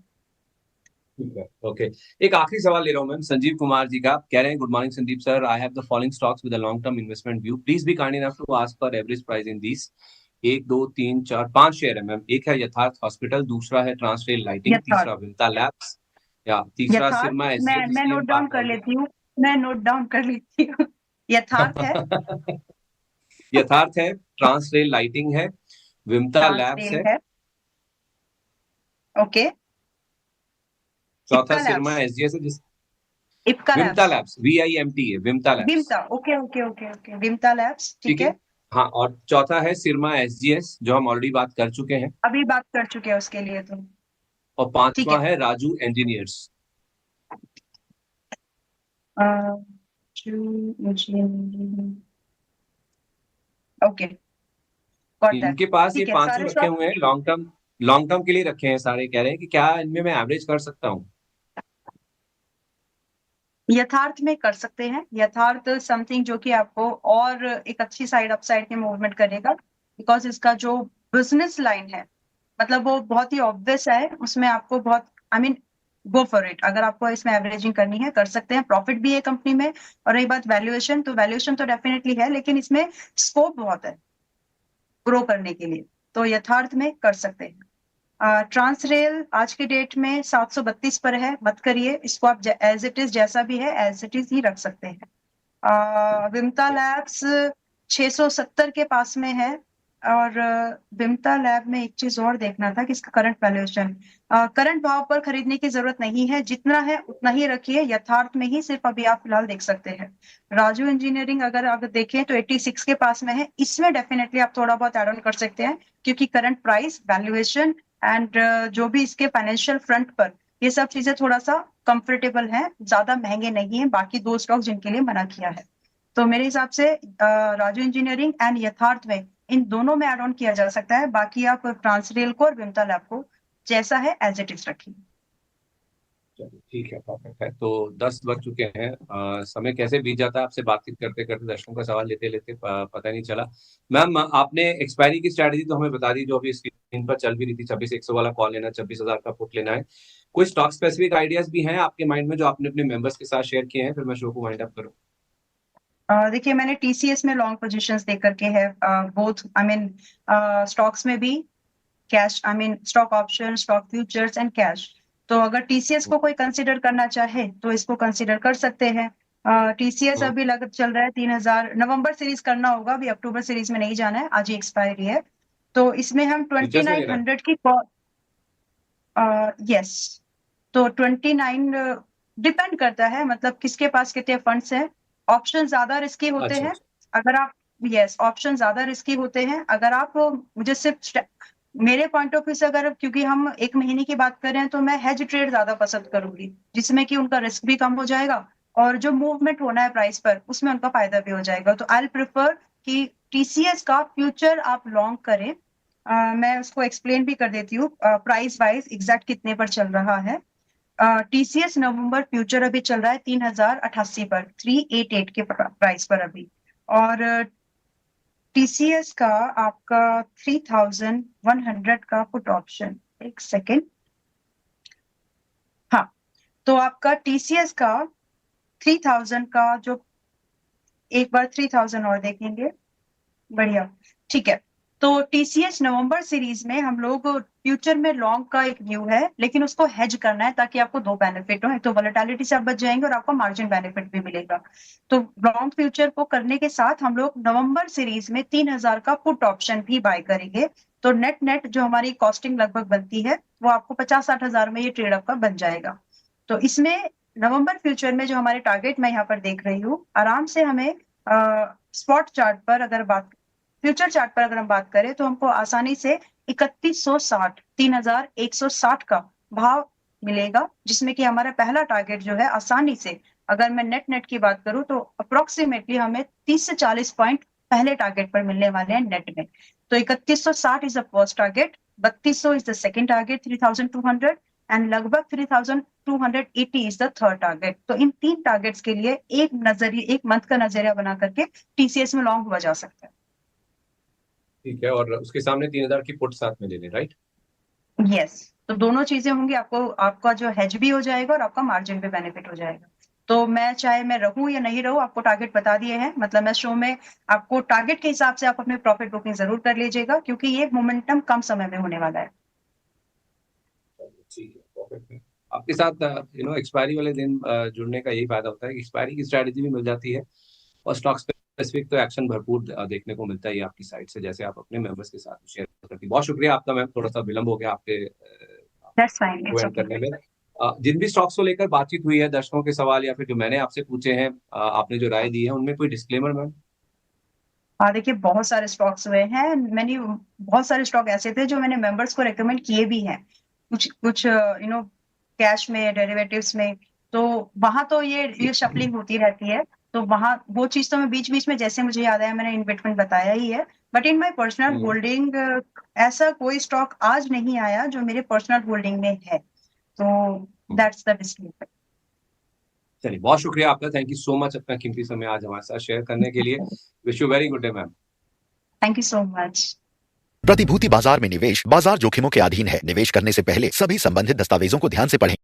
ठीक है, ओके। एक आखिरी सवाल ले रहा हूँ मैम, संजीव कुमार जी का। कह रहे हैं, good morning Sandeep sir, I have the following stocks with a long term investment view, please be kind enough to ask for average price in these. 1 2 3 4 5 share है मैम। एक है यथार्थ हॉस्पिटल, दूसरा है ट्रांसरेल लाइटिंग, यथार्थ तीसरा विंता लैब्स, या तीसरा यथार्थ सिरमा मैं नोट डाउन कर लेती हूँ, मैं नोट डाउन कर लेती हूँ। यथार्थ है, यथार्थ है, ट्रांसरेल लाइटिंग है, विमता लैब्स ट्रांसरेल है, है, ओके, चौथा इप्का सिरमा लैब्स, एसजीएस है, जिस Ipca Vimta labs, labs VIMT है, Vimta labs. Vimta, okay okay okay okay, Vimta labs, ठीक ठीक है, है। हाँ। और चौथा है सिरमा SGS, जो हम ऑलरेडी बात कर चुके हैं। अभी बात कर चुके हैं उसके लिए, तो और ठीक पांचवा है। है Raju engineers. Okay, got that, इनके पास ये ठीक है। पांचों सारे रखे स्टॉक हुए हैं, लॉन्ग टर्म के लिए रखे हैं सारे। कह रहे हैं कि क्या इनमें मैं एवरेज कर सकता हूँ? यथार्थ में कर सकते हैं। यथार्थ समथिंग जो कि आपको और एक अच्छी साइड अपसाइड की मूवमेंट करेगा, बिकॉज इसका जो बिजनेस लाइन है, मतलब वो बहुत ही ऑब्वियस है, उसमें आपको बहुत, I mean, go for it. अगर आपको इसमें एवरेजिंग करनी है कर सकते हैं, प्रॉफिट भी है कंपनी में। और रही बात वैल्यूएशन, तो वैल्यूएशन तो डेफिनेटली है, लेकिन इसमें स्कोप बहुत है ग्रो करने के लिए, तो यथार्थ में कर सकते हैं। ट्रांसरेल आज के डेट में 732 पर है, मत करिए इसको, आप एज इट इज, जैसा भी है एज इट इज ही रख सकते हैं। विमता लैब्स 670 के पास में है। और विमता लैब में एक चीज और देखना था कि इसका करंट वैल्यूएशन, करंट भाव पर खरीदने की जरूरत नहीं है, जितना है उतना ही रखिए, यथार्थ में ही सिर्फ अभी आप फिलहाल देख सकते हैं। राजू इंजीनियरिंग अगर आप देखें तो 86 के पास में है, इसमें डेफिनेटली आप थोड़ा बहुत एड ऑन कर सकते हैं, क्योंकि करंट प्राइस, वैल्यूएशन एंड जो भी इसके फाइनेंशियल फ्रंट पर, ये सब चीजें थोड़ा सा कंफर्टेबल हैं, ज्यादा महंगे नहीं है बाकी दो स्टॉक जिनके लिए मना किया है। तो मेरे हिसाब से राजू इंजीनियरिंग एंड यथार्थ में, इन दोनों में एड ऑन किया जा सकता है। बाकी आप ट्रांसरेल को और विमता लैब को जैसा है एज इट इज रखिए। चलिए ठीक है, परफेक्ट है। तो 10 बज चुके हैं। समय कैसे बीत जाता है आपसे बातचीत करते करते, दर्शकों का सवाल लेते लेते पता नहीं चला। मैम, आपने एक्सपायरी की स्ट्रैटेजी तो हमें बता दी, जो अभी स्क्रीन पर चल भी रही थी, 26,100 वाला कॉल लेना, 26,000 का पुट लेना है। कोई स्टॉक स्पेसिफिक आइडियाज भी हैं आपके माइंड में जो आपने अपने मेंबर्स के साथ शेयर किए हैं? फिर मैं शो को वाइंड अप करूँ। देखिए, मैंने टीसीएस में लॉन्ग पोजीशंस देख करके है, बोथ आई मीन स्टॉक्स में भी, cash, I mean stock option, stock futures and cash. तो अगर टीसीएस को कोई कंसीडर करना चाहे तो इसको कंसीडर कर सकते हैं। टीसीएस अभी लगभग चल रहा है 3000, नवंबर सीरीज करना होगा, अभी अक्टूबर सीरीज में नहीं जाना है, आज ही एक्सपायरी है। तो इसमें हम फीचर्स में ले रहा है? 2900 की, यस, तो 29 डिपेंड करता है, मतलब किसके पास कितने फंड्स हैं। ऑप्शन ज्यादा रिस्की होते अच्छा हैं अच्छा। अगर आप, यस, ऑप्शन ज्यादा रिस्की होते हैं अगर आप, मुझे सिर्फ मेरे पॉइंट ऑफ व्यू से, अगर क्योंकि हम एक महीने की बात कर रहे हैं, तो मैं हेज ट्रेड ज्यादा पसंद करूंगी, जिसमें कि उनका रिस्क भी कम हो जाएगा और जो मूवमेंट होना है प्राइस पर उसमें उनका फायदा भी हो जाएगा। तो आई प्रिफर कि टीसीएस का फ्यूचर आप लॉन्ग करें। मैं उसको एक्सप्लेन भी कर देती हूँ प्राइस वाइज एग्जैक्ट कितने पर चल रहा है। टीसीएस नवंबर फ्यूचर अभी चल रहा है 3088 पर, 388 के प्राइस पर अभी। और टीसीएस का आपका 3100 का पुट ऑप्शन, एक सेकेंड, हाँ, तो आपका टीसीएस का 3000 का जो, एक बार 3000 और देखेंगे, बढ़िया, ठीक है। तो टीसीएस नवंबर सीरीज में हम लोग फ्यूचर में लॉन्ग का एक व्यू है, लेकिन उसको हेज करना है ताकि आपको दो बेनिफिट हो, तो वोलेटिलिटी से आप बच जाएंगे और आपको मार्जिन बेनिफिट भी मिलेगा। तो लॉन्ग फ्यूचर को करने के साथ हम लोग नवंबर सीरीज में 3000 का पुट ऑप्शन भी बाय करेंगे। तो नेट नेट जो हमारी कॉस्टिंग लगभग बनती है वो आपको 50-60 हजार में ये ट्रेड आपका बन जाएगा। तो इसमें नवंबर फ्यूचर में जो हमारे टारगेट मैं यहाँ पर देख रही हूँ, आराम से हमें स्पॉट चार्ट पर अगर बात, फ्यूचर चार्ट पर अगर हम बात करें तो हमको आसानी से 3160, 3160 का भाव मिलेगा, जिसमें कि हमारा पहला टारगेट जो है, आसानी से अगर मैं नेट नेट की बात करूं तो अप्रोक्सीमेटली हमें 30 से 40 पॉइंट पहले टारगेट पर मिलने वाले हैं नेट में। तो 3160 is a first target. 3200 is the second target, 3200 and लगभग 3280 इज द थर्ड टारगेट। तो इन 3 टारगेट्स के लिए एक मंथ का नजरिया बना करके टीसीएस में लॉन्ग हुआ जा सकता है। ठीक है, और उसके सामने 3000 की पुट साथ में ले लें, राइट? यस, तो दोनों चीजें होंगी, आपका जो हेज भी हो जाएगा और आपका मार्जिन भी बेनिफिट हो जाएगा। तो मैं चाहे मैं रहूं या नहीं रहूं, आपको टारगेट बता दिए हैं, मतलब मैं शो में आपको टारगेट के हिसाब से आप अपने प्रॉफिट बुकिंग जरूर कर लीजिएगा, क्योंकि ये मोमेंटम कम समय में होने वाला है। ठीक है, परफेक्ट है। आपके साथ एक्सपायरी वाले दिन जुड़ने का यही फायदा होता है कि एक्सपायरी की स्ट्रैटेजी भी मिल जाती है और स्टॉक स्पेसिफिक तो एक्शन भरपूर देखने को मिलता है आपकी साइट से, जैसे आप अपने मेंबर्स के साथ शेयर करती हैं। बहुत शुक्रिया आपका मैम, थोड़ा सा विलंब हो गया आपके दैट्स फाइन, इट्स ज्वाइन करने में। जिन भी स्टॉक्स को लेकर बातचीत हुई है, दर्शकों के सवाल या फिर जो मैंने आपसे पूछे हैं, आपने जो राय दी है, उनमें कोई डिस्क्लेमर मैम? देखिए बहुत सारे स्टॉक्स हुए हैं, बहुत सारे स्टॉक ऐसे थे जो मैंने मेंबर्स को रेकमेंड किए भी हैं, कुछ कैश में, डेरिवेटिव्स में, तो वहां तो ये शफलिंग होती रहती है, तो वहां वो चीज तो मैं बीच बीच में जैसे मुझे याद आया मैंने इन्वेस्टमेंट बताया ही है। But in my personal holding ऐसा कोई स्टॉक आज नहीं आया जो मेरे पर्सनल होल्डिंग में है, तो दैट्स द डिस्क्लेमर। चलिए, बहुत शुक्रिया आपका, थैंक यू सो मच अपना कीमती समय आज हमारे साथ शेयर करने के लिए। Wish you very good day ma'am. Thank you so much. प्रतिभूति बाजार में निवेश बाजार जोखिमों के अधीन है। निवेश करने से पहले सभी संबंधित दस्तावेजों को ध्यान से पढ़ें।